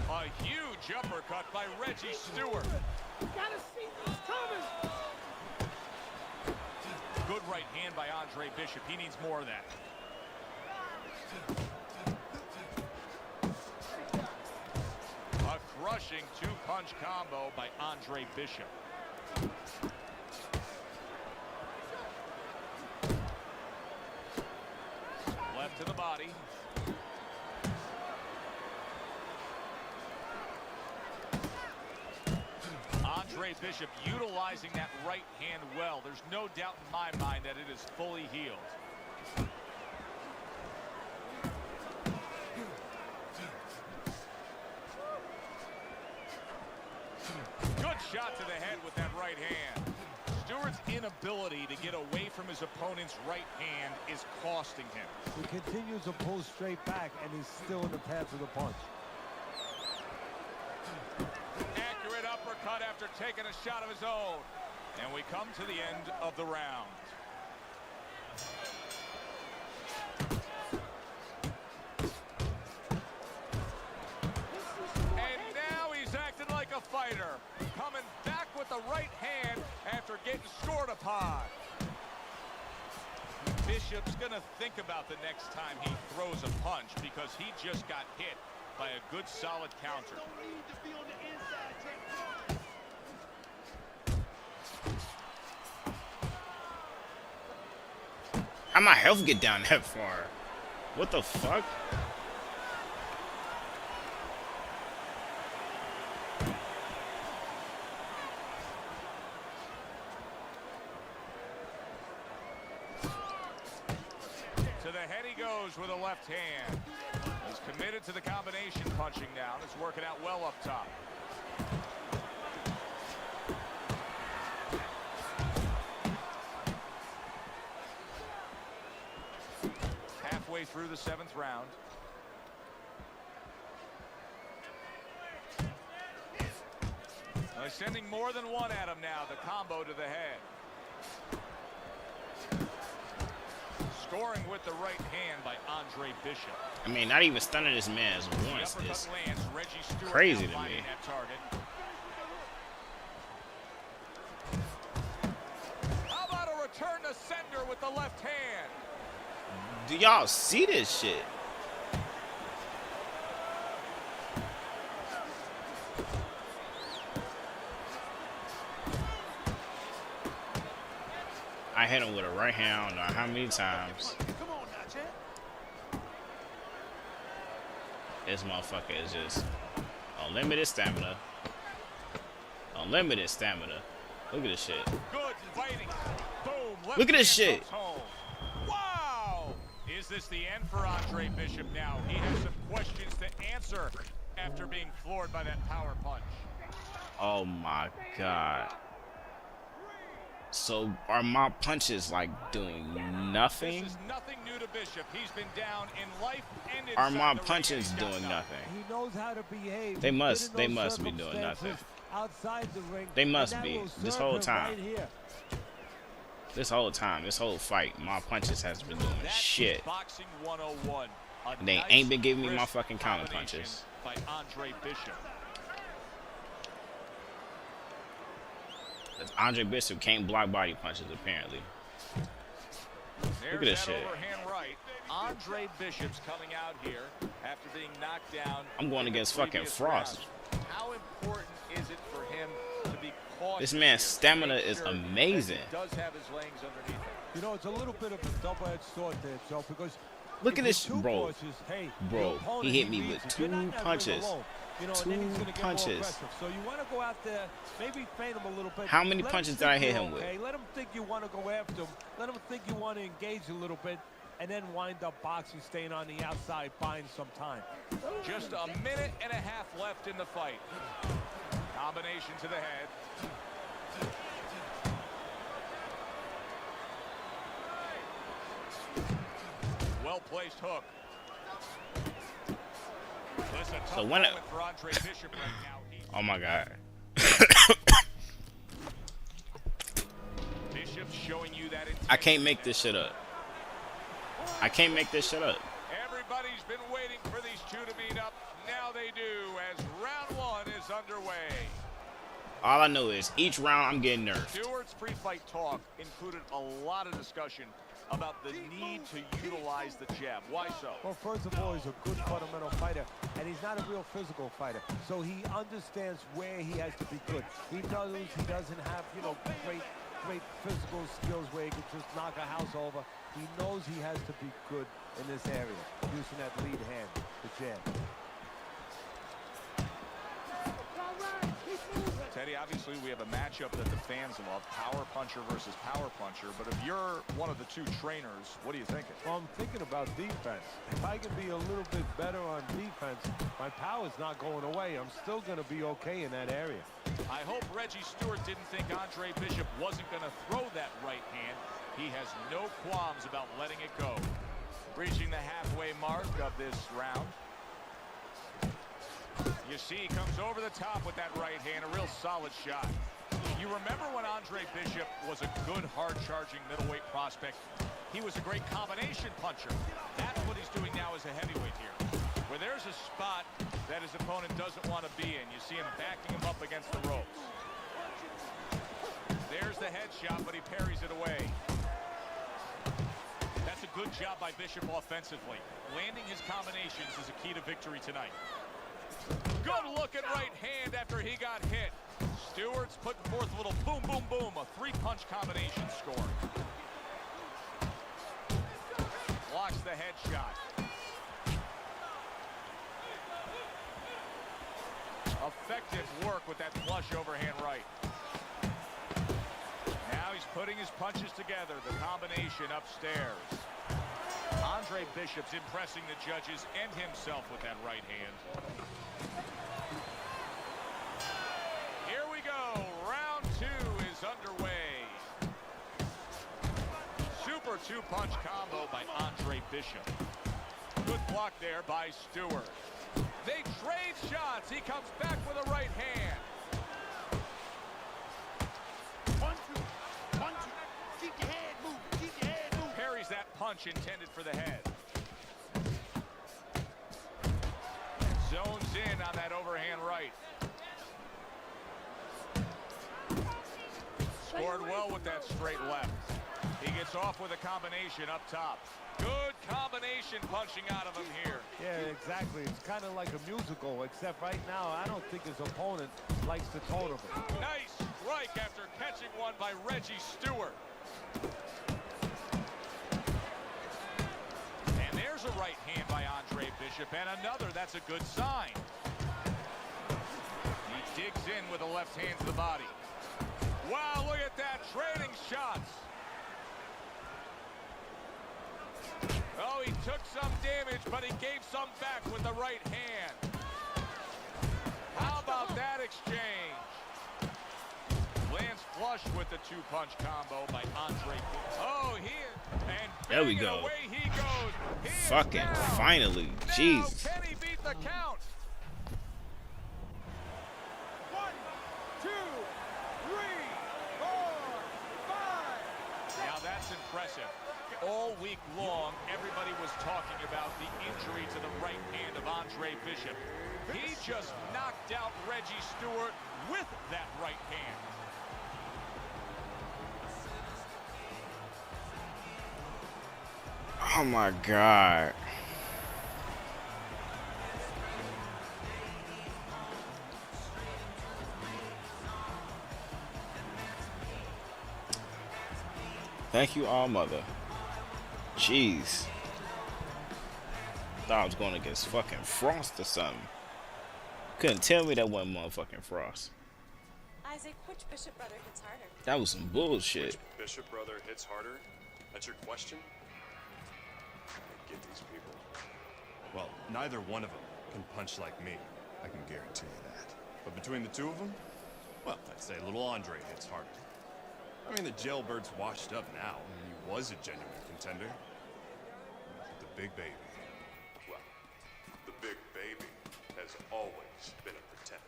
A huge uppercut by Reggie Stewart.
You gotta see these coming!
Good right hand by Andre Bishop. He needs more of that. A crushing two-punch combo by Andre Bishop. Left to the body. Andre Bishop utilizing that right hand well. There's no doubt in my mind that it is fully healed. Good shot to the head with that right hand. Stewart's inability to get away from his opponent's right hand is costing him.
He continues to pull straight back, and he's still in the path of the punch.
Accurate uppercut after taking a shot of his own. And we come to the end of the round. And now he's acting like a fighter. Coming back with the right hand after getting scored upon. Bishop's gonna think about the next time he throws a punch, because he just got hit by a good solid counter.
How my health get down that far? What the fuck?
To the head he goes with a left hand. He's committed to the combination punching now. It's working out well up top. Halfway through the 7th round. They're sending more than one at him now. The combo to the head. Scoring with the right hand by Andre Bishop.
I mean, not even stunning this man once is crazy to me.
How about a return to sender with the left hand?
Do y'all see this shit? I hit him with a right hand, I don't know how many times.
Come on, Najee.
This motherfucker is just unlimited stamina. Unlimited stamina. Look at this shit.
Good fighting. Boom.
Look at this shit.
Wow. Is this the end for Andre Bishop now? He has some questions to answer after being floored by that power punch.
Oh my God. So are my punches like doing nothing?
This is nothing new to Bishop. He's been down in life and
Are
inside
my
the ring,
punches
and he's
doing
got
nothing?
He knows how to behave.
They
He's
must.
been
They
in those
must be doing nothing.
circumstances outside the ring.
They must
and that
be.
will
This
serve
whole
him
time.
Right here.
This whole time, this whole fight, my punches has been doing
That
shit.
is boxing 101. A
They
nice,
ain't been giving me my
crisp
fucking counter
combination
punches.
by Andre Bishop.
Andre Bishop can't block body punches apparently. Look at this shit.
Overhand right. Andre Bishop's coming out here after being knocked down.
I'm going against fucking Frost.
Round. How important is it for him to be cautious?
This man's
here,
stamina
make
is
sure
amazing.
that he does have his legs underneath him.
You know, it's a little bit of a double-edged sword there, Joe, because
Look at
if
this,
you're too
bro.
cautious, hey,
Bro,
your opponent,
he hit me
reads
with
you. You're not
2
in that ring
punches.
alone. You know, and
2
then he's gonna get more
punches.
aggressive. So you want to go out there, maybe feint him a little bit.
How many
Let
punches
him
did I
think
hit
you're
him with?
okay. Let him think you want to go after him. Let him think you want to engage a little bit, and then wind up boxing, staying on the outside, buying some time.
Just a minute and a half left in the fight. Combination to the head. Well-placed hook. This a tough moment for Andre Bishop right now.
Oh my god.
Bishop showing you that
I can't make this shit up. I can't make this shit up.
Everybody's been waiting for these two to meet up. Now they do as round 1 is underway.
All I know is each round I'm getting nerfed.
Stewart's pre-fight talk included a lot of discussion about the need to utilize the jab. Why so?
Well, first of all, he's a good fundamental fighter, and he's not a real physical fighter. So he understands where he has to be good. He knows he doesn't have, you know, great physical skills where he can just knock a house over. He knows he has to be good in this area, using that lead hand, the jab.
Teddy, obviously we have a matchup that the fans love, power puncher versus power puncher, but if you're one of the two trainers, what are you thinking?
Well, I'm thinking about defense. If I can be a little bit better on defense, my power's not going away. I'm still going to be okay in that area.
I hope Reggie Stewart didn't think Andre Bishop wasn't going to throw that right hand. He has no qualms about letting it go. Reaching the halfway mark of this round. You see, he comes over the top with that right hand, a real solid shot. You remember when Andre Bishop was a good, hard-charging middleweight prospect? He was a great combination puncher. That's what he's doing now as a heavyweight here. Where there's a spot that his opponent doesn't want to be in, you see him backing him up against the ropes. There's the headshot, but he parries it away. That's a good job by Bishop offensively. Landing his combinations is a key to victory tonight. Good looking right hand after he got hit. Stewart's putting forth a little boom, boom, boom, a 3-punch combination score. Blocks the headshot. Effective work with that flush overhand right. Now he's putting his punches together, the combination upstairs. Andre Bishop's impressing the judges and himself with that right hand. Here we go. Round 2 is underway. Super 2-punch combo by Andre Bishop. Good block there by Stewart. They trade shots. He comes back with a right hand.
1, 2, 1, 2. Keep your head moving. Keep your head moving.
Parries that punch intended for the head. Zones in on that overhand right. Scored well with that straight left. He gets off with a combination up top. Good combination punching out of him here.
Yeah, exactly. It's kind of like a musical, except right now, I don't think his opponent likes the tone of it.
Nice strike after catching one by Reggie Stewart. And there's a right hand by Andre Bishop, and another. That's a good sign. He digs in with a left hand to the body. Wow, look at that, trading shots. Oh, he took some damage, but he gave some back with the right hand. How about that exchange? Lands flush with the two-punch combo by Andre. Oh, and
there we
banging
go.
away he goes. He is
Fucking
down.
finally.
Now,
Jesus.
can he beat the count?
1, 2, 3, 4, 5.
Now that's impressive. All week long, everybody was talking about the injury to the right hand of Andre Bishop. He just knocked out Reggie Stewart with that right hand.
Oh my God. Thank you, all mother. Jeez. Thought I was going against fucking Frost or something. Couldn't tell me that wasn't motherfucking Frost.
Isaac, which Bishop brother hits harder?
That was some bullshit.
Which Bishop brother hits harder? That's your question? I get these people. Well, neither one of them can punch like me. I can guarantee you that. But between the two of them, well, I'd say little Andre hits harder. I mean, the jailbird's washed up now. He was a genuine contender. But the big baby, well, the big baby has always been a pretender.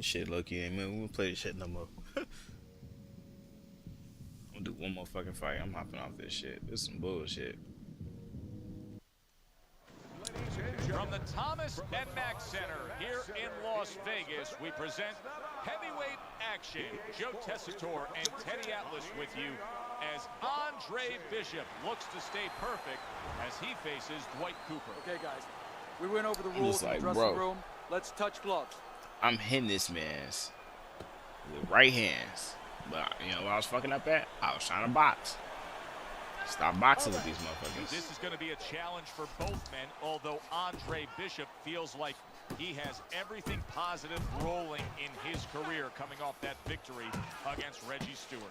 Shit, Loki, ain't man. We won't play this shit no more. I'm gonna do one more fucking fight. I'm hopping off this shit. This is some bullshit.
From the Thomas and Mack Center here in Las Vegas, we present heavyweight action. Joe Tessitore and Teddy Atlas with you as Andre Bishop looks to stay perfect as he faces Dwight Cooper.
Okay, guys, we went over the
I'm
rules
just
in
like,
the dressing
bro.
room. Let's touch gloves.
I'm hitting this man's with right hands. But, you know what I was fucking up at? I was trying to box. Stop boxing with these motherfuckers.
This is going to be a challenge for both men, although Andre Bishop feels like he has everything positive rolling in his career coming off that victory against Reggie Stewart.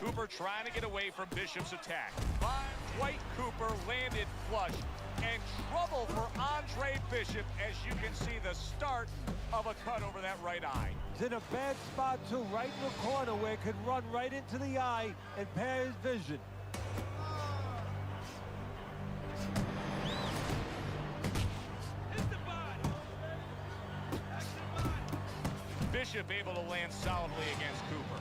Cooper trying to get away from Bishop's attack. Dwight Cooper landed flush, and trouble for Andre Bishop as you can see the start of a cut over that right eye.
He's in a bad spot too, right in the corner where it could run right into the eye and impair his vision.
Bishop able to land solidly against Cooper.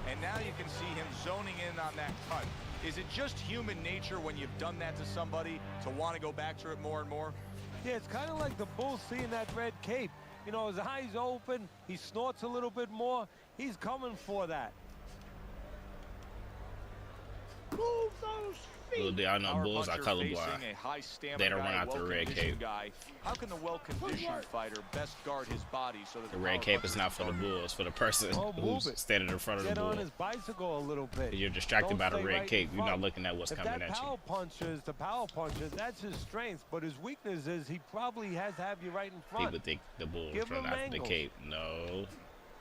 And now you can see him zoning in on that cut. Is it just human nature when you've done that to somebody to want to go back to it more and more?
Yeah, it's kind of like the bull seeing that red cape. You know, his eyes open, he snorts a little bit more. He's coming for that.
Move those
Little
feet.
do y'all know
Power
bulls are
puncher
colorblind.
facing a high stamina
They don't run
guy,
out the red
well-conditioned
cape.
guy. How can the well-conditioned fighter best guard his body so that
The red cape is not for the bulls, it's for the person
Oh, move
who's
it.
standing in front of the
Get
bull.
on his bicycle a little bit.
You're distracted
Don't
by the
stay
red
right
cape.
in
You're not
front.
looking at what's
If
coming
that
at you.
power puncher is the power puncher, that's his strength. But his weakness is he probably has to have you right in front.
People think the bull is
Give
running
him
after the
angles.
cape. No,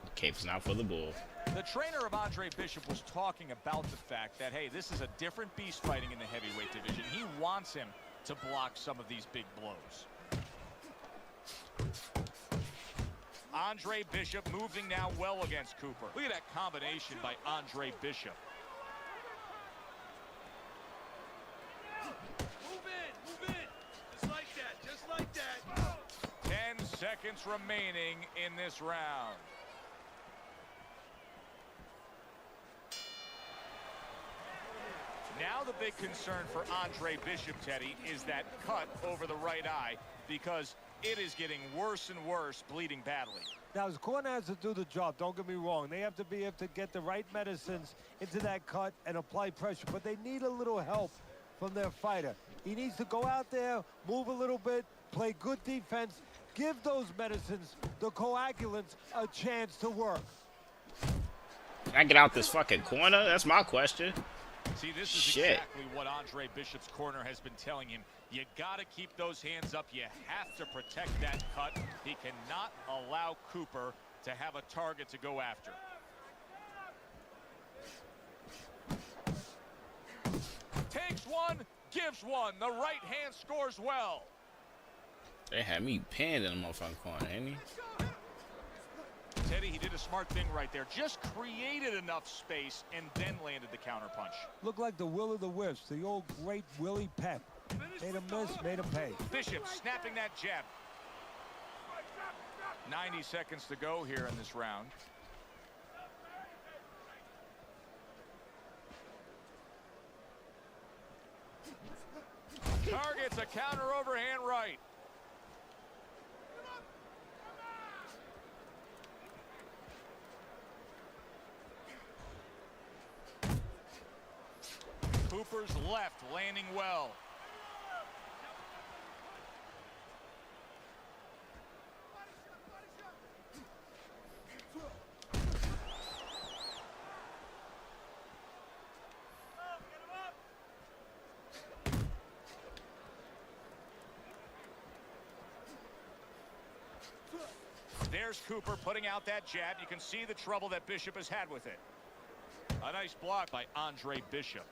the cape's not for the bull.
The trainer of Andre Bishop was talking about the fact that, hey, this is a different beast fighting in the heavyweight division. He wants him to block some of these big blows. Andre Bishop moving now well against Cooper. Look at that combination by Andre Bishop.
Move in. Just like that, just like that.
10 seconds remaining in this round. Now the big concern for Andre Bishop, Teddy, is that cut over the right eye because it is getting worse and worse, bleeding badly.
Now, his corner has to do the job. Don't get me wrong. They have to be able to get the right medicines into that cut and apply pressure. But they need a little help from their fighter. He needs to go out there, move a little bit, play good defense, give those medicines, the coagulants, a chance to work.
Can I get out this fucking corner? That's my question.
See, this is
Shit.
exactly what Andre Bishop's corner has been telling him. You got to keep those hands up. You have to protect that cut. He cannot allow Cooper to have a target to go after. Takes one, gives one. The right hand scores well.
They had me pinned in the motherfucking corner, ain't he?
Teddy, he did a smart thing right there. Just created enough space and then landed the counterpunch.
Looked like the will of the wisps, the old great Willie Pep. Made him miss, made him pay.
Bishop snapping that jab. 90 seconds to go here in this round. Targets a counter overhand right. Cooper's left landing well. There's Cooper putting out that jab. You can see the trouble that Bishop has had with it. A nice block by Andre Bishop.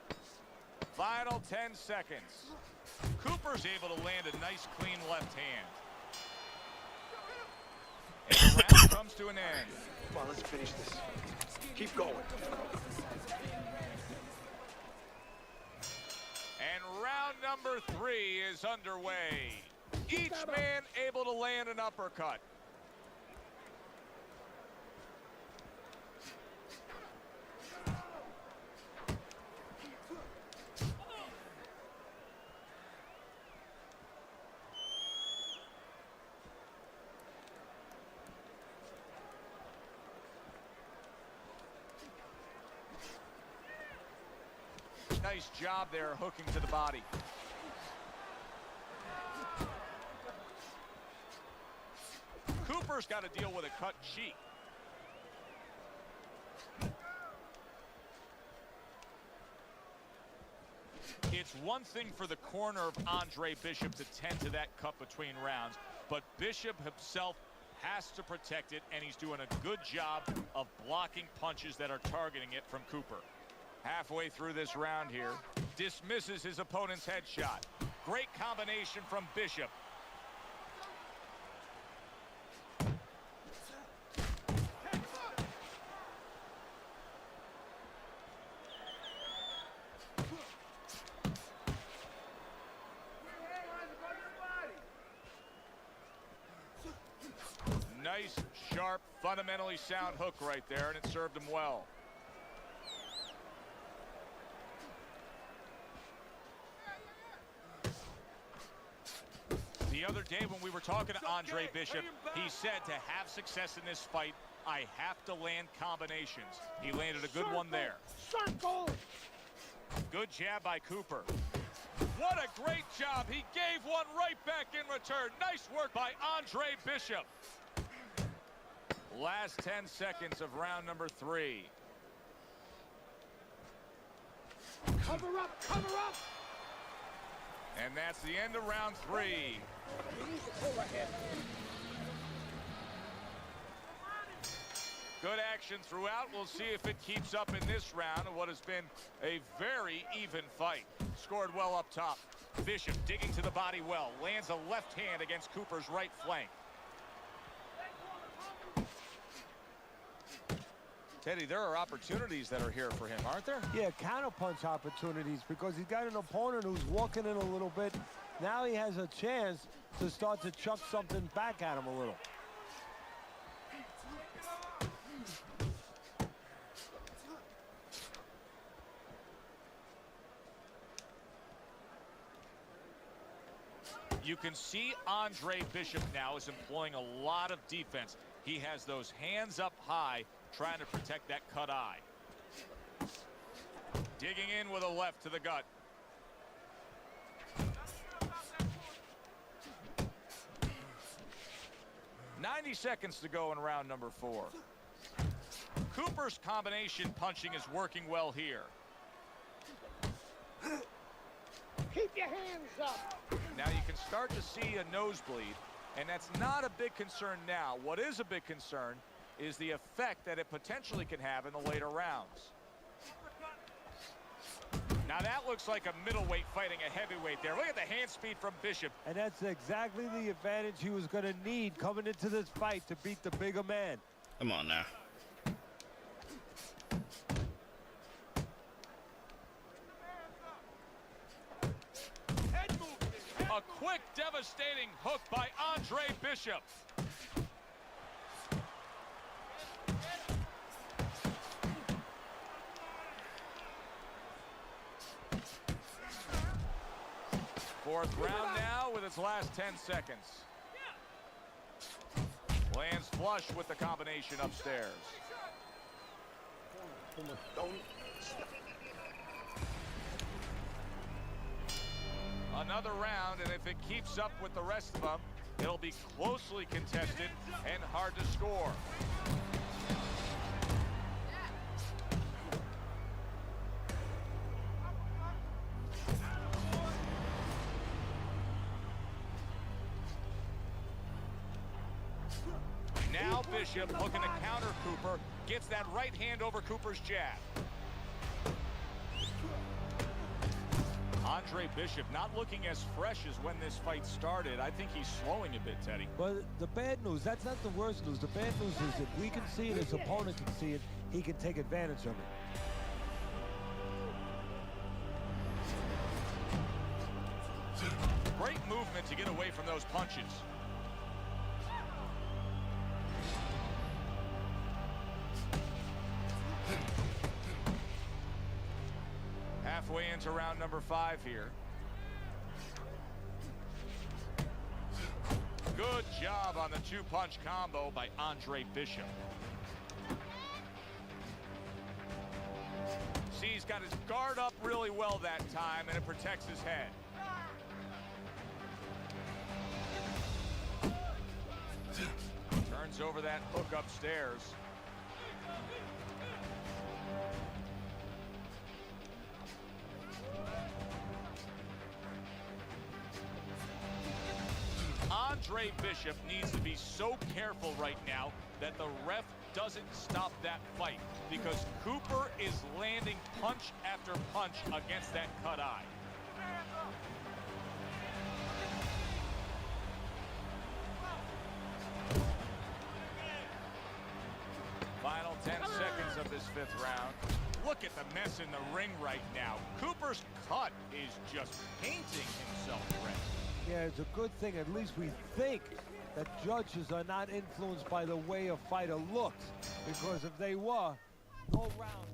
Final 10 seconds. Cooper's able to land a nice clean left hand. And the round comes to an end.
Come on, let's finish this. Keep going.
And round number 3 is underway. Each man able to land an uppercut. Nice job there, hooking to the body. Cooper's got to deal with a cut cheek. It's one thing for the corner of Andre Bishop to tend to that cut between rounds, but Bishop himself has to protect it, and he's doing a good job of blocking punches that are targeting it from Cooper. Halfway through this round here, dismisses his opponent's headshot. Great combination from Bishop. Nice, sharp, fundamentally sound hook right there, and it served him well. The other day when we were talking to Andre Bishop, he said to have success in this fight, I have to land combinations. He landed a good one there.
Circle!
Good jab by Cooper. What a great job. He gave one right back in return. Nice work by Andre Bishop. Last 10 seconds of round number 3.
Cover up, cover up!
And that's the end of round 3. Good action throughout. We'll see if it keeps up in this round of what has been a very even fight. Scored well up top. Bishop digging to the body well. Lands a left hand against Cooper's right flank. Teddy, there are opportunities that are here for him, aren't there?
Yeah, counterpunch opportunities, because he's got an opponent who's walking in a little bit. Now he has a chance to start to chuck something back at him a little.
You can see Andre Bishop now is employing a lot of defense. He has those hands up high, trying to protect that cut eye. Digging in with a left to the gut. "90 seconds to go in round number 4. Cooper's combination punching is working well here.
Keep your hands up!
Now you can start to see a nosebleed, and that's not a big concern now. What is a big concern is the effect that it potentially can have in the later rounds. Now that looks like a middleweight fighting a heavyweight there. Look at the hand speed from Bishop.
And that's exactly the advantage he was going to need coming into this fight to beat the bigger man.
Come on now.
A quick, devastating hook by Andre Bishop. Fourth round now with its last 10 seconds. Lands flush with the combination upstairs. Another round, and if it keeps up with the rest of them, it'll be closely contested and hard to score. Now Bishop looking to counter Cooper, gets that right hand over Cooper's jab. Andre Bishop not looking as fresh as when this fight started. I think he's slowing a bit, Teddy.
But the bad news, that's not the worst news. The bad news is if we can see it, his opponent can see it, he can take advantage of it.
Great movement to get away from those punches. Halfway into round number 5 here. Good job on the two-punch combo by Andre Bishop. See, he's got his guard up really well that time, and it protects his head. Turns over that hook upstairs. Andre Bishop needs to be so careful right now that the ref doesn't stop that fight, because Cooper is landing punch after punch against that cut eye. Final 10 seconds of this 5th round. Look at the mess in the ring right now. Cooper's cut is just painting himself red.
Yeah, it's a good thing. At least we think that judges are not influenced by the way a fighter looks. Because if they were, no round.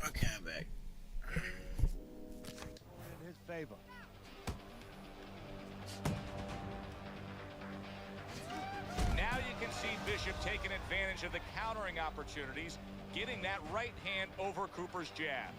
Okay, I'm back.
In his favor.
Now you can see Bishop taking advantage of the countering opportunities, getting that right hand over Cooper's jab.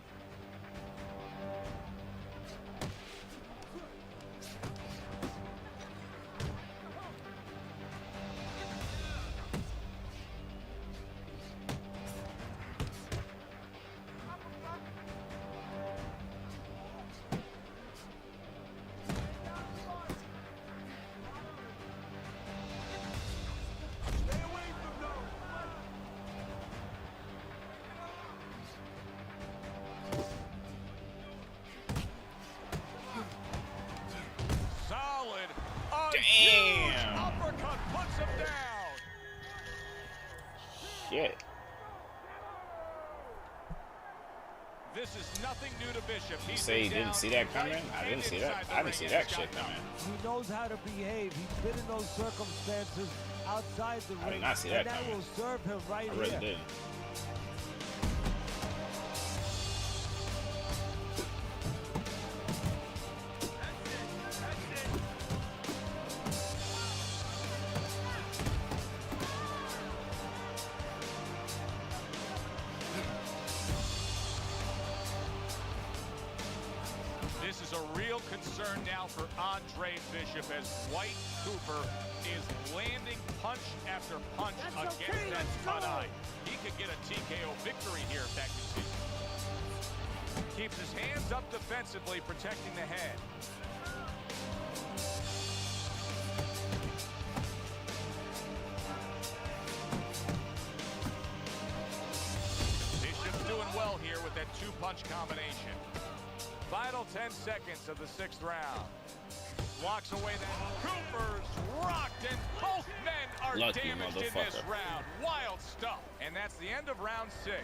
This is nothing new to Bishop.
You say you didn't see that coming? I didn't see that. I didn't see that shit coming.
He knows how to behave. He's been in those circumstances outside the ring.
I did not see that
and that
coming.
will serve him right
I really
here.
didn't.
This is a real concern now for Andre Bishop as White Cooper is landing punch after punch against that cut eye. He could get a TKO victory here if that continues. Keeps his hands up defensively, protecting the head. Bishop's doing well here with that two-punch combination. Final 10 seconds of the 6th round. Blocks away that. Cooper's rocked, and both men are
Lucky
damaged in this
motherfucker.
round. Wild stuff. And that's the end of round 6.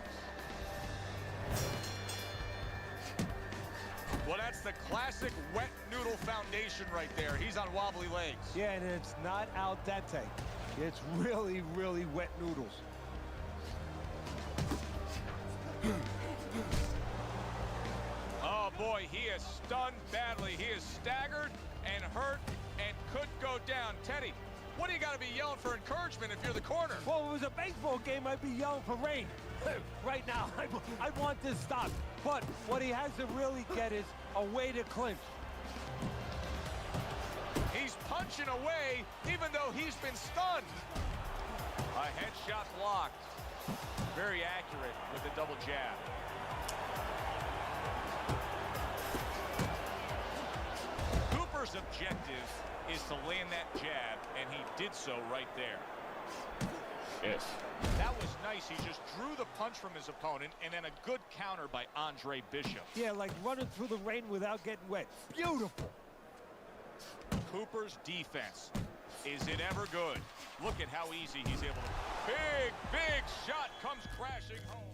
Well, that's the classic wet noodle foundation right there. He's on wobbly legs.
Yeah, and it's not al dente. It's really, really wet noodles.
Oh, boy, he is stunned badly. He is staggered and hurt and could go down. Teddy, what do you got to be yelling for encouragement if you're the corner?
Well, if it was a baseball game, I'd be yelling for rain. Right now, I want this stopped. But what he has to really get is a way to clinch.
He's punching away even though he's been stunned. A headshot blocked. Very accurate with the double jab. Cooper's objective is to land that jab, and he did so right there.
Yes.
That was nice. He just drew the punch from his opponent, and then a good counter by Andre Bishop.
Yeah, like running through the rain without getting wet. Beautiful.
Cooper's defense. Is it ever good? Look at how easy he's able to. Big shot comes crashing home.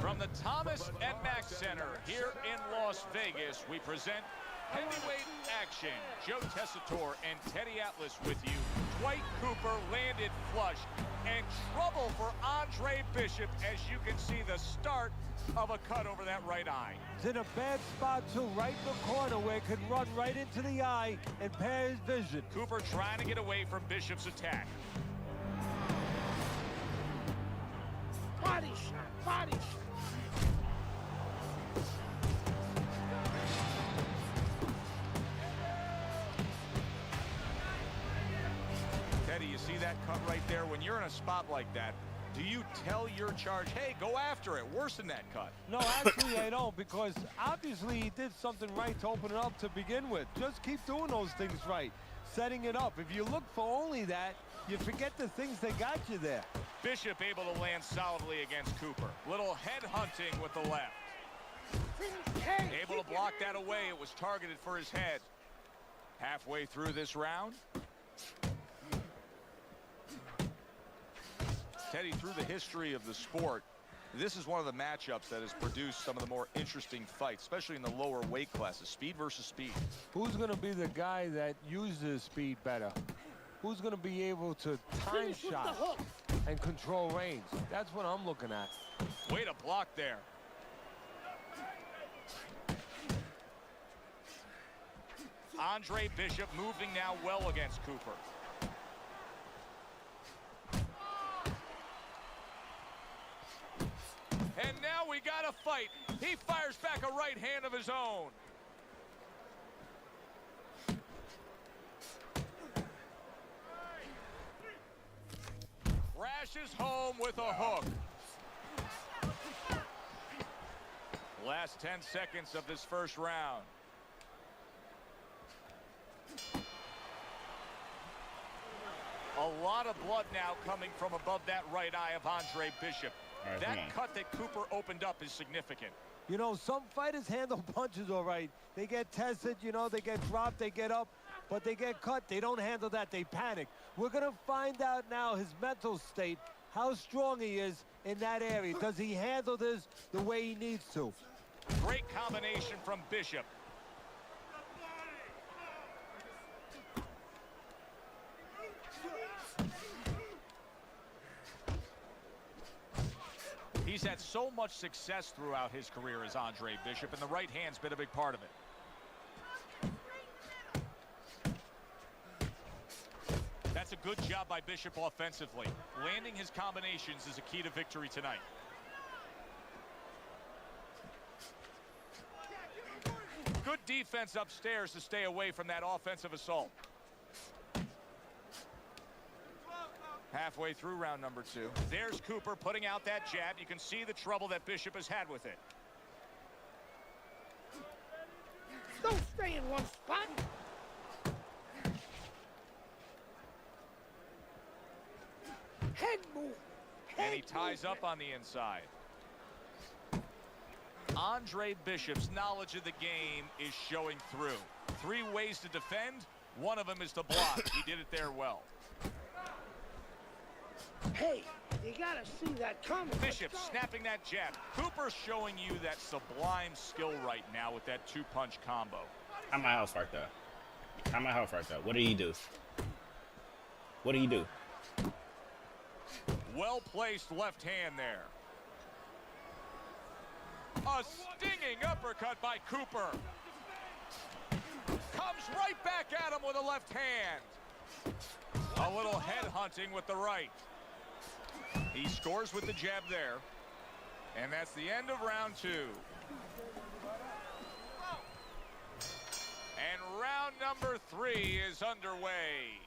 From the Thomas and Mack Center here in Las Vegas, we present heavyweight action. Joe Tessitore and Teddy Atlas with you. Dwight Cooper landed flush, and trouble for Andre Bishop, as you can see the start of a cut over that right eye.
It's in a bad spot too, right in the corner where it could run right into the eye and impair his vision.
Cooper trying to get away from Bishop's attack.
Body shot, body shot.
Teddy, you see that cut right there? When you're in a spot like that, do you tell your charge, hey, go after it, worsen that cut?
No, actually I don't, because obviously he did something right to open it up to begin with. Just keep doing those things right, setting it up. If you look for only that, you forget the things that got you there.
Bishop able to land solidly against Cooper. Little head hunting with the left. Able to block that away. It was targeted for his head. Halfway through this round. Teddy, through the history of the sport, this is one of the matchups that has produced some of the more interesting fights, especially in the lower weight classes. Speed versus speed.
Who's going to be the guy that uses speed better? Who's going to be able to time shot and control range? That's what I'm looking at.
Way to block there. Andre Bishop moving now well against Cooper. And now we got a fight. He fires back a right hand of his own. Crashes home with a hook. Last 10 seconds of this first round. A lot of blood now coming from above that right eye of Andre Bishop.
Right,
that cut that Cooper opened up is significant.
You know, some fighters handle punches all right. They get tested, you know, they get dropped, they get up, but they get cut. They don't handle that. They panic. We're going to find out now his mental state how strong he is in that area. Does he handle this the way he needs to?
Great combination from Bishop. He's had so much success throughout his career as Andre Bishop, and the right hand's been a big part of it. That's a good job by Bishop offensively. Landing his combinations is a key to victory tonight. Good defense upstairs to stay away from that offensive assault. Halfway through round number 2. There's Cooper putting out that jab. You can see the trouble that Bishop has had with it.
Don't stay in one spot. Head move.
And he ties up on the inside. Andre Bishop's knowledge of the game is showing through. 3 ways to defend. One of them is to block. He did it there well.
Hey, you gotta see that coming.
Bishop snapping that jab. Cooper's showing you that sublime skill right now with that 2-punch combo.
How my health right there? How my health right there? What do you do? What do you do?
Well-placed left hand there. A stinging uppercut by Cooper. Comes right back at him with a left hand. A little head hunting with the right. He scores with the jab there. And that's the end of round 2. And round number 3 is underway.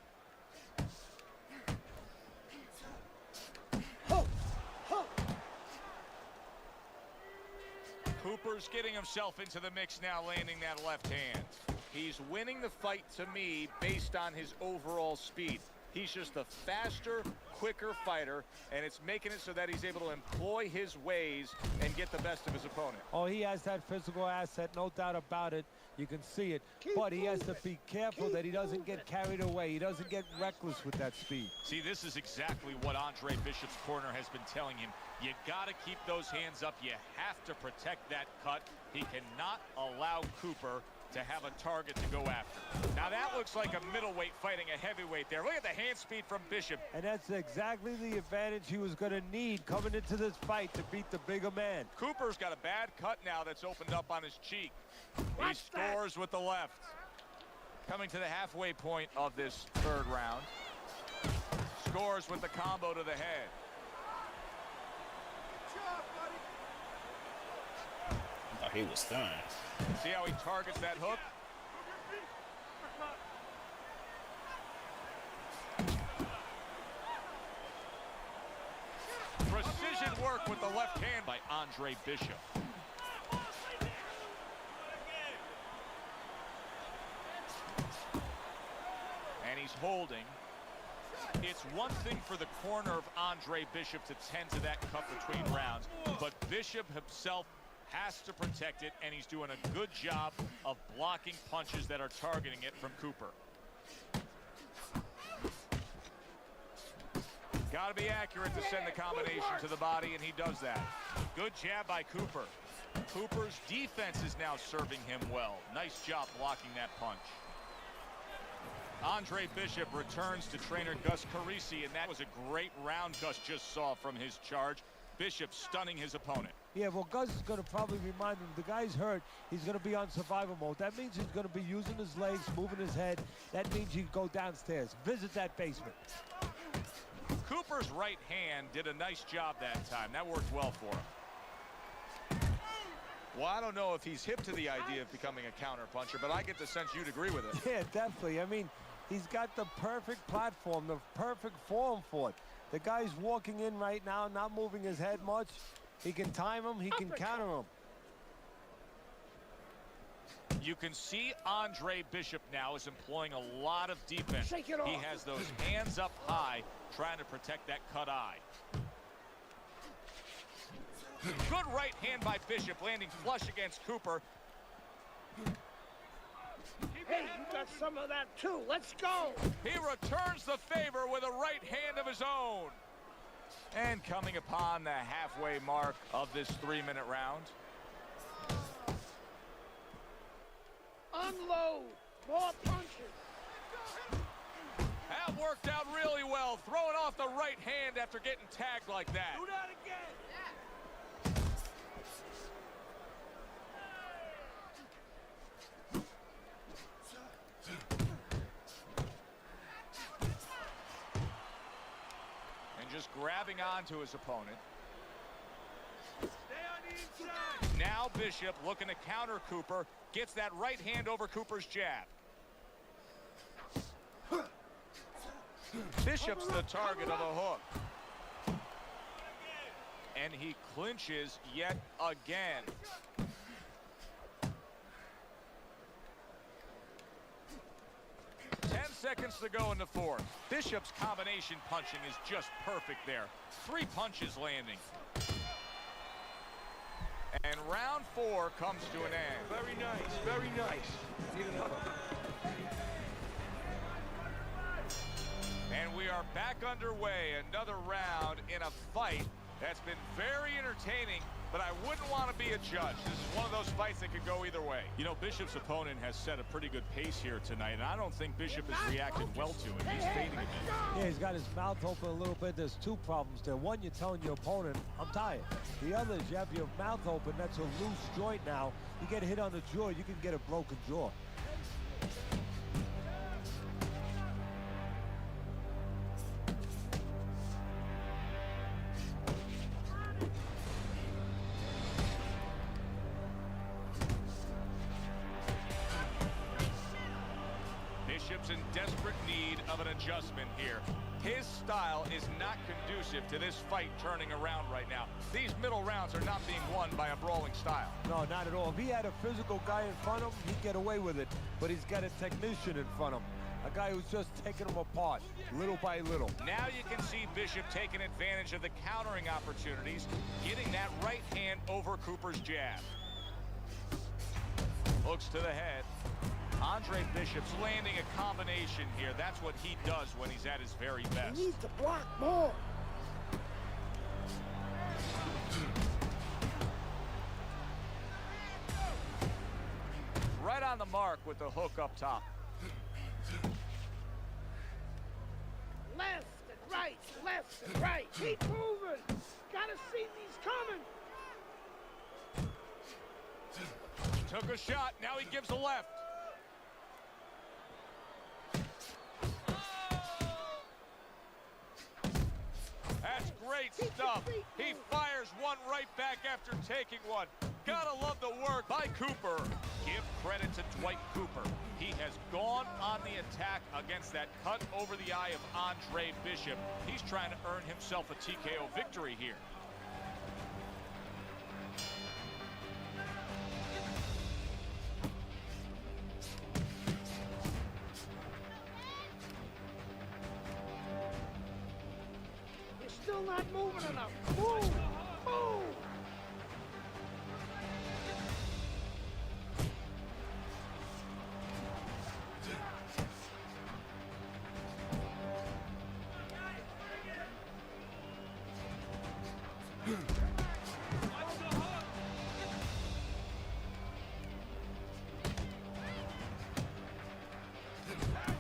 Cooper's getting himself into the mix now, landing that left hand. He's winning the fight to me based on his overall speed. He's just a faster, quicker fighter, and it's making it so that he's able to employ his ways and get the best of his opponent.
Oh, he has that physical asset, no doubt about it. You can see it, but he has to be careful that he doesn't get carried away. He doesn't get reckless with that speed.
See, this is exactly what Andre Bishop's corner has been telling him. You got to keep those hands up. You have to protect that cut. He cannot allow Cooper to have a target to go after. Now that looks like a middleweight fighting a heavyweight there. Look at the hand speed from Bishop.
And that's exactly the advantage he was going to need coming into this fight to beat the bigger man.
Cooper's got a bad cut now that's opened up on his cheek. He scores with the left. Coming to the halfway point of this 3rd round. Scores with the combo to the head.
I thought he was stunned.
See how he targets that hook? Precision work with the left hand by Andre Bishop. And he's holding. It's one thing for the corner of Andre Bishop to tend to that cut between rounds, but Bishop himself has to protect it, and he's doing a good job of blocking punches that are targeting it from Cooper. Got to be accurate to send the combination to the body, and he does that. Good jab by Cooper. Cooper's defense is now serving him well. Nice job blocking that punch. Andre Bishop returns to trainer Gus Carisi, and that was a great round Gus just saw from his charge. Bishop stunning his opponent.
Yeah, well, Gus is going to probably remind him, the guy's hurt, he's going to be on survival mode. That means he's going to be using his legs, moving his head. That means you go downstairs, visit that basement.
Cooper's right hand did a nice job that time. That worked well for him. Well, I don't know if he's hip to the idea of becoming a counterpuncher, but I get the sense you'd agree with it.
Yeah, definitely. I mean, he's got the perfect platform, the perfect form for it. The guy's walking in right now, not moving his head much. He can time him, he can counter him.
You can see Andre Bishop now is employing a lot of defense. He has those hands up high, trying to protect that cut eye. Good right hand by Bishop, landing flush against Cooper.
Hey, you got some of that too. Let's go.
He returns the favor with a right hand of his own. And coming upon the halfway mark of this 3-minute round.
Unload. More punches.
That worked out really well, throwing off the right hand after getting tagged like that.
Do that again.
And just grabbing onto his opponent.
Stay on the inside.
Now Bishop looking to counter Cooper. Gets that right hand over Cooper's jab. Bishop's the target of a hook. And he clinches yet again. Seconds to go in the fourth. Bishop's combination punching is just perfect there. 3 punches landing. And round 4 comes to an end.
Very nice, very nice. Need another.
And we are back underway. Another round in a fight that's been very entertaining, but I wouldn't want to be a judge. This is one of those fights that could go either way. You know, Bishop's opponent has set a pretty good pace here tonight, and I don't think Bishop has reacted well to it. He's fading a bit.
Yeah, he's got his mouth open a little bit. There's 2 problems there. One, you're telling your opponent, I'm tired. The other is you have your mouth open. That's a loose joint now. You get hit on the jaw, you can get a broken jaw.
Bishop's in desperate need of an adjustment here. His style is not conducive to this fight turning around right now. These middle rounds are not being won by a brawling style.
No, not at all. If he had a physical guy in front of him, he'd get away with it. But he's got a technician in front of him. A guy who's just taking him apart, little by little.
Now you can see Bishop taking advantage of the countering opportunities, getting that right hand over Cooper's jab. Hooks to the head. Andre Bishop's landing a combination here. That's what he does when he's at his very best.
He needs to block more.
Right on the mark with the hook up top.
Left and right, left and right. Keep moving. Gotta see these coming.
Took a shot. Now he gives a left. That's great stuff. He fires one right back after taking one. Gotta love the work by Cooper. Give credit to Dwight Cooper. He has gone on the attack against that cut over the eye of Andre Bishop. He's trying to earn himself a TKO victory here.
You're still not moving enough. Move, move.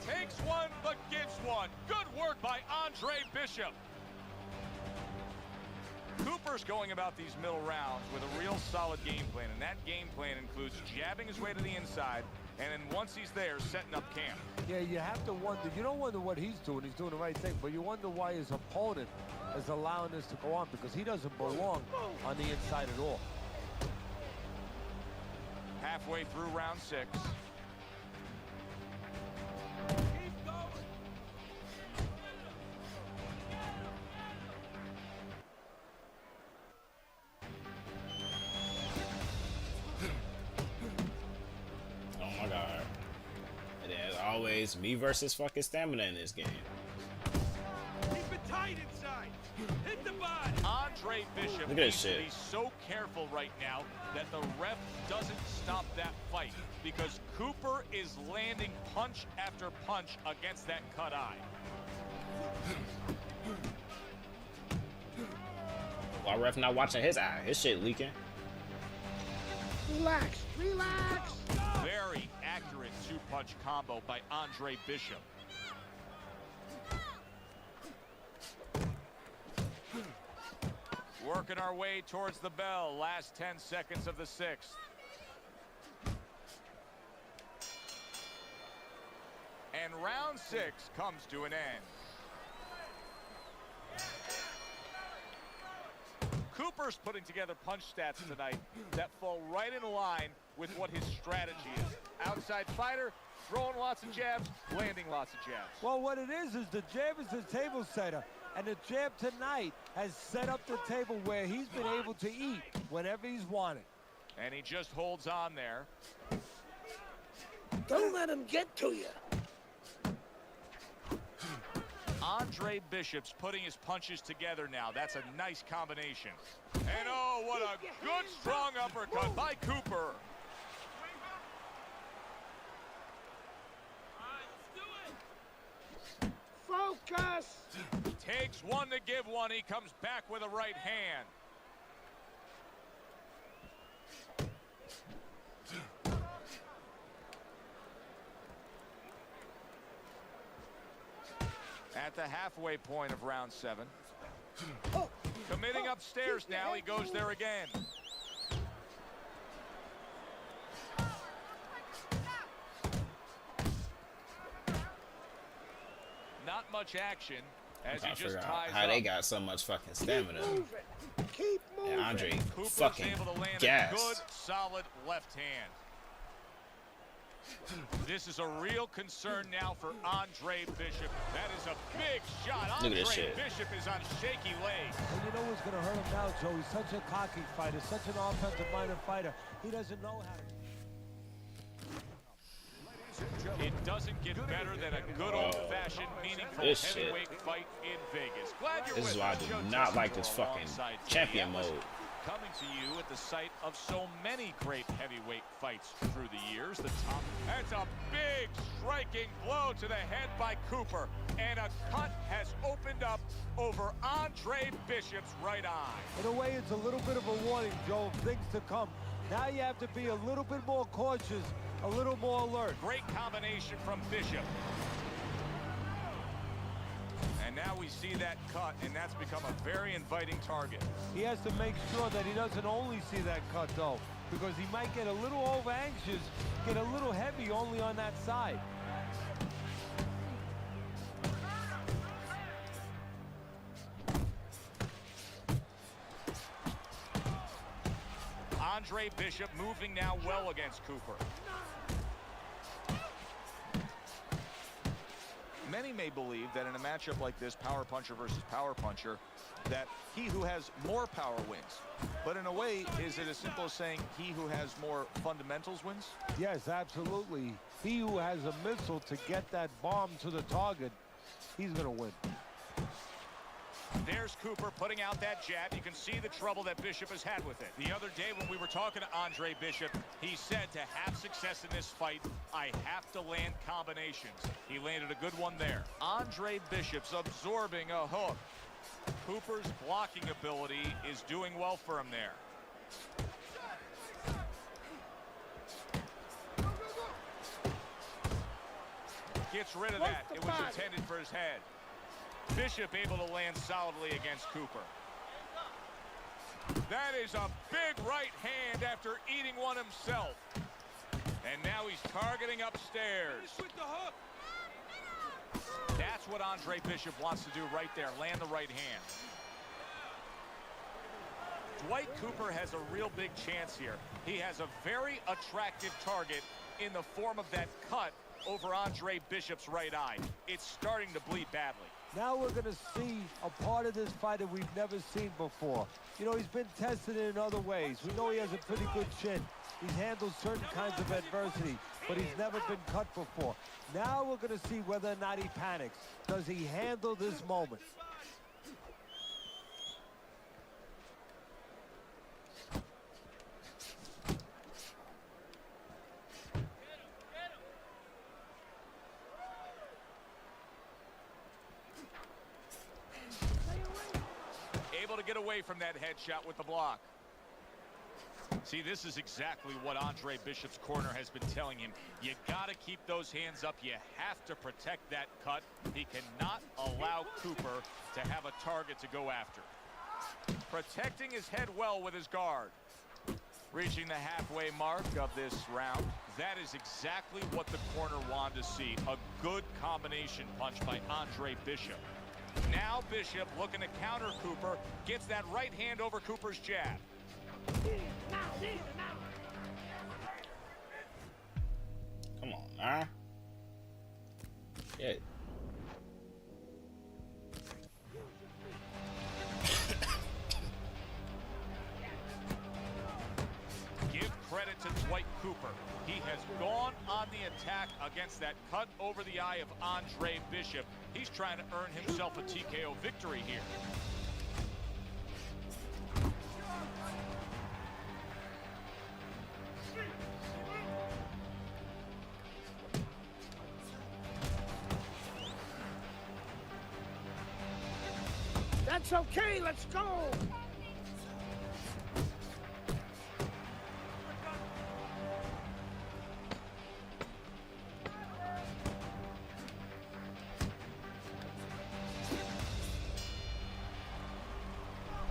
Takes one, but gives one. Good work by Andre Bishop. Cooper's going about these middle rounds with a real solid game plan, and that game plan includes jabbing his way to the inside, and then once he's there, setting up camp.
Yeah, you have to wonder. You don't wonder what he's doing. He's doing the right thing, but you wonder why his opponent is allowing this to go on, because he doesn't belong on the inside at all.
Halfway through round 6.
Oh my god. And as always, me versus fucking stamina in this game.
Keep it tight inside. Hit the body.
Andre Bishop
Look at
needs
this
to
shit.
be so careful right now that the ref doesn't stop that fight, because Cooper is landing punch after punch against that cut eye.
Why ref not watching his eye? His shit leaking.
Relax, relax.
Very accurate two-punch combo by Andre Bishop. Working our way towards the bell. Last 10 seconds of the sixth. And round 6 comes to an end. Cooper's putting together punch stats tonight that fall right in line with what his strategy is. Outside fighter, throwing lots of jabs, landing lots of jabs.
Well, what it is the jab is the table setter. And the jab tonight has set up the table where he's been able to eat whenever he's wanted.
And he just holds on there.
Don't let him get to you.
Andre Bishop's putting his punches together now. That's a nice combination. And oh, what a good strong uppercut by Cooper.
Focus.
Takes one to give one. He comes back with a right hand. At the halfway point of round 7. Committing upstairs now. He goes there again. Not much action as he just ties
how
up.
they got so much fucking stamina.
Keep moving.
And Andre
Cooper's
fucking
able to land
gas.
a good, solid left hand. This is a real concern now for Andre Bishop. That is a big shot.
Look at
Andre
this shit.
Bishop is on shaky legs.
And you know what's going to hurt him now, Joe? He's such a cocky fighter, such an offensive-minded fighter. He doesn't know how to...
It doesn't get better than a good old-fashioned, meaningful
This shit.
heavyweight fight in Vegas. Glad you're
This
with
is why I
us.
do
Joe
not like
Tessitore
this fucking
alongside
champion
Jay Ellis,
mode.
Coming to you at the site of so many great heavyweight fights through the years. The top. That's a big striking blow to the head by Cooper. And a cut has opened up over Andre Bishop's right eye.
In a way, it's a little bit of a warning, Joe, of things to come. Now you have to be a little bit more cautious, a little more alert.
Great combination from Bishop. And now we see that cut, and that's become a very inviting target.
He has to make sure that he doesn't only see that cut, though, because he might get a little over-anxious, get a little heavy only on that side.
Andre Bishop moving now well against Cooper. Many may believe that in a matchup like this, power puncher versus power puncher, that he who has more power wins. But in a way, is it as simple as saying he who has more fundamentals wins?
Yes, absolutely. He who has a missile to get that bomb to the target, he's going to win.
There's Cooper putting out that jab. You can see the trouble that Bishop has had with it. The other day when we were talking to Andre Bishop, he said to have success in this fight, I have to land combinations. He landed a good one there. Andre Bishop's absorbing a hook. Cooper's blocking ability is doing well for him there. Gets rid of that. It was intended for his head. Bishop able to land solidly against Cooper. That is a big right hand after eating one himself. And now he's targeting upstairs. That's what Andre Bishop wants to do right there, land the right hand. Dwight Cooper has a real big chance here. He has a very attractive target in the form of that cut over Andre Bishop's right eye. It's starting to bleed badly.
Now we're going to see a part of this fight that we've never seen before. You know, he's been tested in other ways. We know he has a pretty good chin. He's handled certain kinds of adversity, but he's never been cut before. Now we're going to see whether or not he panics. Does he handle this moment?
away from that headshot with the block. See, this is exactly what Andre Bishop's corner has been telling him. You got to keep those hands up. You have to protect that cut. He cannot allow Cooper to have a target to go after. Protecting his head well with his guard. Reaching the halfway mark of this round. That is exactly what the corner wanted to see. A good combination punch by Andre Bishop. Now Bishop looking to counter Cooper. Gets that right hand over Cooper's jab.
Come on, nah. Yeah.
Give credit to Dwight Cooper. He has gone on the attack against that cut over the eye of Andre Bishop. He's trying to earn himself a TKO victory here.
That's okay, let's go!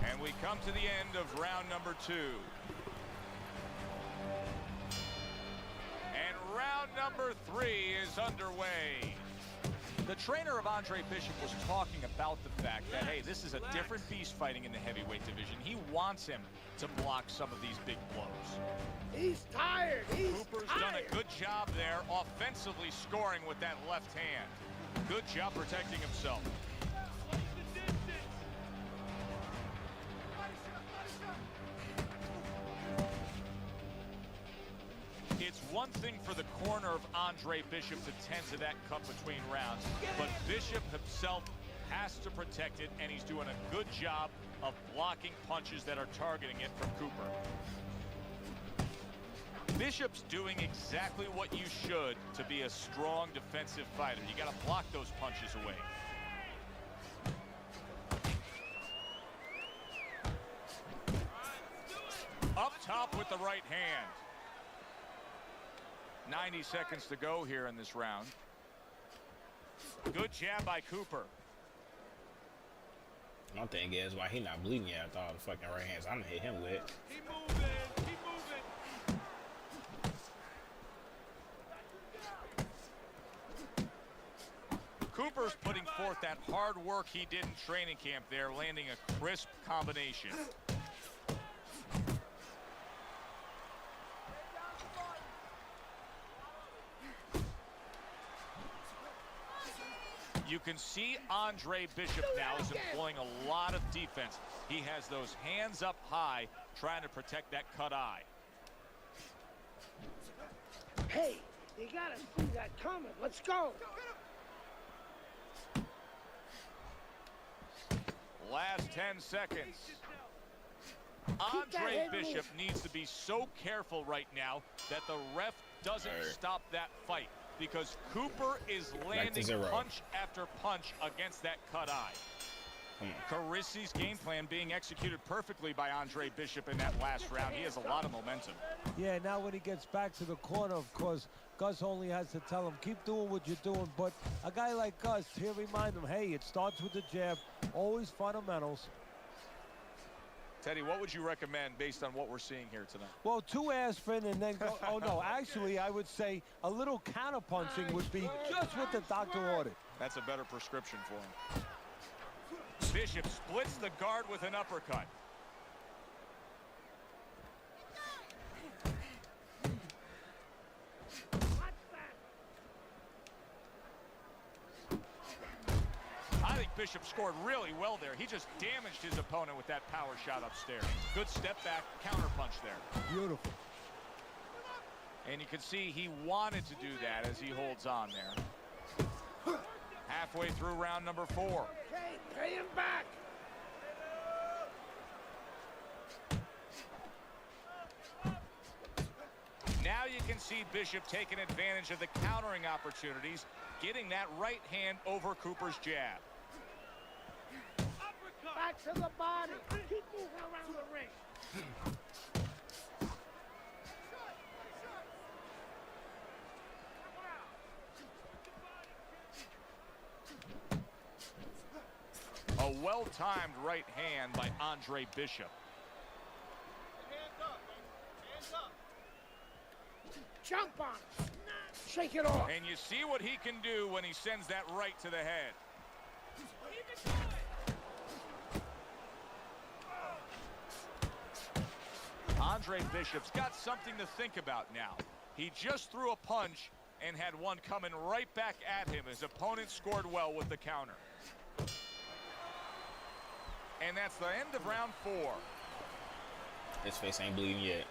And we come to the end of round number 2. And round number 3 is underway. The trainer of Andre Bishop was talking about the fact that, hey, this is a different beast fighting in the heavyweight division. He wants him to block some of these big blows.
He's tired.
Cooper's done a good job there, offensively scoring with that left hand. Good job protecting himself. It's one thing for the corner of Andre Bishop to tend to that cut between rounds, but Bishop himself has to protect it, and he's doing a good job of blocking punches that are targeting it from Cooper. Bishop's doing exactly what you should to be a strong defensive fighter. You got to block those punches away. Up top with the right hand. 90 seconds to go here in this round. Good jab by Cooper.
My thing is, why he not bleeding yet after all the fucking right hands I'm gonna hit him with.
Keep moving, keep moving. Cooper's putting forth that hard work he did in training camp there, landing a crisp combination. You can see Andre Bishop now is employing a lot of defense. He has those hands up high, trying to protect that cut eye.
Hey, you gotta see that coming. Let's go.
Last 10 seconds. Andre Bishop needs to be so careful right now that the ref doesn't stop that fight, because Cooper is landing punch after punch against that cut eye. Carissi's game plan being executed perfectly by Andre Bishop in that last round. He has a lot of momentum.
Yeah, now when he gets back to the corner, of course, Gus only has to tell him, keep doing what you're doing. But a guy like Gus, he'll remind him, hey, it starts with the jab, always fundamentals.
Teddy, what would you recommend based on what we're seeing here tonight?
Well, 2 aspirin and then go, oh no, actually I would say a little counter punching would be just what the doctor ordered.
That's a better prescription for him. Bishop splits the guard with an uppercut. I think Bishop scored really well there. He just damaged his opponent with that power shot upstairs. Good step back, counter punch there.
Beautiful.
And you can see he wanted to do that as he holds on there. Halfway through round number 4.
Okay, pay him back.
Now you can see Bishop taking advantage of the countering opportunities, getting that right hand over Cooper's jab.
Back to the body. Keep move her around the ring.
A well-timed right hand by Andre Bishop.
Hands up, man. Hands up. Jump on it. Shake it off.
And you see what he can do when he sends that right to the head. Andre Bishop's got something to think about now. He just threw a punch and had one coming right back at him. His opponent scored well with the counter. And that's the end of round 4.
His face ain't bleeding yet.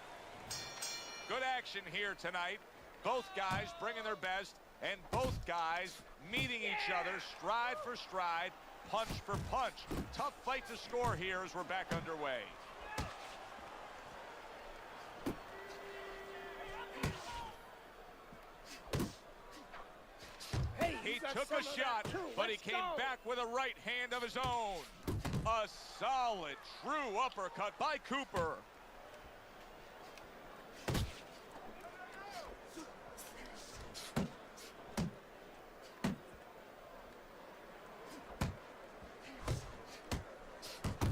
Good action here tonight. Both guys bringing their best, and both guys meeting each other stride for stride, punch for punch. Tough fight to score here as we're back underway.
Hey,
He took a shot, but he came back with a right hand of his own. A solid, true uppercut by Cooper.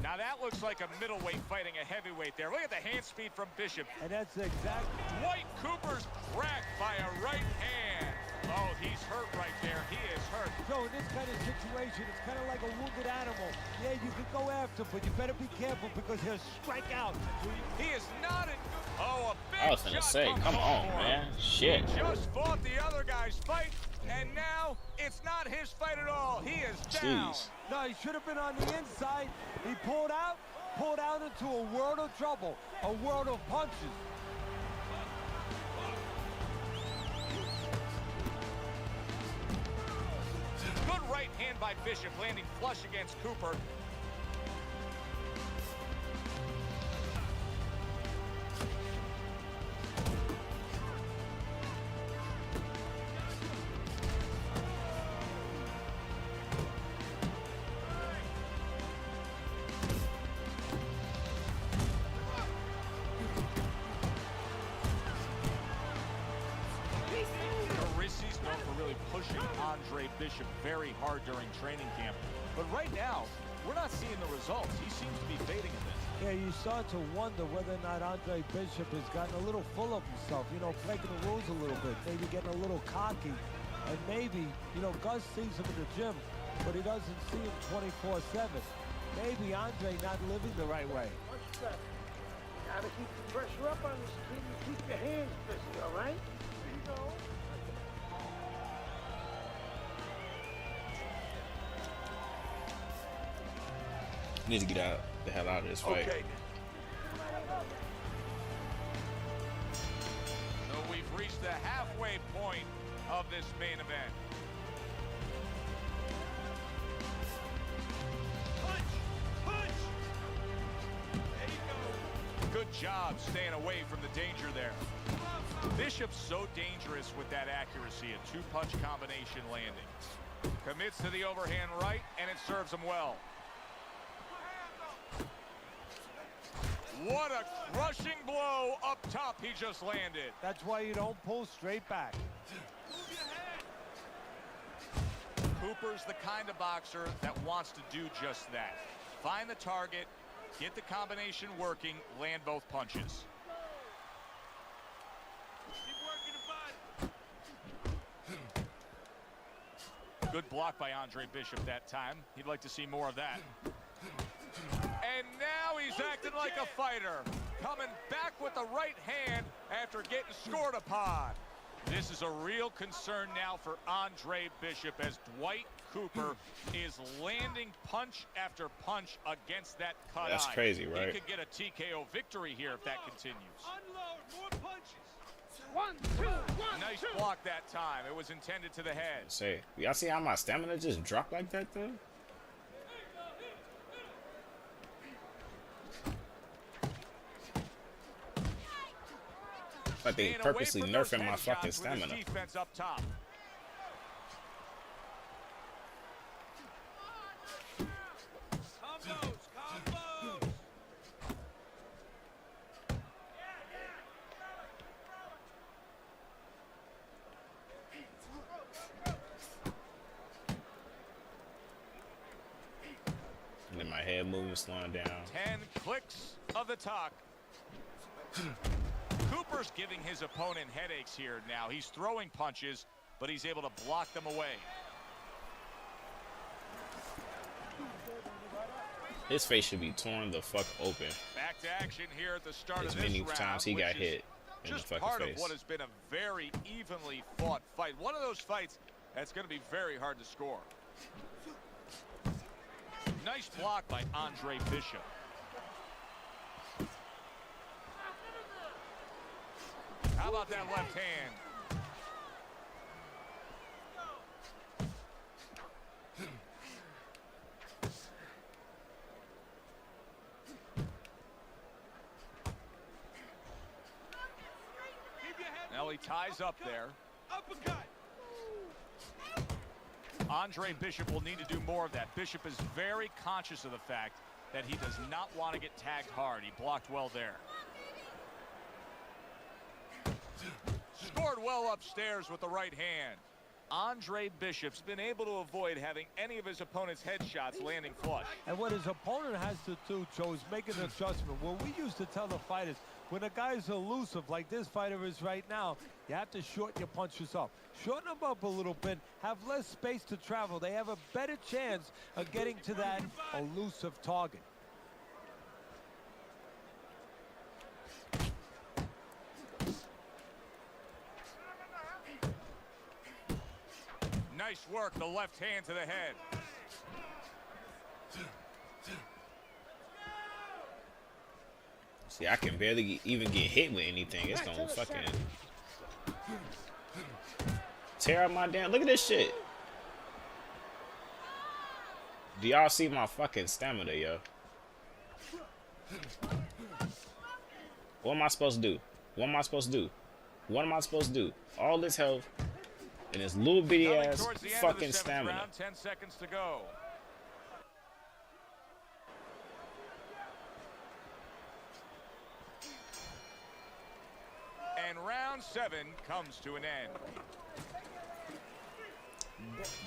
Now that looks like a middleweight fighting a heavyweight there. Look at the hand speed from Bishop.
And that's the exact...
Dwight Cooper's cracked by a right hand. Oh, he's hurt right there. He is hurt.
So in this kind of situation, it's kind of like a wounded animal. Yeah, you can go after, but you better be careful because he'll strike out.
He is not in... Oh, a big
I was gonna
shot
say,
comes
come
home
on,
for him.
man. Shit.
He just fought the other guy's fight, and now it's not his fight at all. He is down.
Jeez.
No, he should have been on the inside. He pulled out into a world of trouble, a world of punches.
Good right hand by Bishop, landing flush against Cooper. Carissi's known for really pushing Andre Bishop very hard during training camp. But right now, we're not seeing the results. He seems to be fading a bit.
Yeah, you start to wonder whether or not Andre Bishop has gotten a little full of himself, you know, breaking the rules a little bit, maybe getting a little cocky. And maybe, you know, Gus sees him in the gym, but he doesn't see him 24/7. Maybe Andre not living the right way.
Much better. Gotta keep the pressure up on this kid and keep your hands busy, all right? There you go.
Need to get out the hell out of this fight.
Okay.
So we've reached the halfway point of this main event. Punch! Punch! There you go. Good job staying away from the danger there. Bishop's so dangerous with that accuracy, a two-punch combination landing. Commits to the overhand right, and it serves him well. What a crushing blow up top he just landed.
That's why you don't pull straight back.
Cooper's the kind of boxer that wants to do just that. Find the target, get the combination working, land both punches. Good block by Andre Bishop that time. He'd like to see more of that. And now he's acting like a fighter. Coming back with the right hand after getting scored upon. This is a real concern now for Andre Bishop as Dwight Cooper is landing punch after punch against that cut
That's
eye.
crazy, right?
He could get a TKO victory here if that continues.
Unload more punches. 1, 2, 1,
Nice
2.
block that time. It was intended to the head.
Say, y'all see how my stamina just dropped like that, though? Like they
Staying away
purposely
from those
nerfing my
head
fucking
shots with his
stamina.
defense up top.
slowing down.
10 clicks of the talk. Cooper's giving his opponent headaches here now. He's throwing punches, but he's able to block them away.
His face should be torn the fuck open.
Back to action here at the start
As
of this
many
round,
times he got
which is
hit in the
just
fucking
part
face.
of what has been a very evenly fought fight. One of those fights that's going to be very hard to score. Nice block by Andre Bishop. How about that left hand? Now he ties up there. Andre Bishop will need to do more of that. Bishop is very conscious of the fact that he does not want to get tagged hard. He blocked well there. Scored well upstairs with the right hand. Andre Bishop's been able to avoid having any of his opponent's headshots landing flush.
And what his opponent has to do, Joe, is make an adjustment. What we used to tell the fighters, when a guy's elusive like this fighter is right now, you have to shorten your punches up. Shorten them up a little bit, have less space to travel. They have a better chance of getting to that elusive target.
Nice work, the left hand to the head.
See, I can barely even get hit with anything. It's gonna fucking tear up my damn. Look at this shit. Do y'all see my fucking stamina, yo? What am I supposed to do? What am I supposed to do? What am I supposed to do? All this health and this little bitty ass fucking stamina.
Round, 10 seconds to go. And round 7 comes to an end.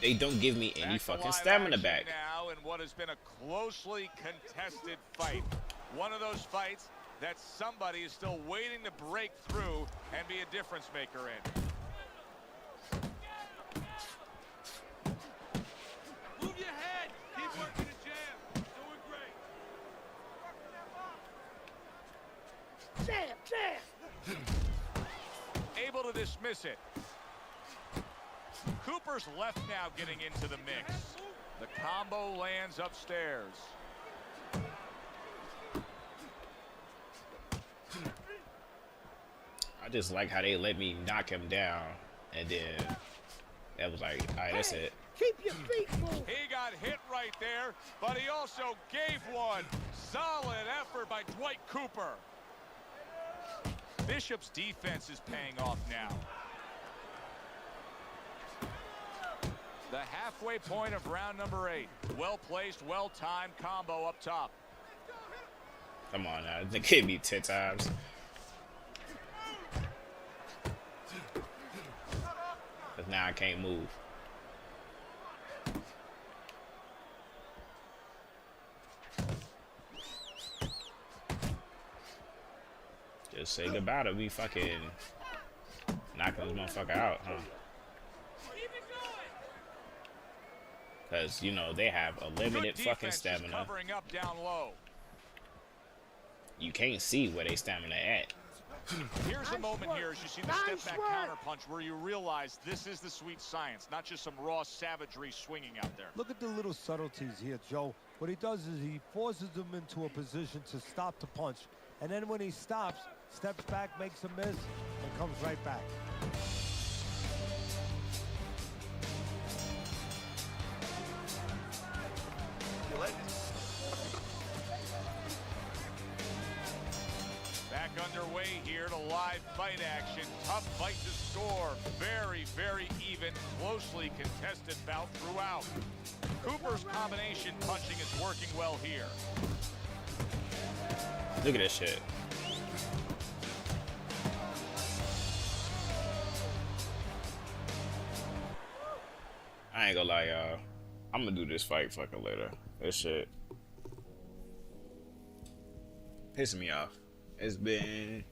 They don't give me any fucking stamina back.
Now in what has been a closely contested fight. One of those fights that somebody is still waiting to break through and be a difference maker in.
Move your head. Keep working the jab. Doing great. Jab, jab.
Able to dismiss it. Cooper's left now getting into the mix. The combo lands upstairs.
I just like how they let me knock him down, and then that was like, all right, that's it.
Keep your feet moving.
He got hit right there, but he also gave one. Solid effort by Dwight Cooper. Bishop's defense is paying off now. The halfway point of round number 8. Well-placed, well-timed combo up top.
Come on now, they hit me 10 times. Cause now I can't move. Just say goodbye to me fucking knocking this motherfucker out, huh? Cause you know they have a limited fucking stamina.
Covering up down low.
You can't see where they stamina at.
Here's a moment here as you see the step back counter punch where you realize this is the sweet science, not just some raw savagery swinging out there.
Look at the little subtleties here, Joe. What he does is he forces them into a position to stop the punch. And then when he stops, steps back, makes a miss, and comes right back.
Back underway here to live fight action. Tough fight to score. Very, very even, closely contested bout throughout. Cooper's combination punching is working well here.
Look at this shit. I ain't gonna lie, y'all. I'm gonna do this fight fucking later. This shit. pissing me off. It's been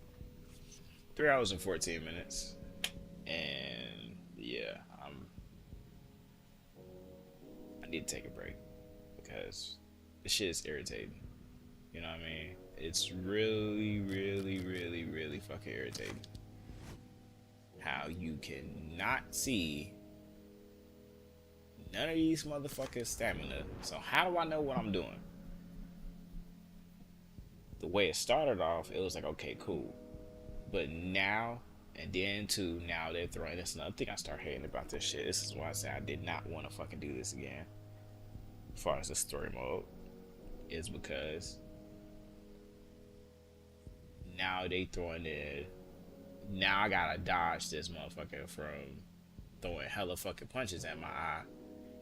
3 hours and 14 minutes, and yeah, I need to take a break because this shit is irritating. You know what I mean? It's really, really, really, really fucking irritating how you cannot see none of these motherfuckers' stamina. So how do I know what I'm doing? The way it started off, it was like, okay, cool. But now, and then too, now they're throwing this. Another thing I start hating about this shit. This is why I say I did not want to fucking do this again. As far as the story mode, is because now they throwing in. Now I gotta dodge this motherfucker from throwing hella fucking punches at my eye,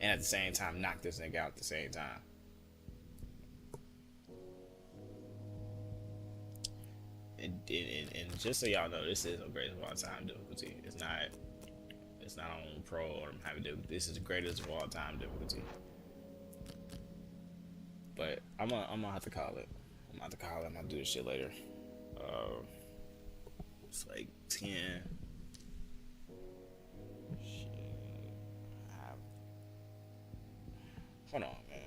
and at the same time knock this nigga out at the same time. And just so y'all know, this is a greatest of all time difficulty. It's not on pro or I'm having difficulty. This is the greatest of all time difficulty. But I'm gonna have to call it. I'm gonna do this shit later. It's like 10. Shit. Hold on, man.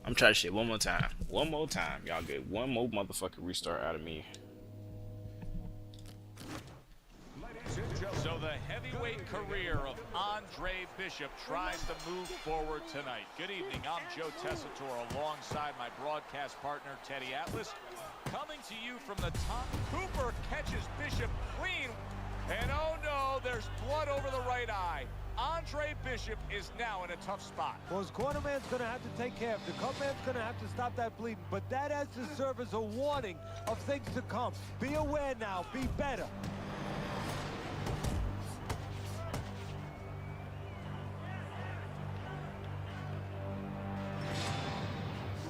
I'm trying shit one more time. One more time. Y'all get one more motherfucking restart out of me.
So the heavyweight career of Andre Bishop tries to move forward tonight. Good evening, I'm Joe Tessitore alongside my broadcast partner Teddy Atlas. Coming to you from the top, Cooper catches Bishop clean. And oh no, there's blood over the right eye. Andre Bishop is now in a tough spot.
Well, his cornerman's going to have to take care of it. The cutman's going to have to stop that bleeding. But that has to serve as a warning of things to come. Be aware now. Be better.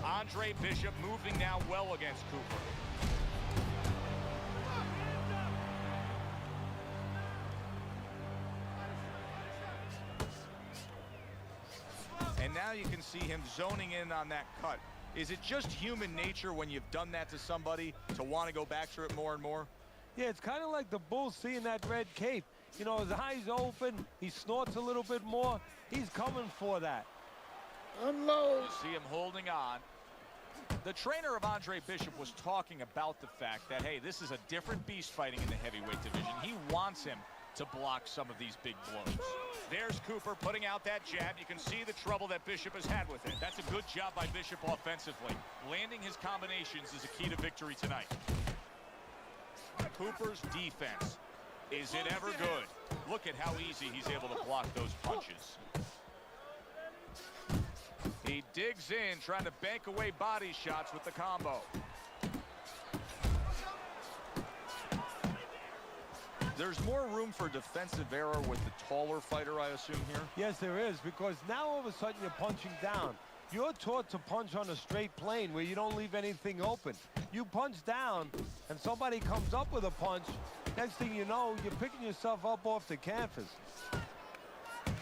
Andre Bishop moving now well against Cooper. And now you can see him zoning in on that cut. Is it just human nature when you've done that to somebody to want to go back to it more and more?
Yeah, it's kind of like the bull seeing that red cape. You know, his eyes open, he snorts a little bit more. He's coming for that.
Unload.
You see him holding on. The trainer of Andre Bishop was talking about the fact that, hey, this is a different beast fighting in the heavyweight division. He wants him to block some of these big blows. There's Cooper putting out that jab. You can see the trouble that Bishop has had with it. That's a good job by Bishop offensively. Landing his combinations is a key to victory tonight. Cooper's defense. Is it ever good? Look at how easy he's able to block those punches. He digs in, trying to bank away body shots with the combo. There's more room for defensive error with the taller fighter, I assume, here?
Yes, there is, because now all of a sudden you're punching down. You're taught to punch on a straight plane where you don't leave anything open. You punch down, and somebody comes up with a punch. Next thing you know, you're picking yourself up off the canvas.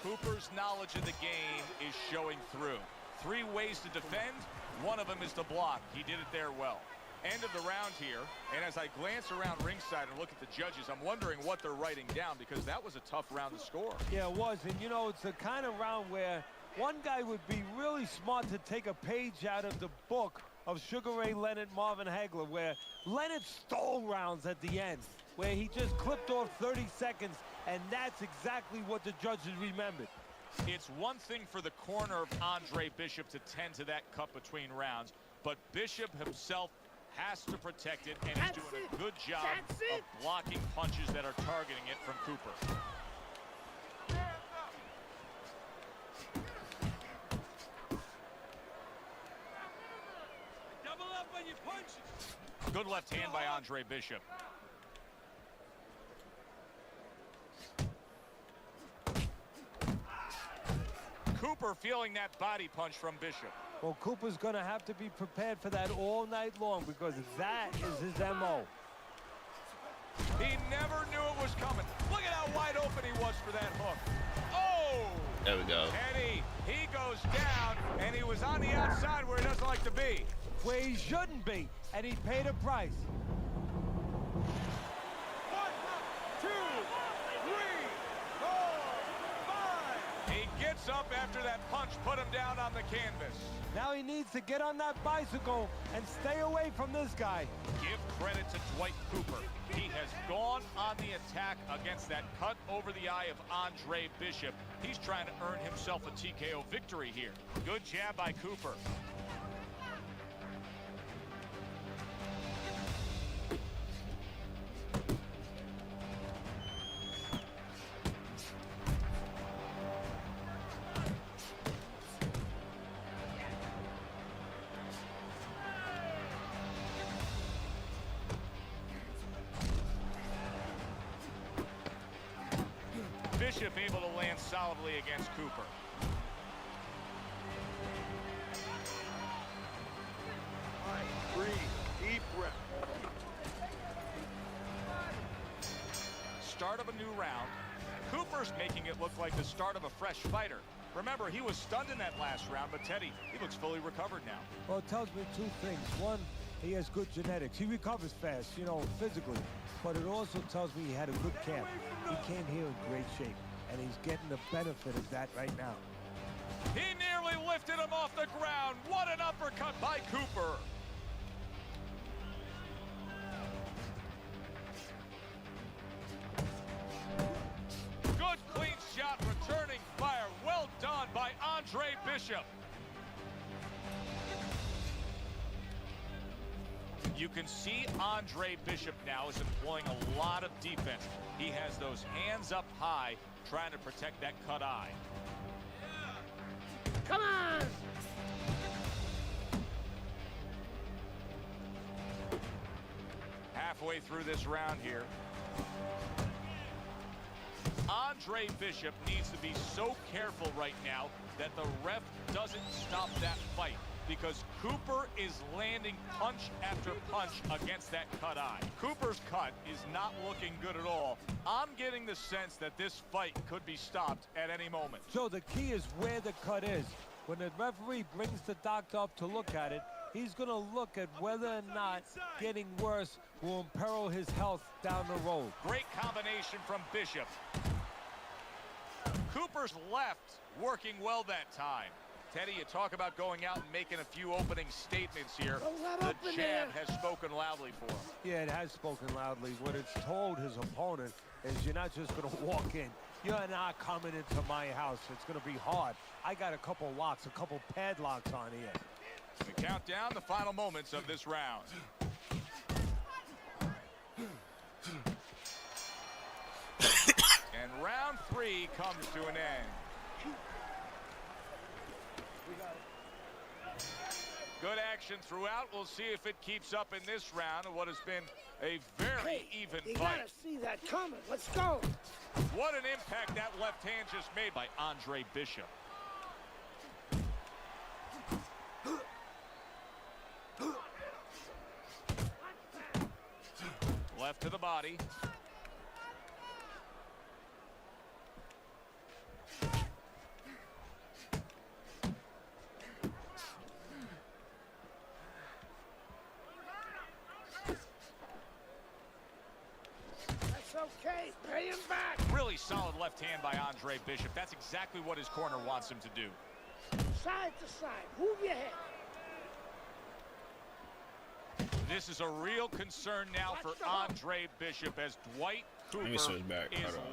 Cooper's knowledge of the game is showing through. 3 ways to defend, One of them is the block. He did it there well. End of the round here, and as I glance around ringside and look at the judges, I'm wondering what they're writing down, because that was a tough round to score.
Yeah, it was, and you know, it's the kind of round where one guy would be really smart to take a page out of the book of Sugar Ray Leonard, Marvin Hagler, where Leonard stole rounds at the end, where he just clipped off 30 seconds, and that's exactly what the judges remembered.
It's one thing for the corner of Andre Bishop to tend to that cut between rounds, but Bishop himself has to protect it, and is doing a good job of blocking punches that are targeting it from Cooper.
Double up on your punches.
Good left hand by Andre Bishop. Cooper feeling that body punch from Bishop.
Well, Cooper's going to have to be prepared for that all night long, because that is his M.O.
He never knew it was coming. Look at how wide open he was for that hook. Oh!
There we go.
Eddie, he goes down, and he was on the outside where he doesn't like to be.
Where he shouldn't be, and he paid a price.
1, 2, 3, 4, 5. He gets up after that punch, put him down on the canvas.
Now he needs to get on that bicycle and stay away from this guy.
Give credit to Dwight Cooper. He has gone on the attack against that cut over the eye of Andre Bishop. He's trying to earn himself a TKO victory here. Good jab by Cooper. Bishop able to land solidly against Cooper.
All right, breathe, deep breath.
Start of a new round. Cooper's making it look like the start of a fresh fighter. Remember, he was stunned in that last round, but Teddy, he looks fully recovered now.
Well, it tells me two things. One, he has good genetics. He recovers fast, you know, physically. But it also tells me he had a good camp. He came here in great shape, and he's getting the benefit of that right now.
He nearly lifted him off the ground. What an uppercut by Cooper. Good clean shot, returning fire. Well done by Andre Bishop. You can see Andre Bishop now is employing a lot of defense. He has those hands up high, trying to protect that cut eye.
Come on!
Halfway through this round here. Andre Bishop needs to be so careful right now that the ref doesn't stop that fight, because Cooper is landing punch after punch against that cut eye. Cooper's cut is not looking good at all. I'm getting the sense that this fight could be stopped at any moment.
So the key is where the cut is. When the referee brings the doctor up to look at it, he's going to look at whether or not getting worse will imperil his health down the road.
Great combination from Bishop. Cooper's left working well that time. Teddy, you talk about going out and making a few opening statements here. The jab has spoken loudly for him.
Yeah, it has spoken loudly. What it's told his opponent is you're not just going to walk in. You're not coming into my house. It's going to be hard. I got a couple locks, a couple padlocks on here.
We count down the final moments of this round. And round 3 comes to an end. Good action throughout. We'll see if it keeps up in this round of what has been a very even
You
fight.
gotta see that coming. Let's go.
What an impact that left hand just made by Andre Bishop. Left to the body.
okay. Pay him back.
Really solid left hand by Andre Bishop. That's exactly what his corner wants him to do.
Side to side. Move your head.
This is a real concern now for Andre Bishop as Dwight Cooper is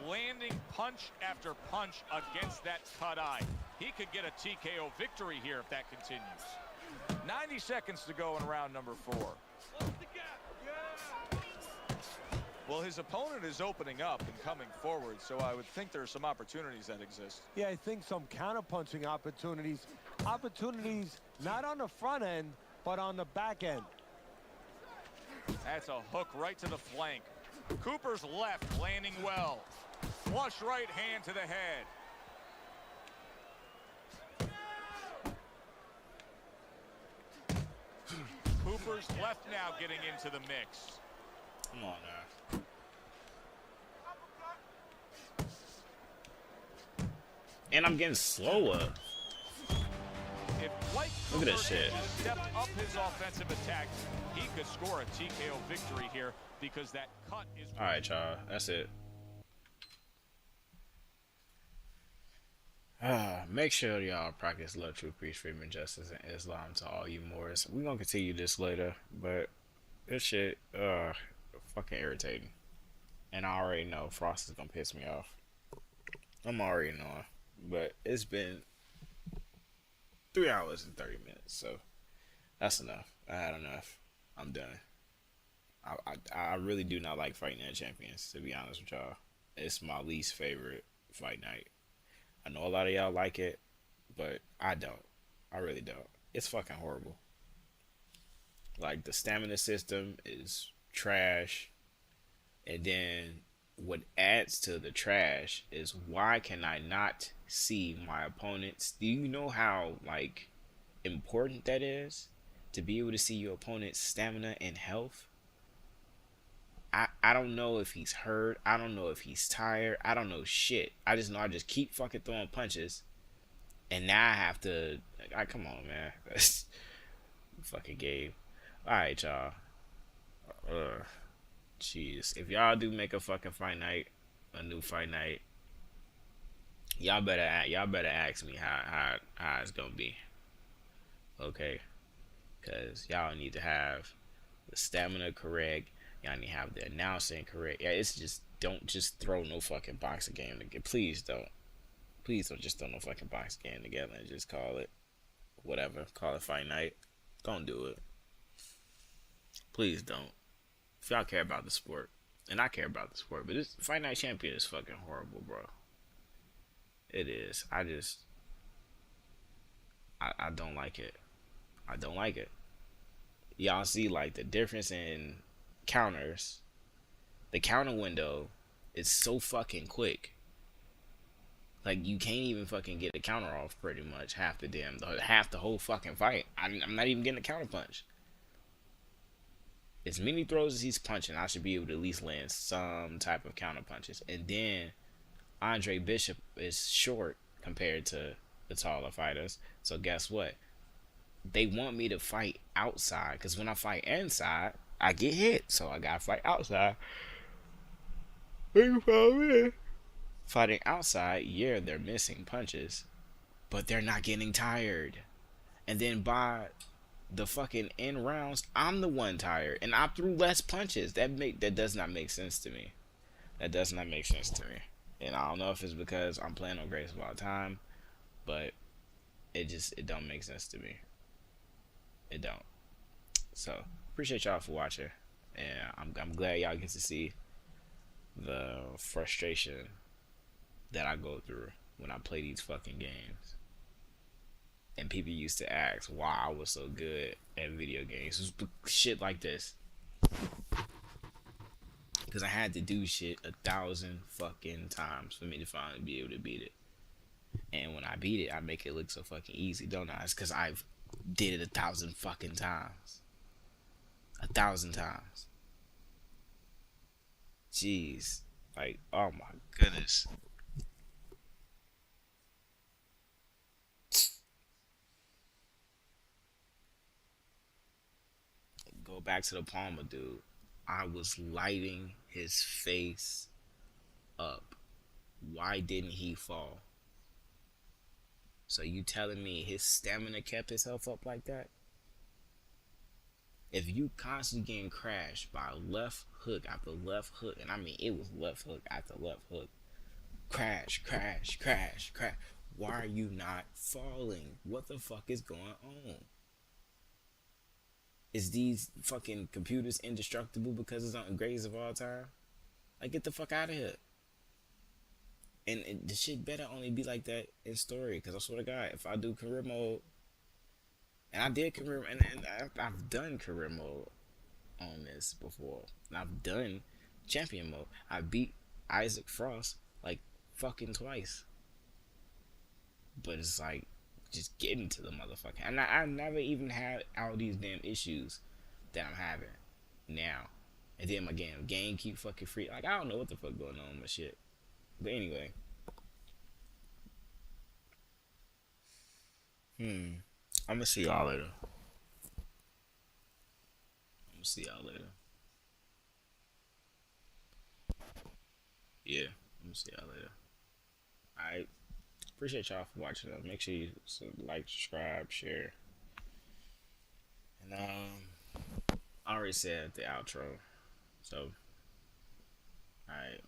landing punch after punch against that cut eye. He could get a TKO victory here if that continues. 90 seconds to go in round number 4. Well, his opponent is opening up and coming forward, so I would think there are some opportunities that exist.
Yeah, I think some counterpunching opportunities. Opportunities not on the front end, but on the back end.
That's a hook right to the flank. Cooper's left landing well. Flush right hand to the head. Cooper's left now getting into the mix.
Come on now. And I'm getting slower.
If Dwight
Look
Cooper
at this shit.
just stepped up his offensive attack, he could score a TKO victory here because that cut is...
All right, y'all. That's it. Make sure y'all practice love, truth, peace, freedom, and justice, and Islam to all you Moors. We're going to continue this later, but this shit, fucking irritating. And I already know Frost is going to piss me off. I'm already knowing. But it's been 3 hours and 30 minutes, so that's enough. I had enough. I'm done. I really do not like Fight Night Champions, to be honest with y'all. It's my least favorite fight night. I know a lot of y'all like it, but I don't. I really don't. It's fucking horrible. Like, the stamina system is trash. And then what adds to the trash is, why can I not see my opponents? Do you know how, like, important that is? To be able to see your opponent's stamina and health? I don't know if he's hurt. I don't know if he's tired. I don't know shit. I just know I just keep fucking throwing punches. And now I have to... come on, man. That's fucking game. Alright, y'all. Jeez. If y'all do make a fucking fight night, a new fight night, y'all better ask me how it's gonna be. Okay? Because y'all need to have the stamina correct. Y'all need to have the announcing correct. Yeah, it's just, don't just throw no fucking boxing game together. Please don't. Please don't just throw no fucking boxing game together and just call it whatever. Call it fight night. Don't do it. Please don't. If y'all care about the sport, and I care about the sport, but this Fight Night Champion is fucking horrible, bro. It is. I don't like it. I don't like it. Y'all see, like, the difference in counters. The counter window is so fucking quick. Like, you can't even fucking get a counter off pretty much half the whole fucking fight. I'm not even getting a counter punch. As many throws as he's punching, I should be able to at least land some type of counter punches. And then Andre Bishop is short compared to the taller fighters. So guess what? They want me to fight outside, because when I fight inside, I get hit. So I gotta fight outside. Fighting outside, yeah, they're missing punches, but they're not getting tired. And then by the fucking end rounds, I'm the one tired, and I threw less punches. That does not make sense to me. That does not make sense to me. And I don't know if it's because I'm playing on Greatest of All Time, but it don't make sense to me. It don't. So appreciate y'all for watching, and I'm glad y'all get to see the frustration that I go through when I play these fucking games. And people used to ask why I was so good at video games. It was shit like this. Because I had to do shit 1,000 fucking times for me to finally be able to beat it. And when I beat it, I make it look so fucking easy, don't I? It's because I've did it 1,000 fucking times. 1,000 times. Jeez. Like, oh my goodness. Go back to the Palmer dude. I was lighting his face up. Why didn't he fall? So you telling me his stamina kept himself up like that? If you constantly getting crashed by left hook after left hook, and I mean it was left hook after left hook, crash, crash, crash, crash. Why are you not falling? What the fuck is going on? Is these fucking computers indestructible because it's on greatest of all time? Like, get the fuck out of here. And the shit better only be like that in story, because I swear to God, if I do career mode, and I did career, and I've done career mode on this before, and I've done champion mode. I beat Isaac Frost like fucking twice. But it's like, just getting to the motherfucker. And I never even had all these damn issues that I'm having now. And then my game keep fucking free. Like, I don't know what the fuck going on with my shit. But anyway. I'm gonna see y'all later. Yeah, I'm gonna see y'all later. Alright. Appreciate y'all for watching us. Make sure you like, subscribe, share. And I already said the outro. So, alright.